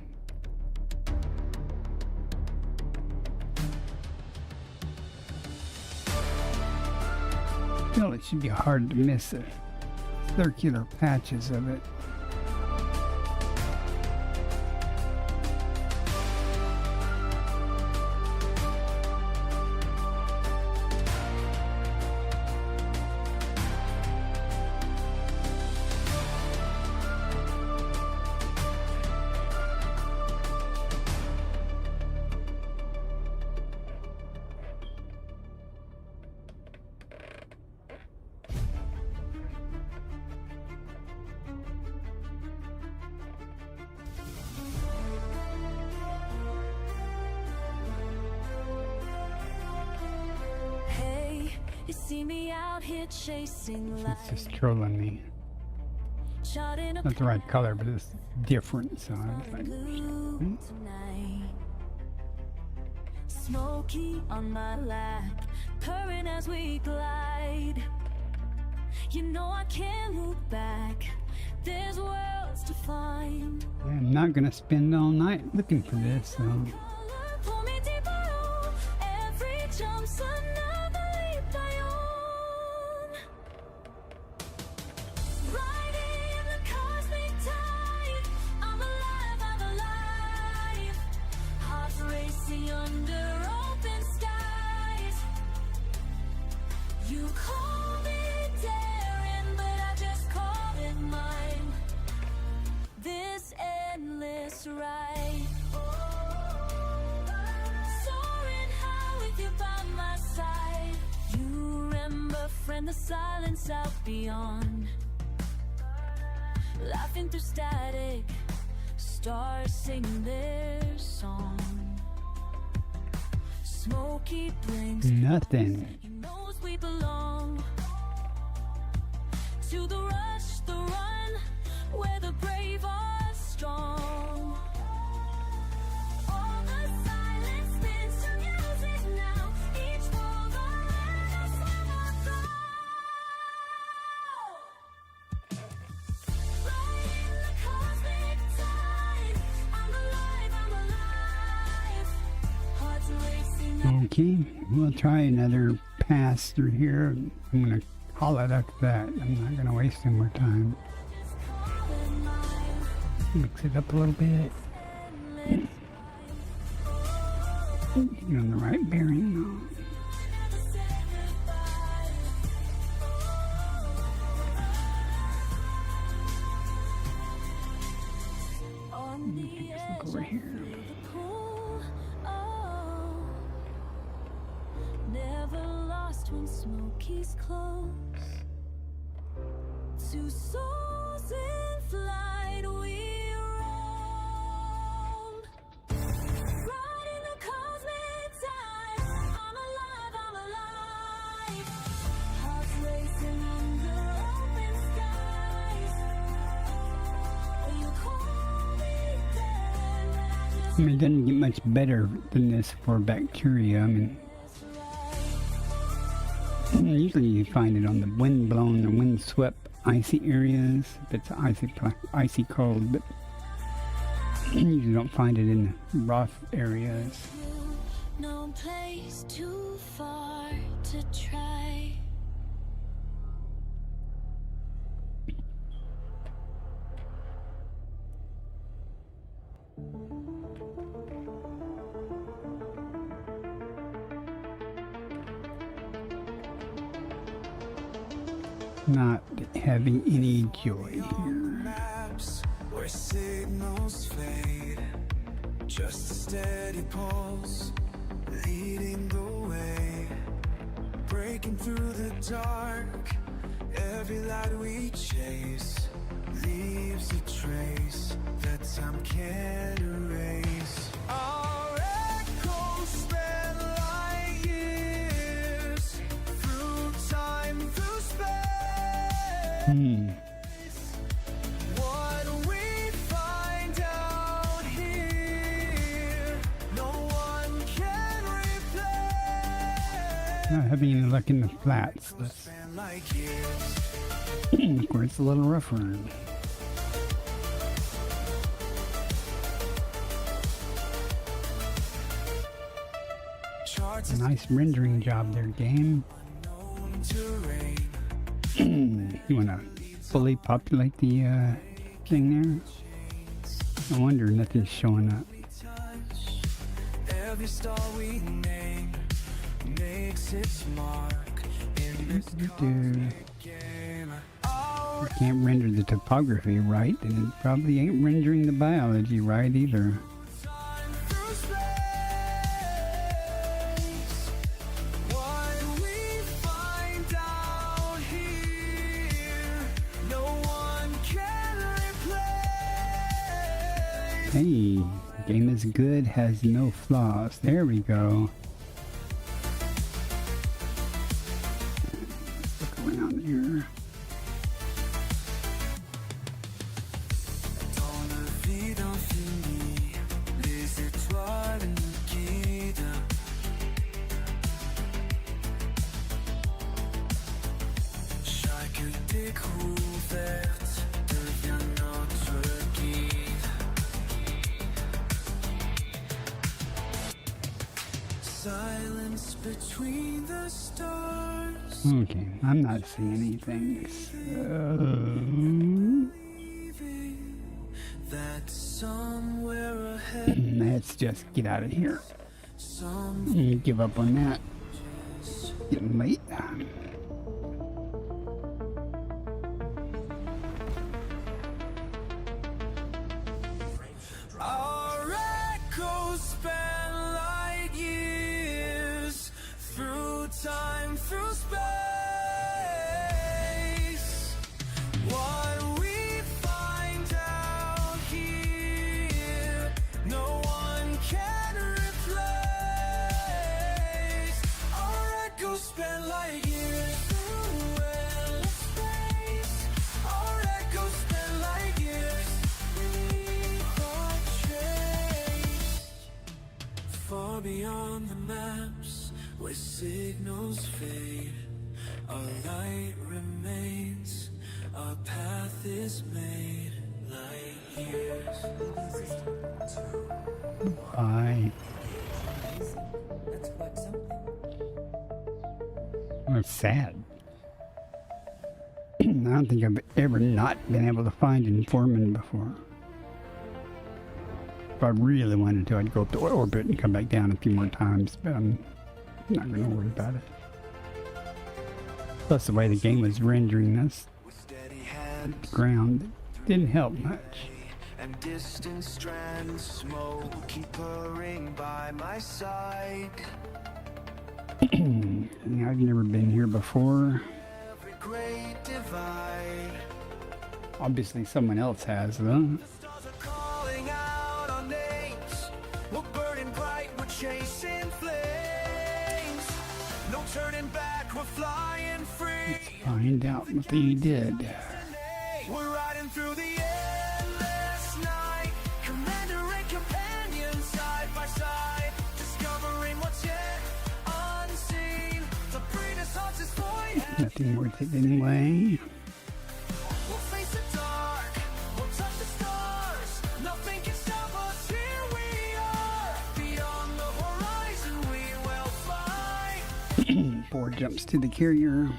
Still, it should be hard to miss the circular patches of it. You see me out here chasing It's light. just trolling me. Not the right color, but it's different, so I was like, Tonight. Smoky on my lap, purring as we glide. You know I can't look back. There's worlds to find. I'm not gonna spend all night looking for this, so. Color, pull me deeper on. Every jump's another leap I own. Riding the cosmic tide. I'm alive, I'm alive. Hearts racing under open skies. You call me daring, but I just call it mine. This endless ride. Soaring high with you by my side. You remember, friend, the silence out beyond. Laughing through static, stars singing their song. Smoky blinks. Nothing. He knows we belong to the rush, the run, where the brave are strong. All the silence spins to music now. Each world around us will go. Riding the cosmic tide. I'm alive, I'm alive. Hearts racing. Okay, we'll try another pass through here. I'm gonna call it after that. I'm not gonna waste any more time. Mix it up a little bit. You're on the right bearing now. Just look over here. Never lost when Smoky's close. Two souls in flight we roam. Riding the cosmic tide. I'm alive, I'm alive. Hearts racing under open skies. You call me dead, but I just I mean, it doesn't get much better than this for bacteria. I mean, usually you find it on the wind-blown or wind-swept icy areas, if it's icy cold, but you usually don't find it in the rough areas. no place too far to try. Not having any joy here. Maps where signals fade, just a steady pulse leading the way, breaking through the dark. Every light we chase leaves a trace that time can't erase. Our echoes spin like years through time, through space. What we find out here, no one can replace. Not having any luck in the flats. Let's Spin like years. of course, it's a little rough around. Charts is Nice rendering job there, game. known terrain. You want to fully populate the thing there? No wonder nothing's showing up. Every star we name makes its mark in this You game. Our can't render the topography right, and it probably ain't rendering the biology right either. time through space. What we find out here, no one can replace. Hey, game is good, has no flaws. There we go. Look around here. Dans la vie d'infini, les étoiles nous guident. Chaque découverte devient notre guide. Silence between the stars. Okay, I'm not seeing anything. So... That somewhere ahead, Let's just get out of here. some Give up on that. Getting late. our echoes span light years through time, through space. What we find out here, no one can replace. Our echoes span light years through endless space. Our echoes span light years. Leave our trace far beyond the maps where signals fade. Our light remains, our path is made. Light years. Bye. That's quite something. That's sad. I don't think I've ever not been able to find Informant before. If I really wanted to, I'd go up to orbit and come back down a few more times, but I'm not going to worry about it. Plus, the way the game was rendering us, With steady hands the ground didn't help much. and distant strands, smoke keep purring by my side. I've never been here before. Every great divide, Obviously, someone else has, though. stars are calling out our names. We're burning bright, we're chasing flames. No turning back, we're flying free. Find out what they did. We're riding through the endless night, commander and companion side by side, discovering what's yet unseen. The breeders' hearts is void. Nothing worth it anyway. We'll face the dark, we'll touch the stars. Nothing can stop us, here we are. Beyond the horizon we will find. 4 jumps to the carrier.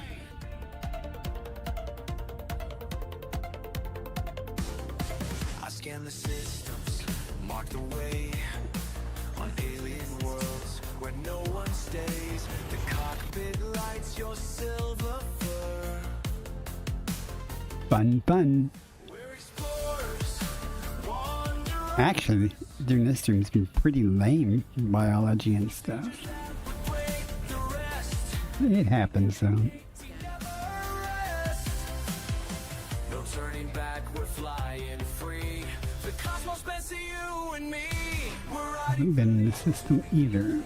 I scan the systems, mark the way on alien worlds where no one stays. The cockpit lights your silver fur. Fun, fun. We're explorers, wanderers. Actually, doing this stream's been pretty lame, biology and stuff. Break the rest, It happens, though. never rest. No turning back, we're haven't been in the system either.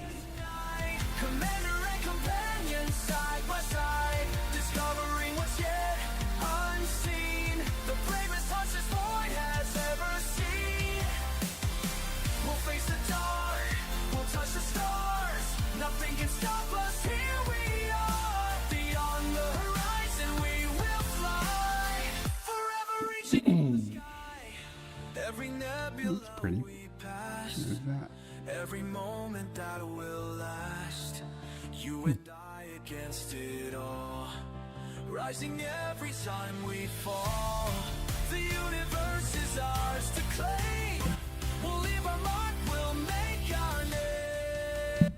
Commander and companion side by side, discovering what's yet unseen. The bravest hearts this boy has ever seen. We'll face the dark, we'll touch the stars. Nothing can stop us, here we are. Beyond the horizon we will fly, forever reaching the sky. Every nebula pretty. we pass, There's that. every moment that will last. You and I against it all, rising every time we fall. The universe is ours to claim. We'll leave our mark, we'll make our name.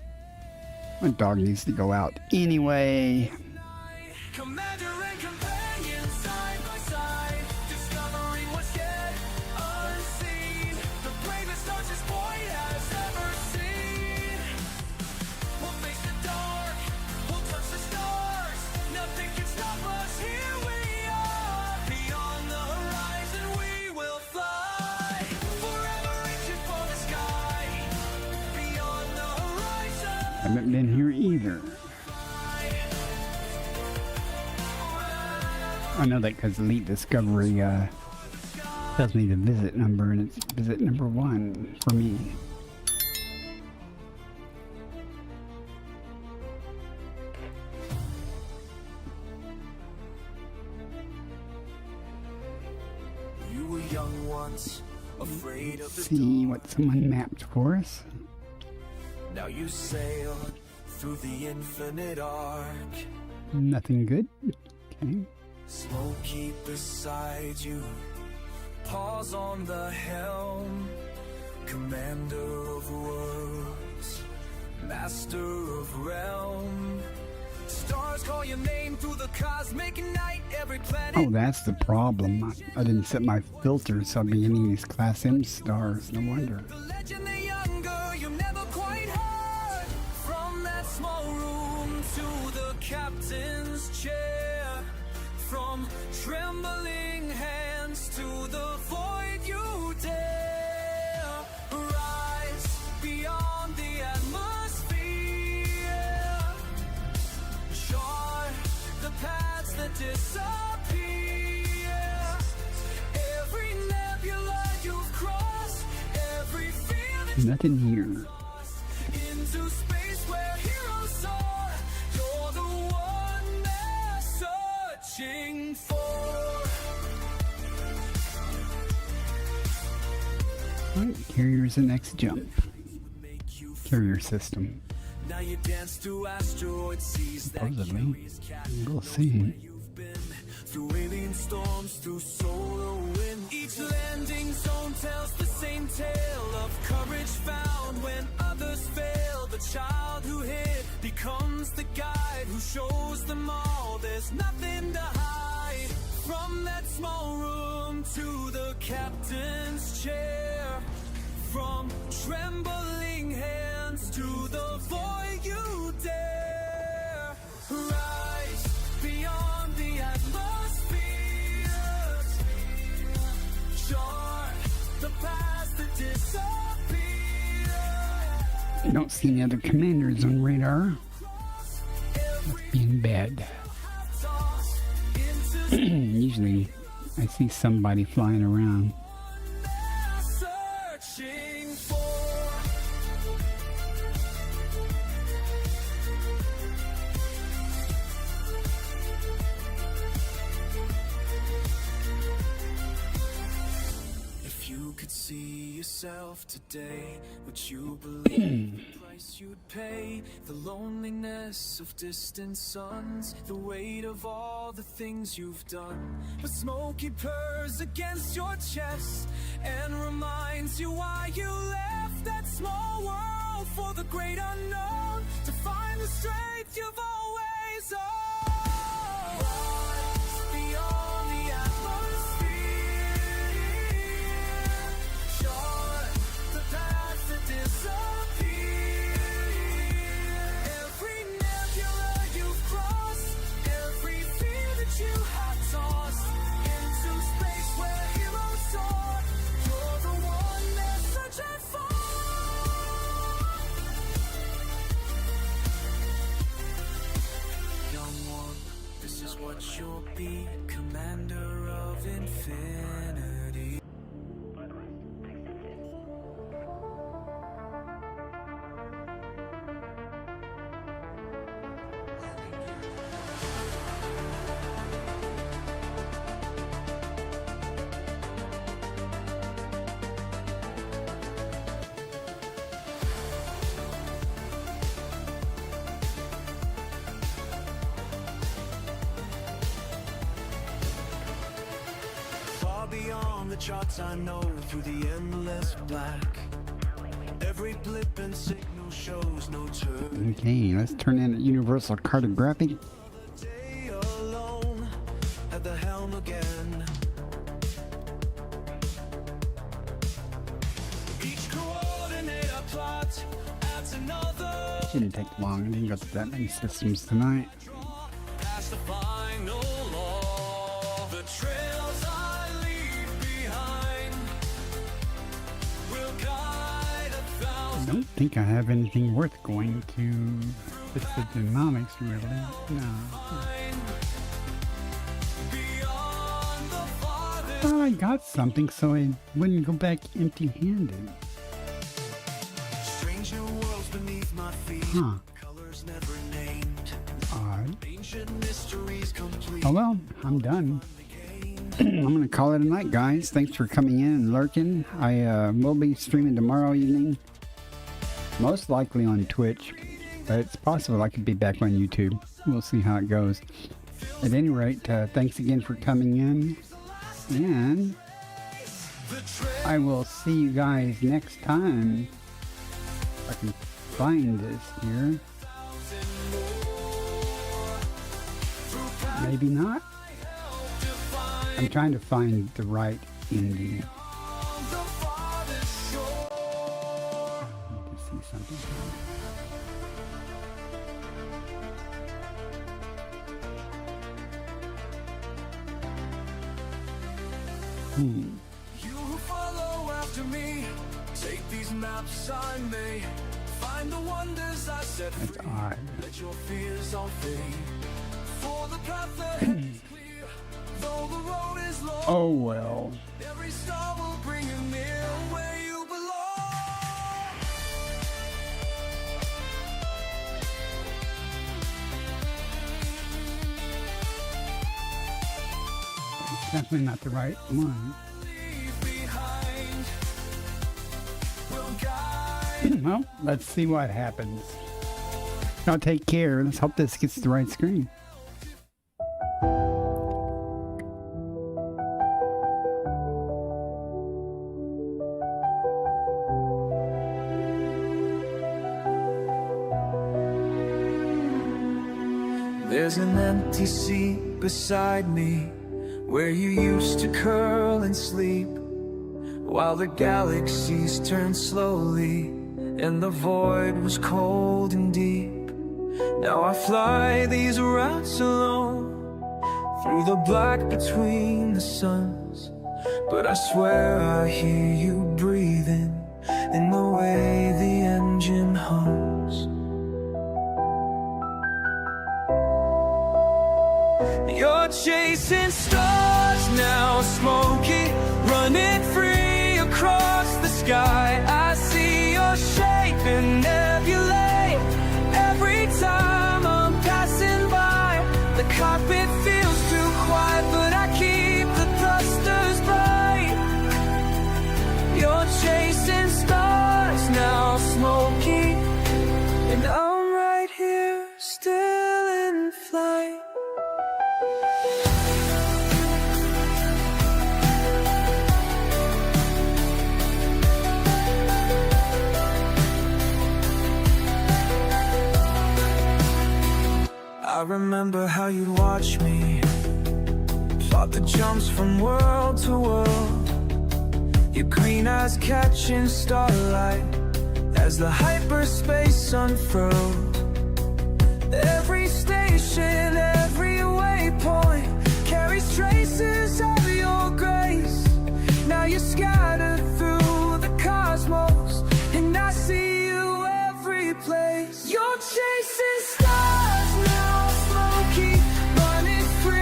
My dog needs to go out anyway. Commander and companion side by side, discovering what's yet unseen. The bravest hearts this boy has ever seen. We'll face the dark, we'll touch the stars. Nothing can stop us, here we are. Beyond the horizon we will fly, forever reaching for the sky. Beyond the horizon. Haven't been here either. I know that because Elite Discovery tells me the visit number, and it's visit number 1 for me. You were young once, afraid of the See dark. what someone mapped for us. Now you sail through the infinite arc. Nothing good. Okay. Smokey beside you, paws on the helm. Commander of worlds, master of realm. Stars call your name through the cosmic night. Every planet. Oh, that's the problem. I didn't set my filters, so I'll be getting these Class M stars. No wonder. The legend, the younger, you never quite heard. From that small room to the captain's chair. From trembling hands to the void you dare. Rise beyond the atmosphere. Chart the paths that disappear. Every nebula you've crossed, every fear that Nothing here. into space where heroes soar. You're the one they're searching for. Alright, carrier's the next jump. Make you Carrier system. now you dance through asteroid seas that Supposedly. carries cat. We'll see. You've been through alien storms, through solar wind. Each landing zone tells the same tale of courage found when others fail. The child who hid becomes the guide who shows them all there's nothing to hide. From that small room to the captain's chair. From trembling hands to the void you dare. Rise beyond the atmosphere. Chart the paths that disappear. I don't see any other commanders on radar. Must be in bed. Toss into Usually I see somebody flying around. searching for. If you could see yourself today, would you believe the price you'd pay? The loneliness of distant suns, the weight of all the things you've done. But smoky purrs against your chest and reminds you why you left that small world for the great unknown, to find the strength you've always owned. Rise beyond the atmosphere. Chart the paths that disappear. Every nebula you've crossed, every fear that you have tossed into space where heroes soar. You're the one they're searching for. what you'll be, commander of infinity. Far beyond the charts I know, through the endless black, every blip and signal shows no turn. Okay, let's turn in a universal cartographic. Day alone at the helm again. Each coordinate I plot adds another. Shouldn't take long. I didn't go through that many systems tonight. Past the final law, the trails I leave behind will guide a I thousand. don't think I have anything worth going to. Just the dynamics, really. No. Beyond the farthest. Well, I got something, so I wouldn't go back empty-handed. Stranger worlds beneath my feet. Huh. Colors never named. Odd. Ancient mysteries complete. Oh well, I'm done. I'm gonna call it a night, guys. Thanks for coming in and lurking. I will be streaming tomorrow evening, most likely on Twitch, but it's possible I could be back on YouTube. We'll see how it goes. At any rate, thanks again for coming in, and I will see you guys next time. If I can find this here. Maybe not. I'm trying to find the right ending. The farthest shore. I need to see something here. You who follow after me, take these maps I made. Find the wonders I set That's free. odd. Let your fears all fade. For the path ahead is clear. Though the road is long, Oh well. every star will bring you near where you belong. It's definitely not the right one. Leave behind will guide. Well, let's see what happens. Y'all take care. Let's hope this gets the right screen. There's an empty seat beside me, where you used to curl and sleep, while the galaxies turned slowly and the void was cold and deep. Now I fly these routes alone, through the black between the suns, but I swear I hear you breathing in the way the engine hums. You're chasing stars now, smoky, running free across the sky. I see your shape in nebulae every time I'm passing by. The cockpit feels too quiet, but I keep the thrusters bright. You're chasing stars now, smoky, and I'm right here, still in flight. I remember how you'd watch me plot the jumps from world to world, your green eyes catching starlight as the hyperspace unfurled. Every station, every waypoint carries traces of your grace. Now you're scattered through the cosmos, and I see you every place. You're chasing stars now, smoky, running free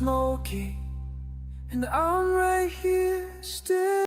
smoky, and I'm right here still.